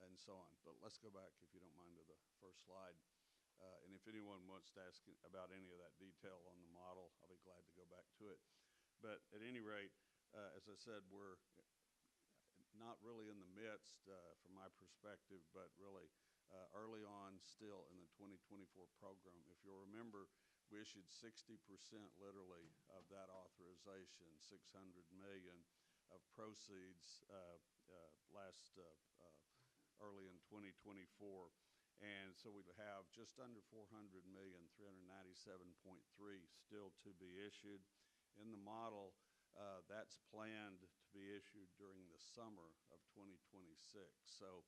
and so on. But let's go back, if you don't mind, to the first slide. And if anyone wants to ask about any of that detail on the model, I'll be glad to go back to it. But at any rate, as I said, we're not really in the midst, from my perspective, but really early on still in the 2024 program. If you'll remember, we issued 60% literally of that authorization, $600 million of proceeds early in 2024. And so we have just under $400 million, 397.3 still to be issued. In the model, that's planned to be issued during the summer of 2026. So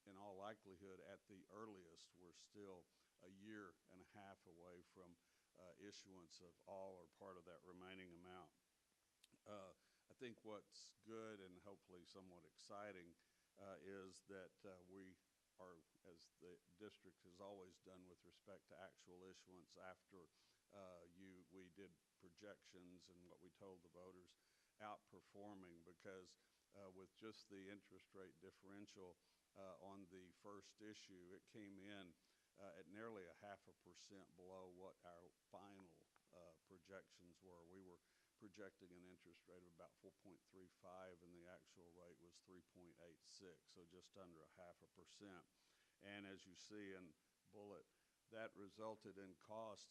in all likelihood, at the earliest, we're still a year and a half away from issuance of all or part of that remaining amount. I think what's good and hopefully somewhat exciting is that we are, as the district has always done with respect to actual issuance after we did projections and what we told the voters, outperforming, because with just the interest rate differential on the first issue, it came in at nearly 0.5% below what our final projections were. We were projecting an interest rate of about 4.35, and the actual rate was 3.86, so just under 0.5%. And as you see in bullet, that resulted in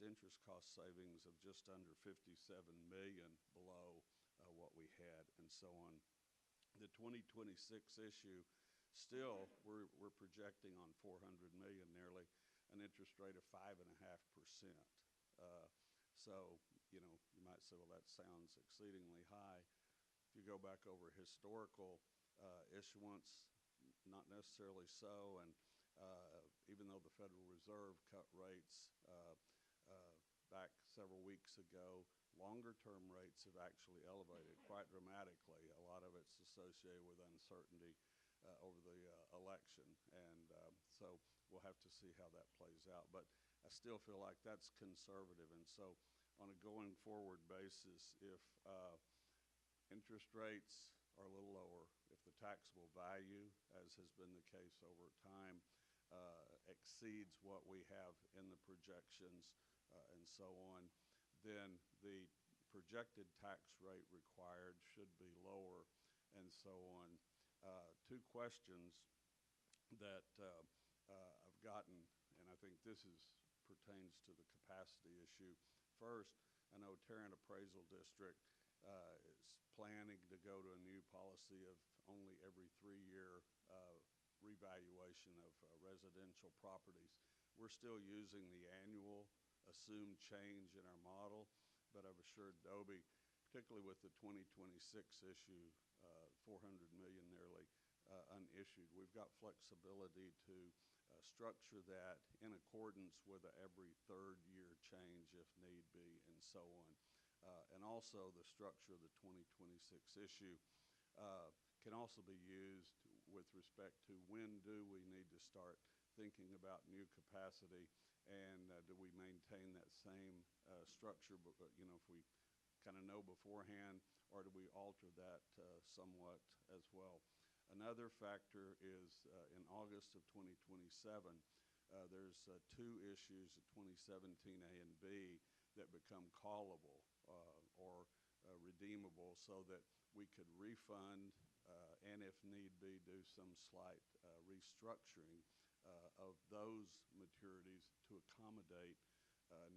interest cost savings of just under $57 million below what we had, and so on. The 2026 issue, still, we're projecting on $400 million nearly, an interest rate of 5.5%. So, you know, you might say, well, that sounds exceedingly high. If you go back over historical issuance, not necessarily so. And even though the Federal Reserve cut rates back several weeks ago, longer-term rates have actually elevated quite dramatically. A lot of it's associated with uncertainty over the election. And so we'll have to see how that plays out. But I still feel like that's conservative. And so on a going forward basis, if interest rates are a little lower, if the taxable value, as has been the case over time, exceeds what we have in the projections and so on, then the projected tax rate required should be lower and so on. Two questions that I've gotten, and I think this pertains to the capacity issue. First, I know Tarrant Appraisal District is planning to go to a new policy of only every 3-year revaluation of residential properties. We're still using the annual assumed change in our model, but I've assured Dobie, particularly with the 2026 issue, 400 million nearly unissued, we've got flexibility to structure that in accordance with every third year change if need be, and so on. And also the structure of the 2026 issue can also be used with respect to when do we need to start thinking about new capacity, and do we maintain that same structure, but you know, if we kind of know beforehand, or do we alter that somewhat as well. Another factor is in August of 2027, there's two issues, 2017A and B, that become callable or redeemable, so that we could refund and if need be do some slight restructuring of those maturities to accommodate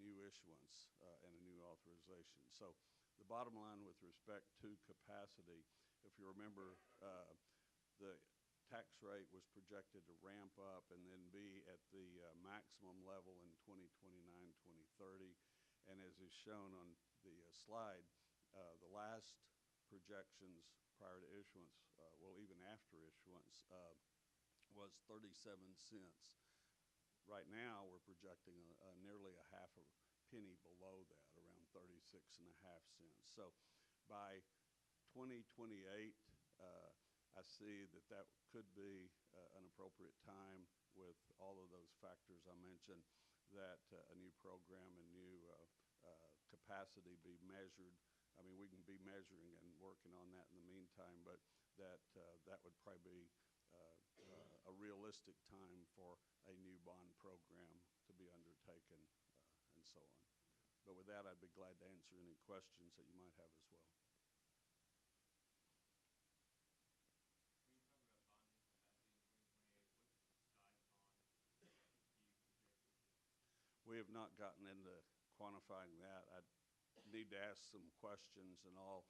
new issuance and a new authorization. So the bottom line with respect to capacity, if you remember, the tax rate was projected to ramp up and then be at the maximum level in 2029, 2030. And as is shown on the slide, the last projections prior to issuance, well, even after issuance, was 37 cents. Right now, we're projecting nearly a half a penny below that, around 36.5 cents. So by 2028, I see that that could be an appropriate time with all of those factors I mentioned, that a new program and new capacity be measured. I mean, we can be measuring and working on that in the meantime, but that would probably be a realistic time for a new bond program to be undertaken, and so on. But with that, I'd be glad to answer any questions that you might have as well. When you talk about bonding capacity in 2028, what size bond do you project it to? We have not gotten into quantifying that. I'd need to ask some questions and all.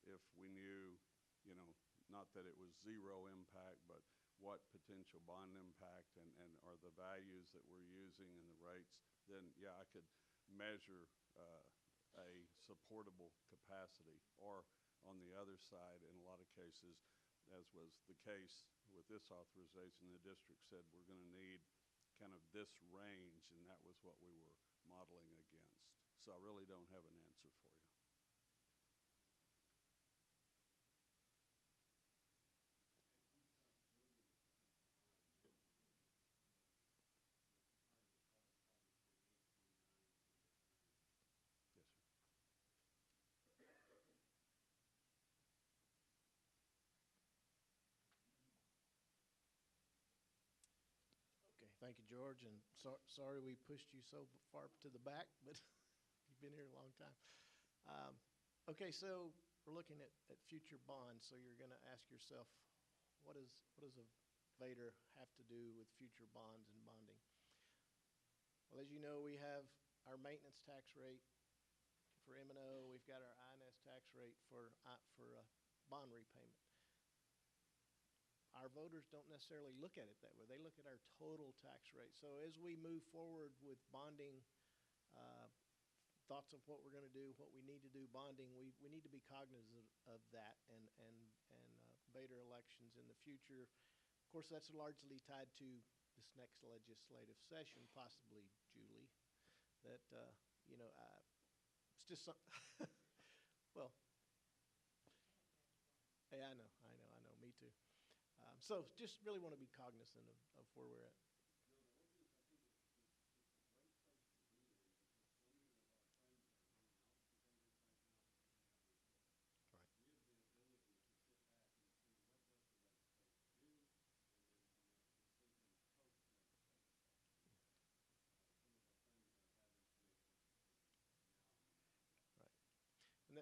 If we knew, you know, not that it was zero impact, but what potential bond impact and are the values that we're using and the rates, then yeah, I could measure a supportable capacity. Or on the other side, in a lot of cases, as was the case with this authorization, the district said we're going to need kind of this range, and that was what we were modeling against. So I really don't have an answer for you. Yes, sir. Okay, thank you, George, and sorry we pushed you so far to the back, but you've been here a long time. Okay, so we're looking at future bonds, so you're going to ask yourself, what does a Vader have to do with future bonds and bonding? Well, as you know, we have our maintenance tax rate for M&O. We've got our INS tax rate for bond repayment. Our voters don't necessarily look at it that way. They look at our total tax rate. So as we move forward with bonding, thoughts of what we're going to do, what we need to do bonding, we need to be cognizant of that and Vader elections in the future. Of course, that's largely tied to this next legislative session, possibly, Julie, that, you know, it's just some, well, hey, I know, me too. So just really want to be cognizant of where we're at.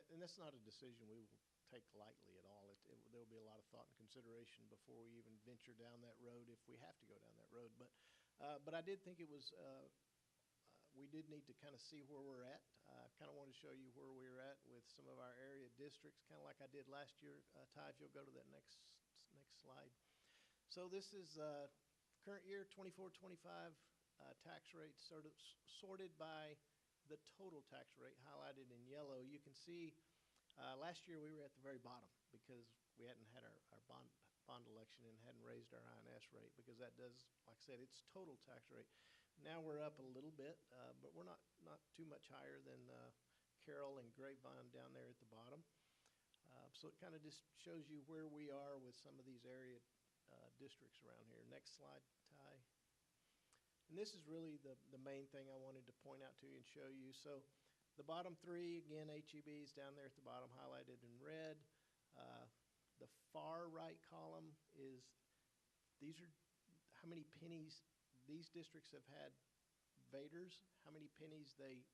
And that's not a decision we will take lightly at all. There will be a lot of thought and consideration before we even venture down that road, if we have to go down that road. But I did think it was, we did need to kind of see where we're at. Kind of want to show you where we're at with some of our area districts, kind of like I did last year. Ty, if you'll go to that next slide. So this is current year 24-25 tax rate sorted by the total tax rate highlighted in yellow. You can see last year we were at the very bottom because we hadn't had our bond election and hadn't raised our INS rate, because that does, like I said, it's total tax rate. Now we're up a little bit, but we're not too much higher than Carroll and Grapevine down there at the bottom. So it kind of just shows you where we are with some of these area districts around here. Next slide, Ty. And this is really the main thing I wanted to point out to you and show you. So the bottom three, again, HEBs down there at the bottom highlighted in red. The far right column is, these are how many pennies these districts have had vaders, how many pennies they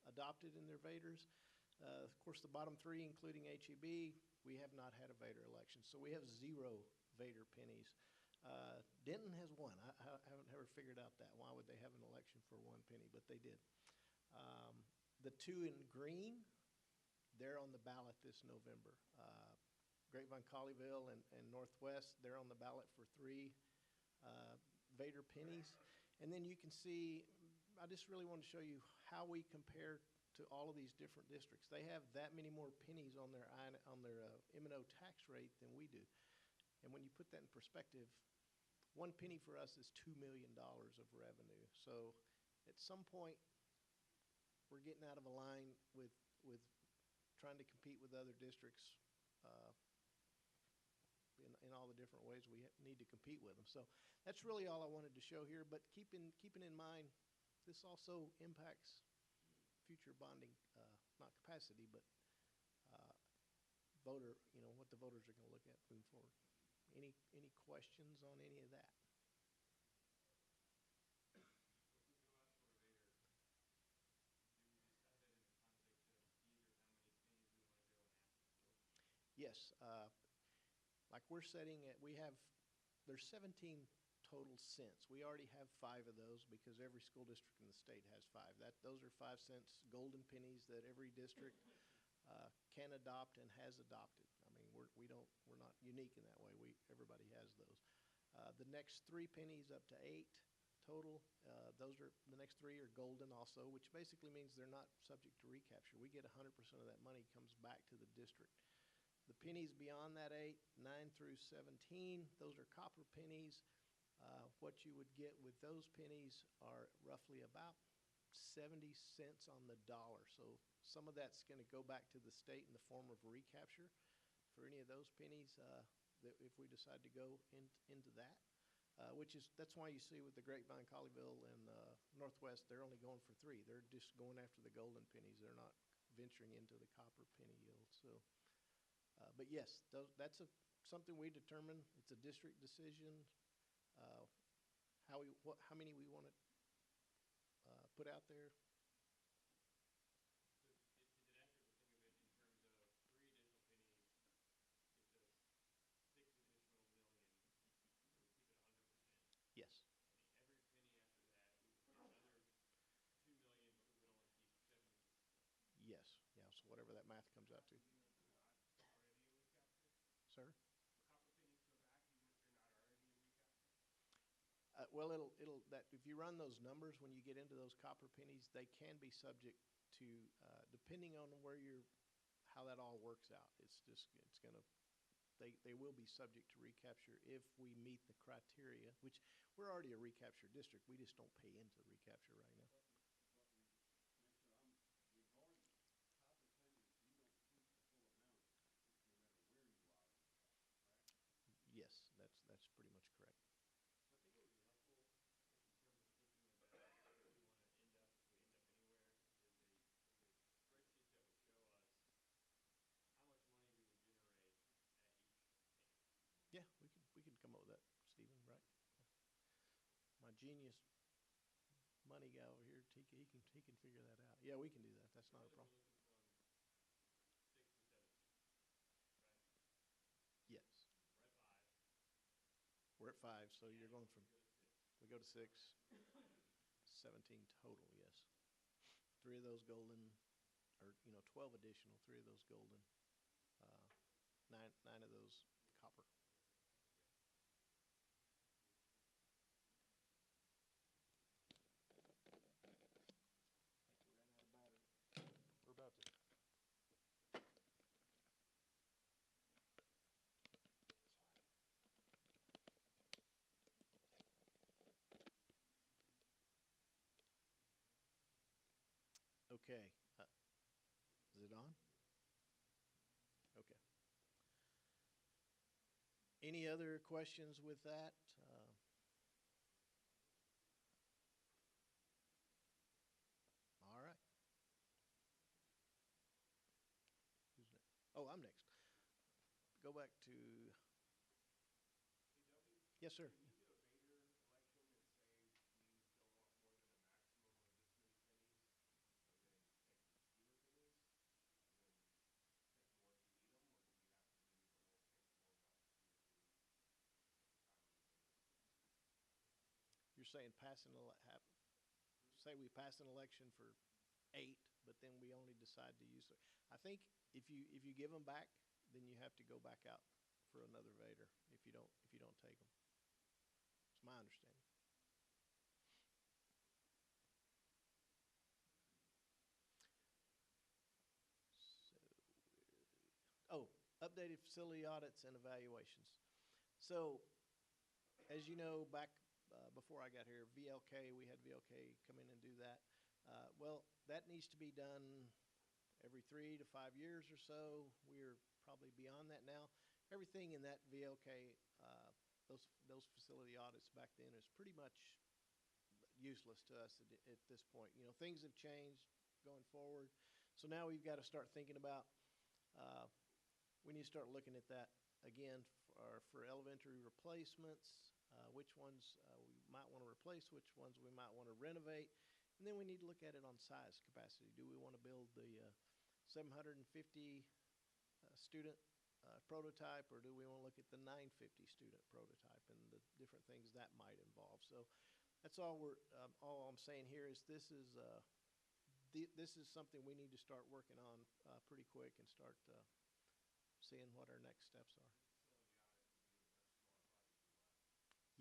adopted in their vaders. Of course, the bottom three, including HEB, we have not had a vader election. So we have 0 vader pennies. Denton has one. I haven't ever figured out that. Why would they have an election for 1 penny? But they did. The two in green, they're on the ballot this November. Grapevine, Colleyville, and Northwest, they're on the ballot for 3 vader pennies. And then you can see, I just really want to show you how we compare to all of these different districts. They have that many more pennies on their M&O tax rate than we do. And when you put that in perspective, 1 penny for us is $2 million of revenue. So at some point, we're getting out of a line with trying to compete with other districts in all the different ways we need to compete with them. So that's really all I wanted to show here. But keeping in mind, this also impacts future bonding, not capacity, but voter, what the voters are going to look at moving forward. Any questions on any of that? Yes, like we're setting it, there's 17 total cents. We already have 5 of those because every school district in the state has 5. Those are 5 cents golden pennies that every district can adopt and has adopted. I mean, we're not unique in that way. Everybody has those. The next 3 pennies up to 8 total. The next 3 are golden also, which basically means they're not subject to recapture. We get 100% of that money comes back to the district. The pennies beyond that 8, 9 through 17, those are copper pennies. What you would get with those pennies are roughly about 70 cents on the dollar. So some of that's going to go back to the state in the form of recapture for any of those pennies if we decide to go into that. That's why you see with the Grapevine, Colleyville, and Northwest, they're only going for 3. They're just going after the golden pennies. They're not venturing into the copper penny yield. So. But yes, that's something we determine. It's a district decision. How many we want to put out there. So is it accurate to think of it in terms of 3 additional pennies gets us 6 additional million, so we keep it 100%. Yes. And every penny after that, we would get another 2 million, but we would only keep 70%. Yes. Yeah. So whatever that math comes out to. Sir? Copper pennies go back even if they're not already in recapture? Well, if you run those numbers, when you get into those copper pennies, they can be subject to, depending on how that all works out. They will be subject to recapture if we meet the criteria, which we're already a recapture district. We just don't pay into recapture right now. Yes, that's pretty much correct. I think it would be helpful in terms of thinking about where we want to end up, if we end up anywhere, is a spreadsheet that would show us how much money we would generate at each penny. Yeah, we can come up with that, Stephen, right? My genius money guy over here, he can figure that out. Yeah, we can do that. That's not a problem. We're looking from 6 to 17, right? Yes. We're at 5. We're at 5, so you're going from, we go to 6, 17 total, yes. 3 of those golden, or 12 additional, 3 of those golden, 9 of those copper. Okay. Is it on? Okay. Any other questions with that? All right. Who's next? Oh, I'm next. Go back to. Yes, sir. You're saying say we pass an election for 8, but then we only decide to use it. I think if you give them back, then you have to go back out for another Vader if you don't take them. It's my understanding. So, updated facility audits and evaluations. So, as you know, back before I got here, VLK, we had VLK come in and do that. Well, that needs to be done every 3 to 5 years or so. We're probably beyond that now. Everything in that VLK, those facility audits back then is pretty much useless to us at this point. You know, things have changed going forward. So now we've got to start thinking about, we need to start looking at that again for elementary replacements, which ones we might want to replace, which ones we might want to renovate. And then we need to look at it on size capacity. Do we want to build the 750 student prototype, or do we want to look at the 950 student prototype and the different things that might involve? So that's all all I'm saying here is this is something we need to start working on pretty quick and start seeing what our next steps are.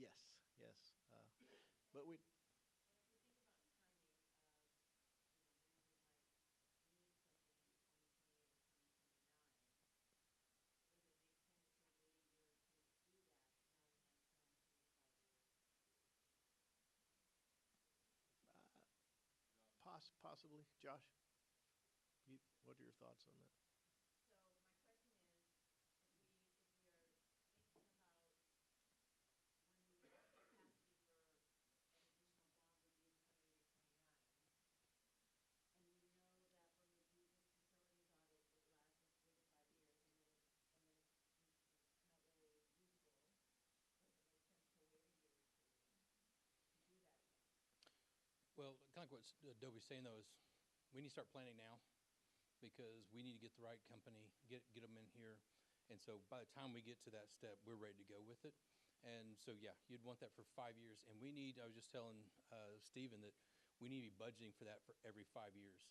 Yes, yes. But we. Possibly. Josh, what are your thoughts on that? So my question is, if we are thinking about when we have capacity for an additional bond would be in 28 or 29, and we know that when we do this facilities audit, it lasts us 3 to 5 years, and it's not really usable, does it make sense to wait a year or two to do that again? Well, kind of what Adobe's saying, though, is we need to start planning now because we need to get the right company, get them in here. And so by the time we get to that step, we're ready to go with it. And so, yeah, you'd want that for 5 years. And I was just telling Stephen that we need to be budgeting for that for every 5 years.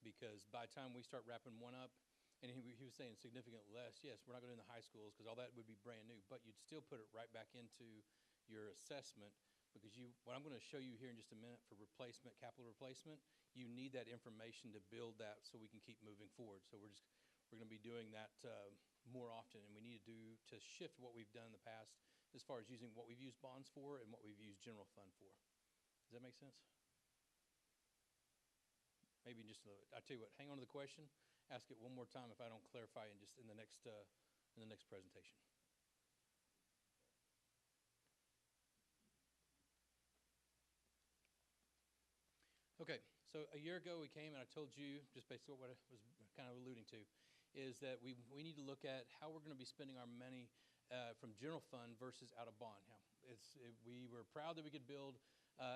Because by the time we start wrapping one up, and he was saying significantly less, yes, we're not going to do the high schools because all that would be brand new, but you'd still put it right back into your assessment. Because what I'm going to show you here in just a minute for capital replacement, you need that information to build that so we can keep moving forward. So we're going to be doing that more often, and we need to shift what we've done in the past as far as using what we've used bonds for and what we've used general fund for. Does that make sense? Maybe just a little bit. I'll tell you what, hang on to the question, ask it one more time if I don't clarify in the next presentation. Okay, so a year ago we came and I told you, just based on what I was kind of alluding to, is that we need to look at how we're going to be spending our money from general fund versus out of bond. Now, we were proud that we could build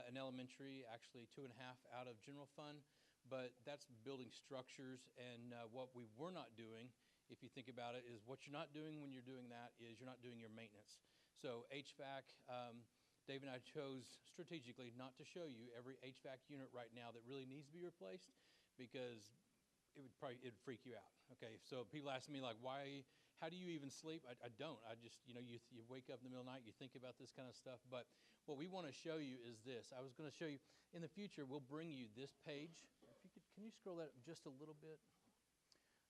an elementary, actually 2.5 out of general fund, but that's building structures. And what we were not doing, if you think about it, is what you're not doing when you're doing that is you're not doing your maintenance. So HVAC. Dave and I chose strategically not to show you every HVAC unit right now that really needs to be replaced because it'd freak you out. Okay, so people ask me like, how do you even sleep? I don't. I just, you wake up in the middle of the night, you think about this kind of stuff. But what we want to show you is this. I was going to show you in the future. We'll bring you this page. If you could, can you scroll that up just a little bit?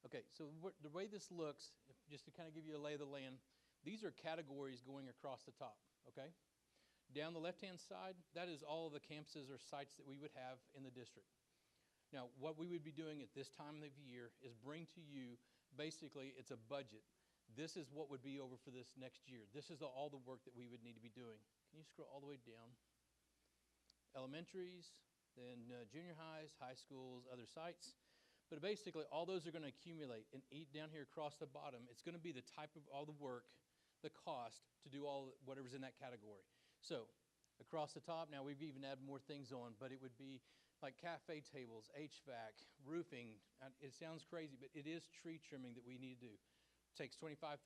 Okay, so the way this looks, just to kind of give you a lay of the land, these are categories going across the top. Okay. Down the left-hand side, that is all of the campuses or sites that we would have in the district. Now, what we would be doing at this time of year is bring to you, basically, it's a budget. This is what would be over for this next year. This is all the work that we would need to be doing. Can you scroll all the way down? Elementaries, then junior highs, high schools, other sites. But basically, all those are going to accumulate, and down here across the bottom, it's going to be the type of all the work, the cost to do all whatever's in that category. So across the top, now we've even added more things on, but it would be like cafe tables, HVAC, roofing. It sounds crazy, but it is tree trimming that we need to do. It takes $25,000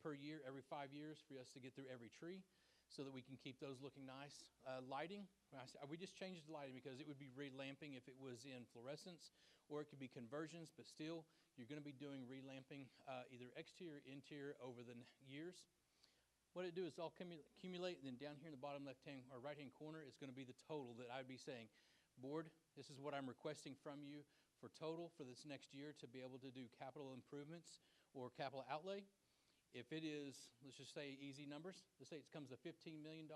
per year, every 5 years, for us to get through every tree so that we can keep those looking nice. Lighting, we just changed the lighting because it would be relamping if it was in fluorescence, or it could be conversions, but still, you're going to be doing relamping either exterior, interior over the years. What it do is all accumulate, and then down here in the bottom left-hand or right-hand corner is going to be the total that I'd be saying, board, this is what I'm requesting from you for total for this next year to be able to do capital improvements or capital outlay. If it is, let's just say easy numbers, let's say it comes to $15 million,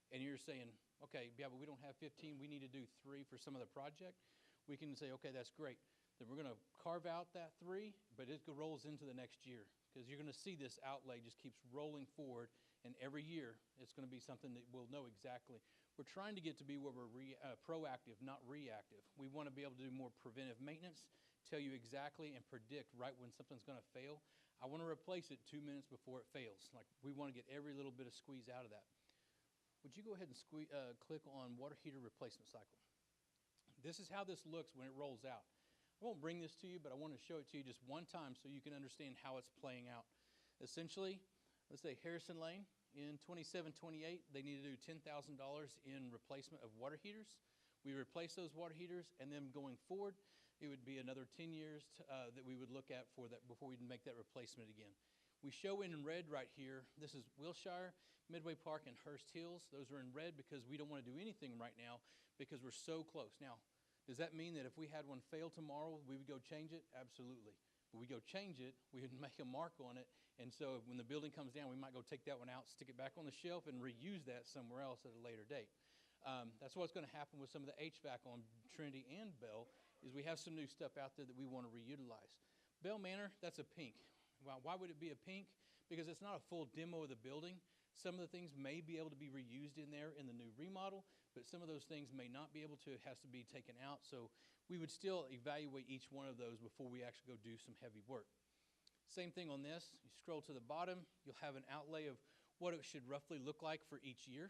and you're saying, okay, yeah, but we don't have 15, we need to do 3 for some of the project, we can say, okay, that's great. Then we're going to carve out that 3, but it rolls into the next year, because you're going to see this outlay just keeps rolling forward, and every year it's going to be something that we'll know exactly. We're trying to get to be where we're proactive, not reactive. We want to be able to do more preventive maintenance, tell you exactly and predict right when something's going to fail. I want to replace it 2 minutes before it fails. Like, we want to get every little bit of squeeze out of that. Would you go ahead and click on water heater replacement cycle? This is how this looks when it rolls out. I won't bring this to you, but I want to show it to you just one time so you can understand how it's playing out. Essentially, let's say Harrison Lane, in 27-28, they need to do $10,000 in replacement of water heaters. We replace those water heaters, and then going forward, it would be another 10 years that we would look at for that before we'd make that replacement again. We show in red right here, this is Wilshire, Midway Park, and Hurst-Hills. Those are in red because we don't want to do anything right now because we're so close. Now, does that mean that if we had one fail tomorrow, we would go change it? Absolutely. But we go change it, we would make a mark on it, and so when the building comes down, we might go take that one out, stick it back on the shelf, and reuse that somewhere else at a later date. That's what's going to happen with some of the HVAC on Trinity and Bell, is we have some new stuff out there that we want to reutilize. Bell Manor, that's a pink. Well, why would it be a pink? Because it's not a full demo of the building. Some of the things may be able to be reused in there in the new remodel, but some of those things may not be able to. It has to be taken out. So we would still evaluate each one of those before we actually go do some heavy work. Same thing on this. You scroll to the bottom, you'll have an outlay of what it should roughly look like for each year.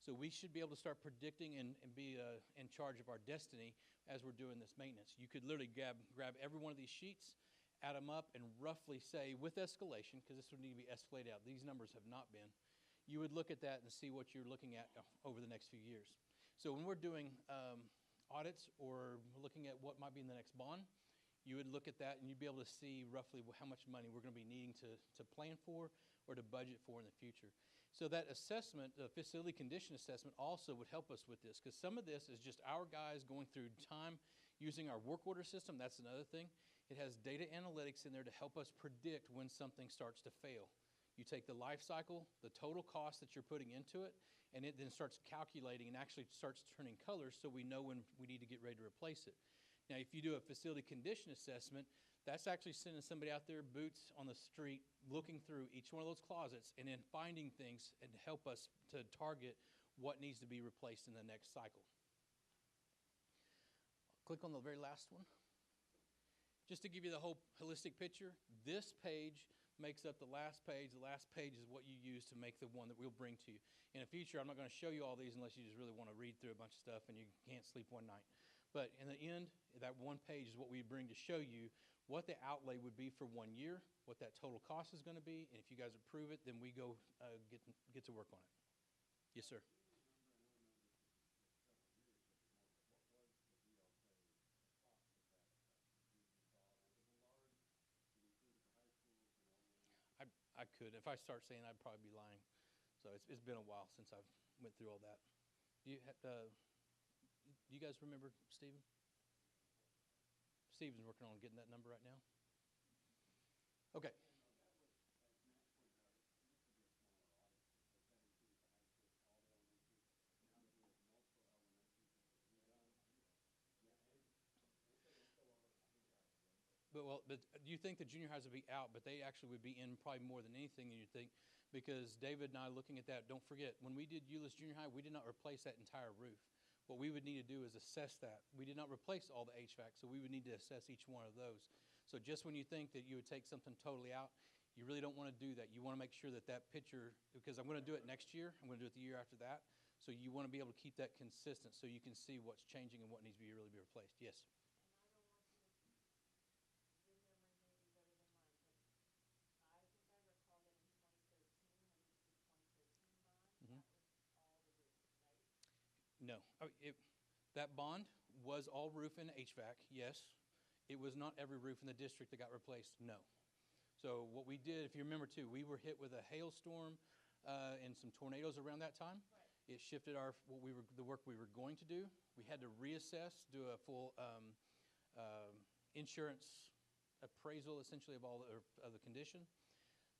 So we should be able to start predicting and be in charge of our destiny as we're doing this maintenance. You could literally grab every one of these sheets, add them up, and roughly say, with escalation, because this would need to be escalated out. These numbers have not been. You would look at that and see what you're looking at over the next few years. So when we're doing audits or looking at what might be in the next bond, you would look at that and you'd be able to see roughly how much money we're going to be needing to plan for or to budget for in the future. So that assessment, the facility condition assessment, also would help us with this, because some of this is just our guys going through time using our work order system. That's another thing. It has data analytics in there to help us predict when something starts to fail. You take the life cycle, the total cost that you're putting into it, and it then starts calculating and actually starts turning colors so we know when we need to get ready to replace it. Now, if you do a facility condition assessment, that's actually sending somebody out there, boots on the street, looking through each one of those closets and then finding things and help us to target what needs to be replaced in the next cycle. Click on the very last one. Just to give you the whole holistic picture, this page makes up the last page. The last page is what you use to make the one that we'll bring to you. In the future, I'm not going to show you all these unless you just really want to read through a bunch of stuff and you can't sleep one night. But in the end, that one page is what we bring to show you what the outlay would be for 1 year, what that total cost is going to be, and if you guys approve it, then we go get to work on it. Yes, sir. I could. If I start saying, I'd probably be lying. So it's been a while since I've went through all that. Do you guys remember Stephen? Stephen's working on getting that number right now. Okay. But you think the junior highs would be out, but they actually would be in probably more than anything than you think, because David and I looking at that, don't forget, when we did Euless Junior High, we did not replace that entire roof. What we would need to do is assess that. We did not replace all the HVAC, so we would need to assess each one of those. So just when you think that you would take something totally out, you really don't want to do that. You want to make sure that that picture, because I'm going to do it next year, I'm going to do it the year after that, so you want to be able to keep that consistent so you can see what's changing and what needs to be really be replaced. Yes? No. That bond was all roof and HVAC, yes. It was not every roof in the district that got replaced, no. So what we did, if you remember too, we were hit with a hailstorm and some tornadoes around that time. It shifted the work we were going to do. We had to reassess, do a full insurance appraisal, essentially, of the condition.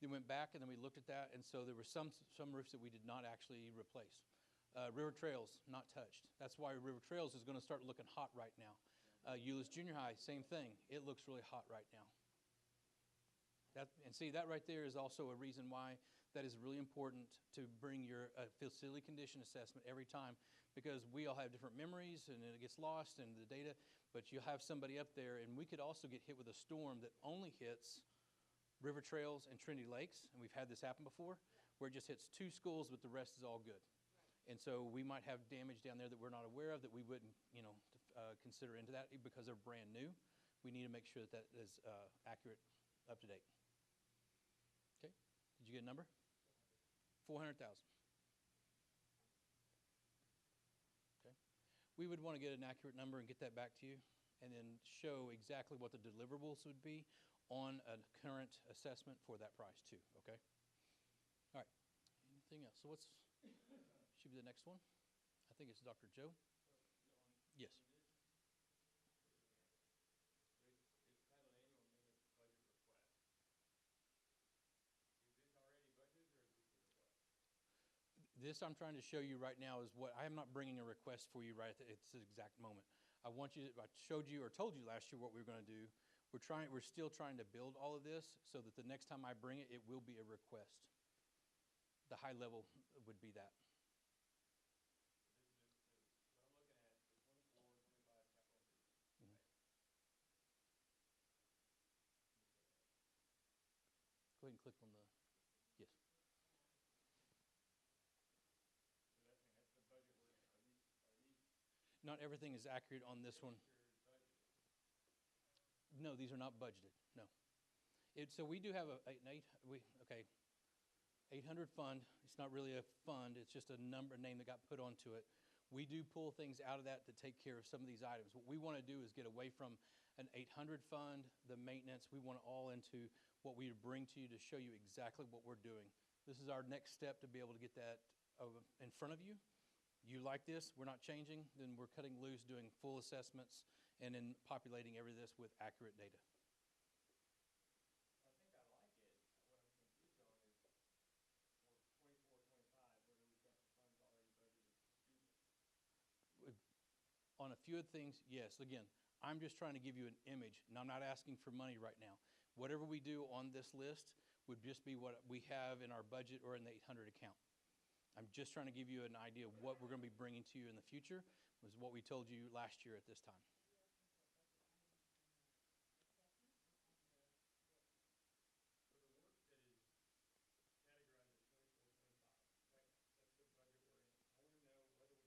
Then went back and then we looked at that, and so there were some roofs that we did not actually replace. River Trails, not touched. That's why River Trails is going to start looking hot right now. Euless Junior High, same thing. It looks really hot right now. That right there is also a reason why that is really important to bring your facility condition assessment every time, because we all have different memories and it gets lost in the data, but you have somebody up there, and we could also get hit with a storm that only hits River Trails and Trinity Lakes, and we've had this happen before, where it just hits 2 schools, but the rest is all good. And so we might have damage down there that we're not aware of, that we wouldn't, consider into that because they're brand new. We need to make sure that that is accurate, up to date. Okay, did you get a number? 400,000. Okay, we would want to get an accurate number and get that back to you, and then show exactly what the deliverables would be on a current assessment for that price too. Okay. All right. Anything else? So should be the next one. I think it's Dr. Joe. Yes. This I'm trying to show you right now is what I am not bringing a request for you right at this exact moment. I showed you or told you last year what we were going to do. We're still trying to build all of this so that the next time I bring it, it will be a request. The high level would be that. Go ahead and click on the, yes. So that's the budget we're in. Are these? Not everything is accurate on this one. No, these are not budgeted, no. So we do have an 800 fund. It's not really a fund, it's just a name that got put onto it. We do pull things out of that to take care of some of these items. What we want to do is get away from an 800 fund, the maintenance. We want it all into what we bring to you to show you exactly what we're doing. This is our next step to be able to get that in front of you. You like this, we're not changing, then we're cutting loose, doing full assessments, and then populating every this with accurate data. I think I like it. What I'm confused on is for 24, 25, whether we've got the funds already budgeted for students. On a few of the things, yes. Again, I'm just trying to give you an image, and I'm not asking for money right now. Whatever we do on this list would just be what we have in our budget or in the 800 account. I'm just trying to give you an idea of what we're going to be bringing to you in the future, was what we told you last year at this time. For the work that is categorized as 24, 25, that's the budget we're in. I want to know whether we've allocated funds to do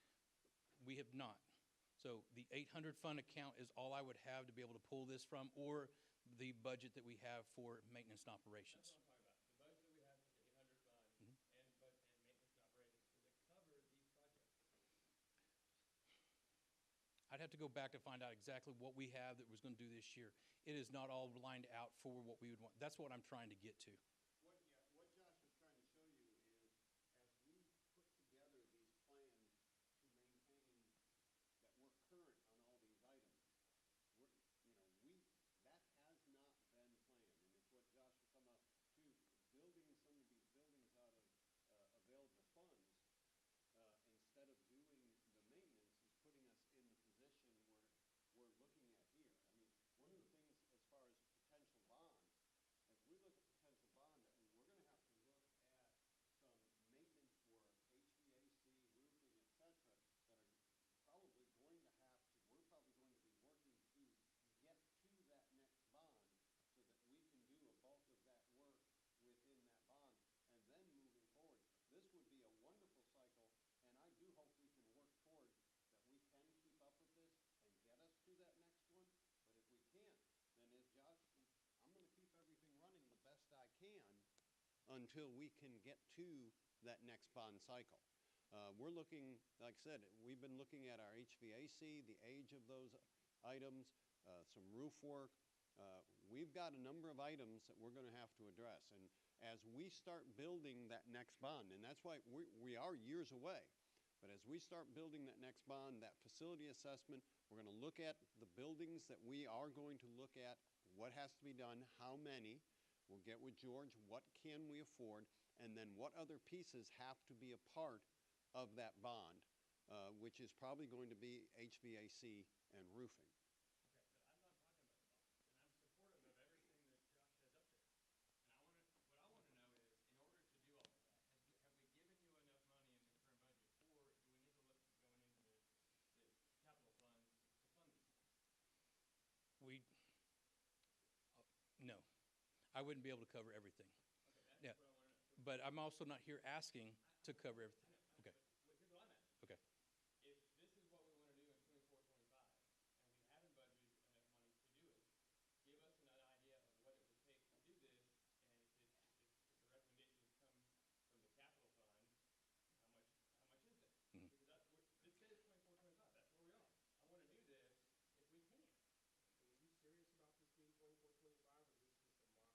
this now or not. We have not. So the 800 fund account is all I would have to be able to pull this from, or the budget that we have for maintenance and operations. That's what I'm talking about. The budget that we have for the 800 fund and maintenance and operations, does it cover these projects? I'd have to go back to find out exactly what we have that was going to do this year. It is not all lined out for what we would want. That's what I'm trying to get to. What Josh was trying to show you is, as we put together these plans to maintain that we're current on all these items, that has not been planned. And it's what Josh was talking about too, building some of these buildings out of available funds instead of doing the maintenance is putting us in the position until we can get to that next bond cycle. We're looking, like I said, we've been looking at our HVAC, the age of those items, some roof work. We've got a number of items that we're going to have to address. And as we start building that next bond, and that's why we are years away, but as we start building that next bond, that facility assessment, we're going to look at the buildings that we are going to look at, what has to be done, how many. We'll get with George, what can we afford, and then what other pieces have to be a part of that bond, which is probably going to be HVAC and roofing. Okay, but I'm not talking about the bonds, and I'm supportive of everything that Josh has up there. And what I want to know is, in order to do all of that, have we given you enough money in the current budget, or do we need to look at going into the capital funds to fund these things? No, I wouldn't be able to cover everything. Okay, that's Yeah, what I want to know. but I'm also not here asking to cover everything. I know, Okay, but here's what I'm asking. okay. If this is what we want to do in 24, 25, and we haven't budgeted enough money to do it, give us an idea of what it would take to do this, and if the recommendations come from the capital fund, how much is there? Mhm. Because this says 24, 25, that's where we are. I want to do this if we can. Are you serious about this being 24, 25, or is this just a mock-up of something?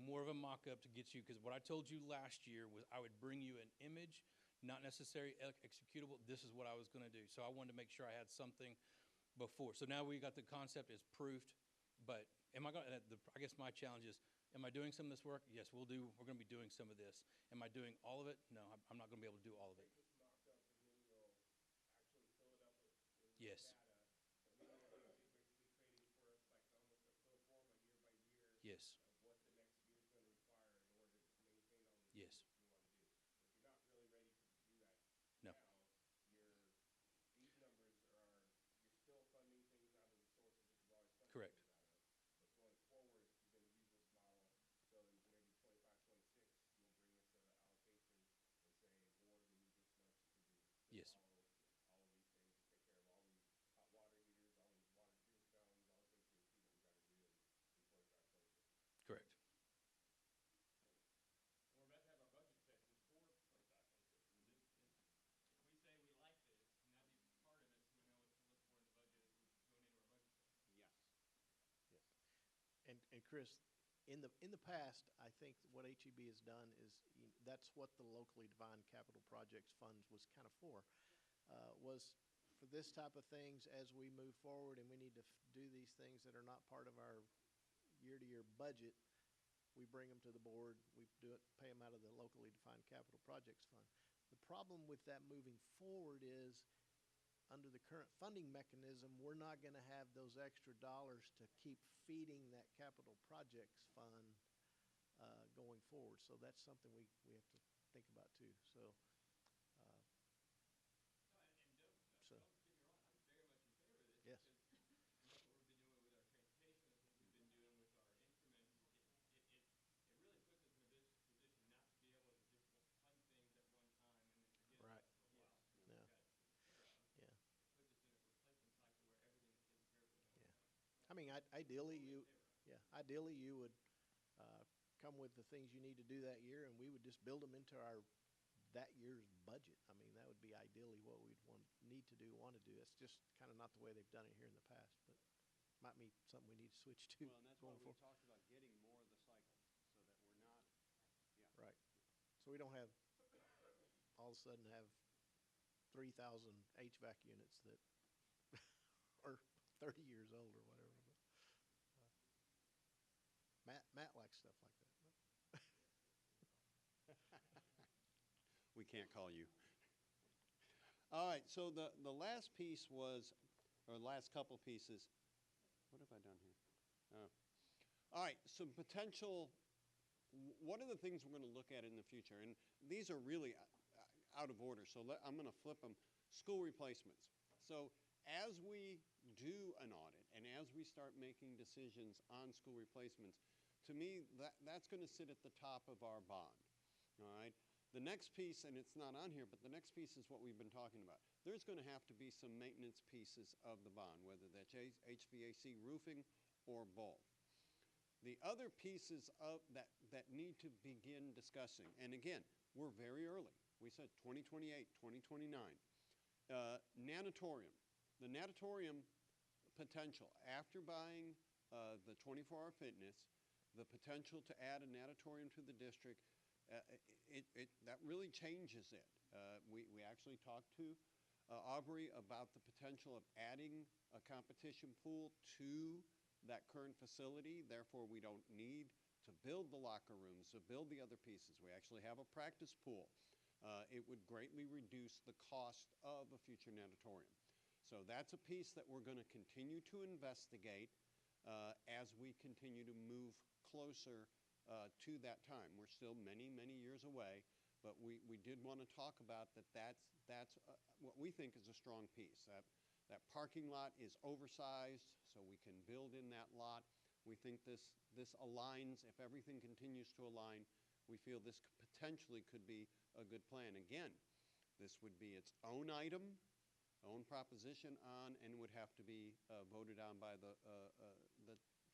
More of a mock-up to get you, because what I told you last year was I would bring you an image, not necessarily executable. This is what I was going to do. So I wanted to make sure I had something before. So now we got the concept is proofed, but am I going to, I guess my challenge is, am I doing some of this work? Yes, we're going to be doing some of this. Am I doing all of it? No, I'm not going to be able to do all of it. Take this mock-up and then you'll actually fill it up with Yes. data, and then you're basically creating for us like almost a pro forma year by year Yes. of what the next year is going to require in order to maintain all the Yes. things you want to do. If you're not really ready to do that No. now, these numbers are, you're still funding things out of the sources that you've always funded Correct. things out of. But going forward, you're going to use this model, so in maybe 25, 26, you'll bring us an allocation and say, board, we need this much to do Yes. all of these things, to take care of all these hot water heaters, all these water juice fountains, all the things for the heat that we got to do in 25, 26. Correct. And we're about to have our budget sessions for 25, 26. And if we say we like this, can that be part of it so we know what to look for in the budget as we're going into our budget session? Yes. Yes. And Chris, in the past, I think what HEB has done is, that's what the locally defined capital projects funds was kind of for, was for this type of things as we move forward and we need to do these things that are not part of our year-to-year budget, we bring them to the board, we do it, pay them out of the locally defined capital projects fund. The problem with that moving forward is, under the current funding mechanism, we're not going to have those extra dollars to keep feeding that capital projects fund going forward. So that's something we have to think about too. So, No, and so don't get me wrong, I'm very much in favor of this. yes, Because, and that's what we've been doing with our transportation, that's what we've been doing with our increments. It really puts us in a position not to be able to just fund things at one time and then forget right. about it for a while. Yeah. We've got to take care of. Yeah. It puts us in a replacement cycle where everything is taken care of at one Yeah. time. I mean, ideally you would come with the things you need to do that year, and we would just build them into that year's budget. I mean, that would be ideally what we'd want to do. It's just kind of not the way they've done it here in the past, but might be something we need to switch to. Well, and that's why going we forward. talked about getting more of the cycles, so that we're not, yeah. Right. So we don't have, all of a sudden have 3,000 HVAC units that are 30 years old or whatever. But, Matt likes stuff like that. We can't call you. All right, so the last piece was, or last couple pieces, what have I done here? All right, some potential, what are the things we're going to look at in the future? And these are really out of order, so I'm going to flip them. School replacements. So as we do an audit and as we start making decisions on school replacements, to me, that's going to sit at the top of our bond, all right? The next piece, and it's not on here, but the next piece is what we've been talking about. There's going to have to be some maintenance pieces of the bond, whether that's HVAC, roofing, or both. The other pieces of that need to begin discussing, and again, we're very early. We said 2028, 2029. Natatorium. The natatorium potential, after buying the 24-hour fitness, the potential to add a natatorium to the district, that really changes it. We actually talked to Aubrey about the potential of adding a competition pool to that current facility. Therefore, we don't need to build the locker rooms, to build the other pieces. We actually have a practice pool. It would greatly reduce the cost of a future natatorium. So that's a piece that we're going to continue to investigate as we continue to move closer to that time. We're still many, many years away, but we did want to talk about that's what we think is a strong piece. That parking lot is oversized, so we can build in that lot. We think this aligns. If everything continues to align, we feel this potentially could be a good plan. Again, this would be its own item, own proposition on, and would have to be voted on by the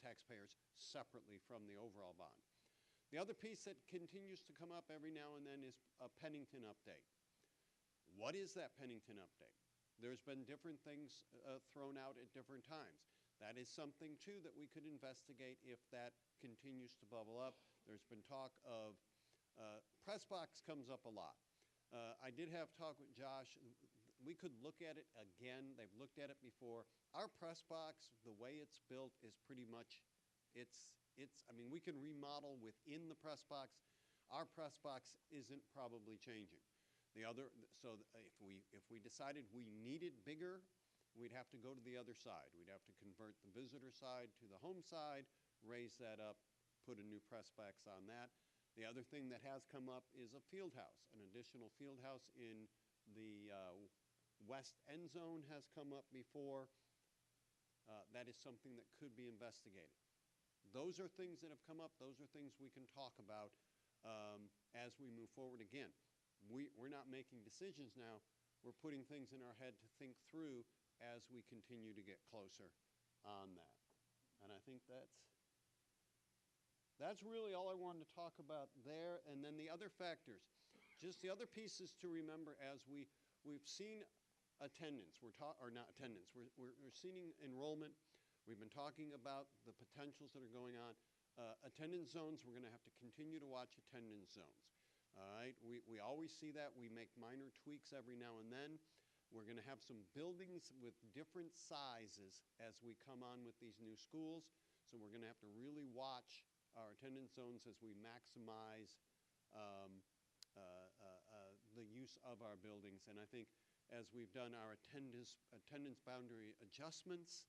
taxpayers separately from the overall bond. The other piece that continues to come up every now and then is a Pennington update. What is that Pennington update? There's been different things thrown out at different times. That is something, too, that we could investigate if that continues to bubble up. There's been talk of press box comes up a lot. I did have talk with Josh. We could look at it again. They've looked at it before. Our press box, the way it's built, is pretty much, I mean, we can remodel within the press box. Our press box isn't probably changing. So if we decided we needed bigger, we'd have to go to the other side. We'd have to convert the visitor side to the home side, raise that up, put a new press box on that. The other thing that has come up is a field house. An additional field house in the west end zone has come up before. That is something that could be investigated. Those are things that have come up. Those are things we can talk about as we move forward. Again, we're not making decisions now. We're putting things in our head to think through as we continue to get closer on that. And I think that's really all I wanted to talk about there. And then the other factors, just the other pieces to remember as we've seen attendance, we're seeing enrollment. We've been talking about the potentials that are going on. Attendance zones, we're going to have to continue to watch attendance zones. All right, we always see that. We make minor tweaks every now and then. We're going to have some buildings with different sizes as we come on with these new schools. So we're going to have to really watch our attendance zones as we maximize the use of our buildings. And I think as we've done our attendance boundary adjustments,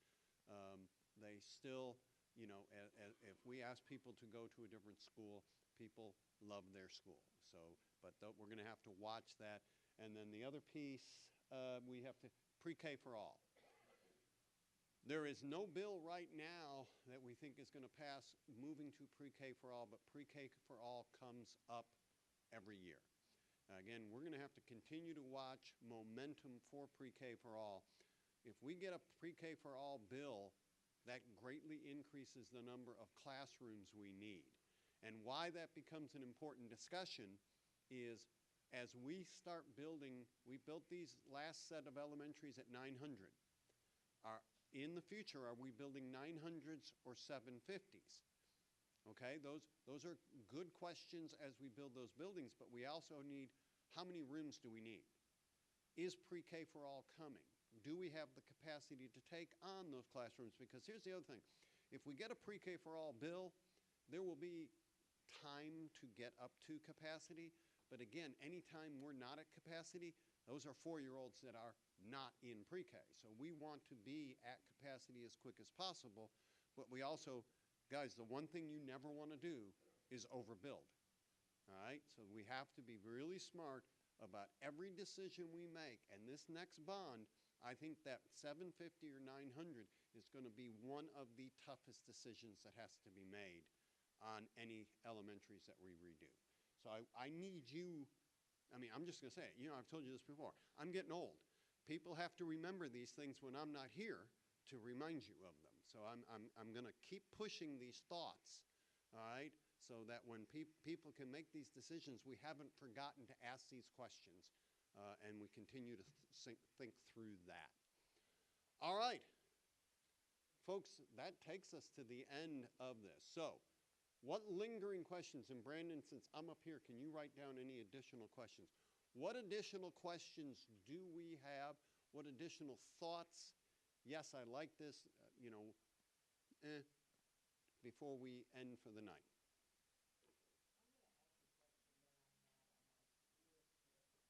they still, you know, if we ask people to go to a different school, people love their school. So, but we're going to have to watch that. And then the other piece, we have to pre-K for all. There is no bill right now that we think is going to pass moving to pre-K for all, but pre-K for all comes up every year. Again, we're going to have to continue to watch momentum for pre-K for all. If we get a pre-K for all bill, that greatly increases the number of classrooms we need. And why that becomes an important discussion is as we start building, we built these last set of elementaries at 900. In the future, are we building 900s or 750s? Okay, those are good questions as we build those buildings, but we also need, how many rooms do we need? Is pre-K for all coming? Do we have the capacity to take on those classrooms? Because here's the other thing. If we get a pre-K for all bill, there will be time to get up to capacity. But again, anytime we're not at capacity, those are 4-year-olds that are not in pre-K. So we want to be at capacity as quick as possible. But we also, guys, the one thing you never want to do is overbuild. All right? So we have to be really smart about every decision we make. And this next bond, I think that 750 or 900 is going to be one of the toughest decisions that has to be made on any elementaries that we redo. So I need you, I mean, I'm just going to say it. You know, I've told you this before. I'm getting old. People have to remember these things when I'm not here to remind you of them. So I'm going to keep pushing these thoughts, all right, so that when people can make these decisions, we haven't forgotten to ask these questions, and we continue to think through that. All right, folks, that takes us to the end of this. So, what lingering questions, and Brandon, since I'm up here, can you write down any additional questions? What additional questions do we have? What additional thoughts? Yes, I like this, before we end for the night.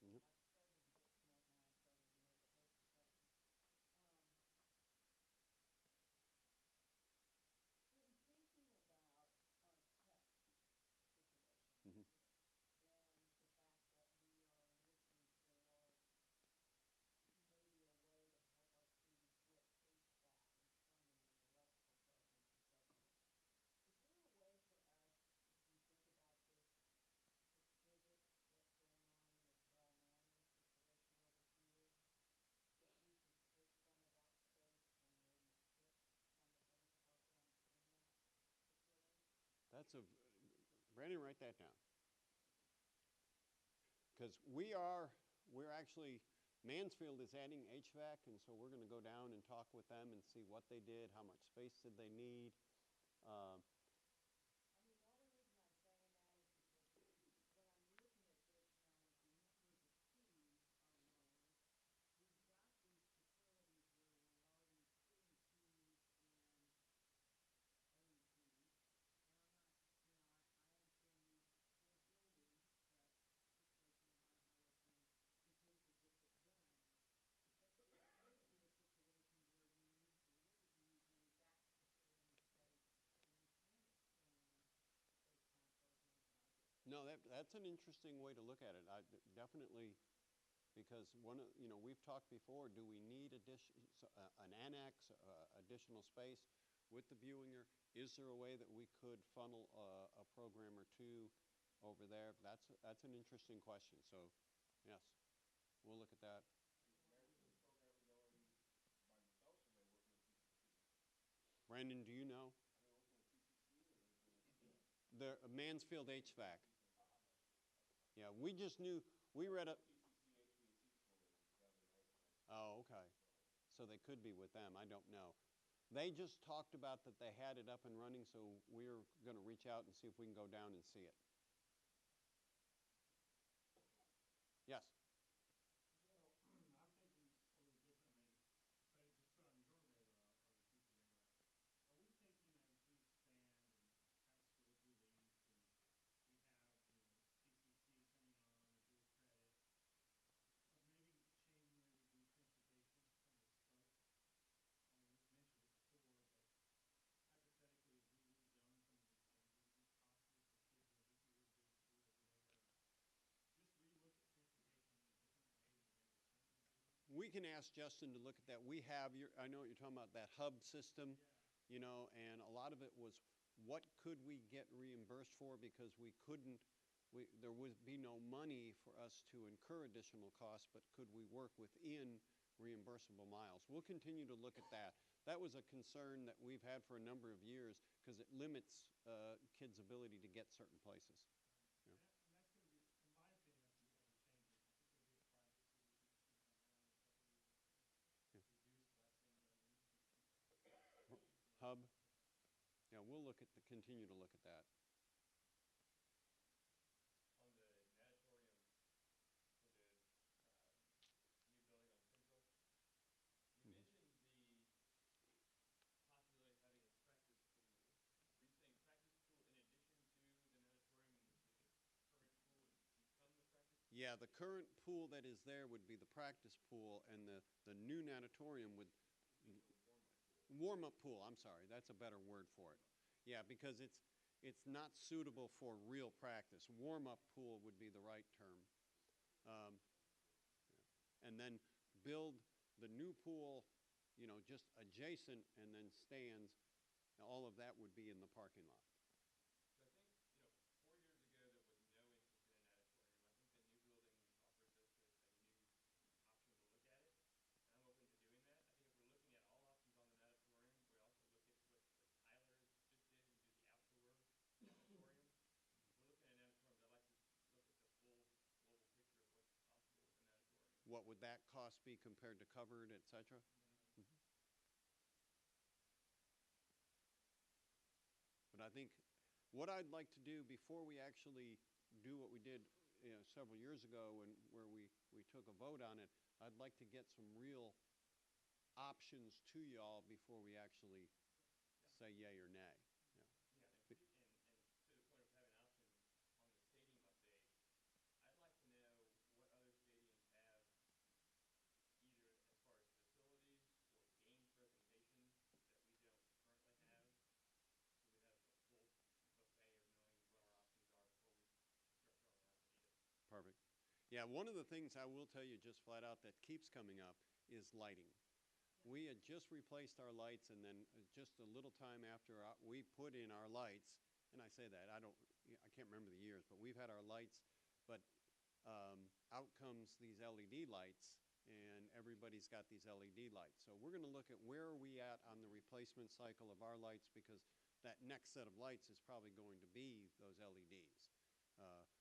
Mhm. Mhm. Brandon, write that down. Because we're actually, Mansfield is adding HVAC, and so we're going to go down and talk with them and see what they did, how much space did they need. No, that's an interesting way to look at it. Definitely, because we've talked before, do we need an annex, additional space with the viewing? Is there a way that we could funnel a program or two over there? That's an interesting question. So, yes, we'll look at that. Brandon, do you know? The Mansfield HVAC. Yeah, we just knew, we read up. Oh, okay. So they could be with them. I don't know. They just talked about that they had it up and running, so we're going to reach out and see if we can go down and see it. Yes? We can ask Justin to look at that. We have, I know what you're talking about, that hub system, and a lot of it was what could we get reimbursed for, because we couldn't, there would be no money for us to incur additional costs, but could we work within reimbursable miles? We'll continue to look at that. That was a concern that we've had for a number of years because it limits kids' ability to get certain places. Hub. Yeah, we'll continue to look at that. On the natatorium for the new building on Central, you mentioned the possibility of having a practice pool. Were you saying practice pool in addition to the natatorium, and the current pool would become the practice pool? Yeah, the current pool that is there would be the practice pool, and the new natatorium would warm-up pool. I'm sorry, that's a better word for it. Yeah, because it's not suitable for real practice. Warm-up pool would be the right term. And then build the new pool, just adjacent, and then stands. All of that would be in the parking lot. So I think, 4 years ago there was no interest in a natatorium. I think the new building offers us a new option to look at it, and I'm open to doing that. I think if we're looking at all options on the natatorium, we also look at what would that cost be compared to covered, et cetera? But I think what I'd like to do before we actually do what we did, several years ago and where we took a vote on it, I'd like to get some real options to y'all before we actually say yay or nay. Yeah, and to the point of having options on the stadium update, I'd like to know what other stadiums have either as far as facilities or game presentation that we don't currently have. So we have a full buffet of knowing what our options are before we start throwing out ideas. Perfect. Yeah, one of the things I will tell you just flat out that keeps coming up is lighting. We had just replaced our lights, and then just a little time after we put in our lights, and I say that, I can't remember the years, but we've had our lights, but out comes these LED lights, and everybody's got these LED lights. So we're going to look at where are we at on the replacement cycle of our lights, because that next set of lights is probably going to be those LEDs.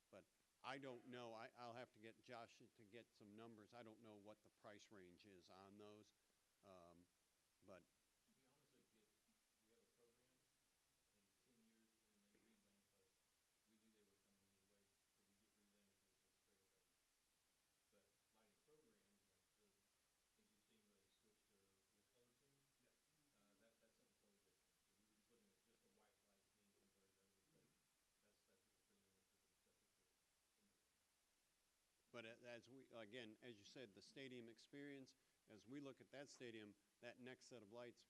But I don't know. I'll have to get Josh to get some numbers. I don't know what the price range is on those. But We honestly we have a program, I think 10 years, and then they revamped us. We knew they were coming anyway, so we get revamped and it's straight away. But lighting programs, like I think you've seen where they switched to the color scheme. Yep. That's something totally different. So we were just looking at just the white lights being converted over, but that's what we're putting in for the respective indoor. But as you said, the stadium experience, as we look at that stadium, that next set of lights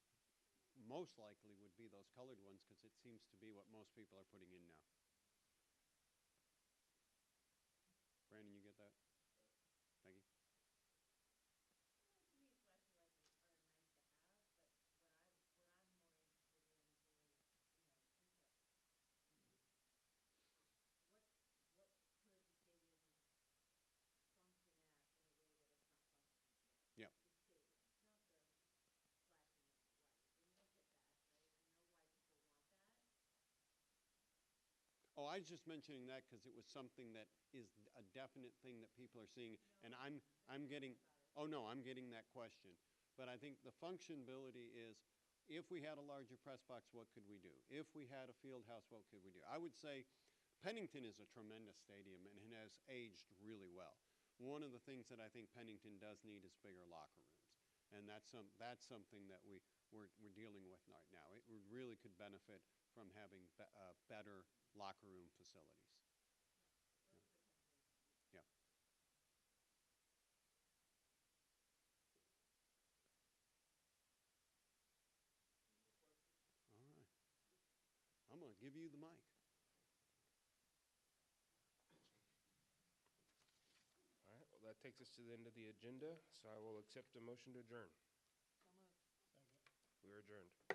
most likely would be those colored ones, because it seems to be what most people are putting in now. Brandon, you get that? Maggie? To me, flashing lights are nice to have, but what I'm more interested in is, input. What could the stadium function at in a way that it's not functioning today? Yep. The stadium, not the flashing of the lights. And I get that, right? I know why people want that. Oh, I was just mentioning that because it was something that is a definite thing that people are seeing, and I'm getting, oh no, I'm getting that question. But I think the functionality is, if we had a larger press box, what could we do? If we had a field house, what could we do? I would say Pennington is a tremendous stadium, and it has aged really well. One of the things that I think Pennington does need is bigger locker rooms, and that's something that we're dealing with right now. It really could benefit from having better locker room facilities. Yeah. All right. I'm going to give you the mic. All right, well, that takes us to the end of the agenda, so I will accept a motion to adjourn. So moved. We are adjourned.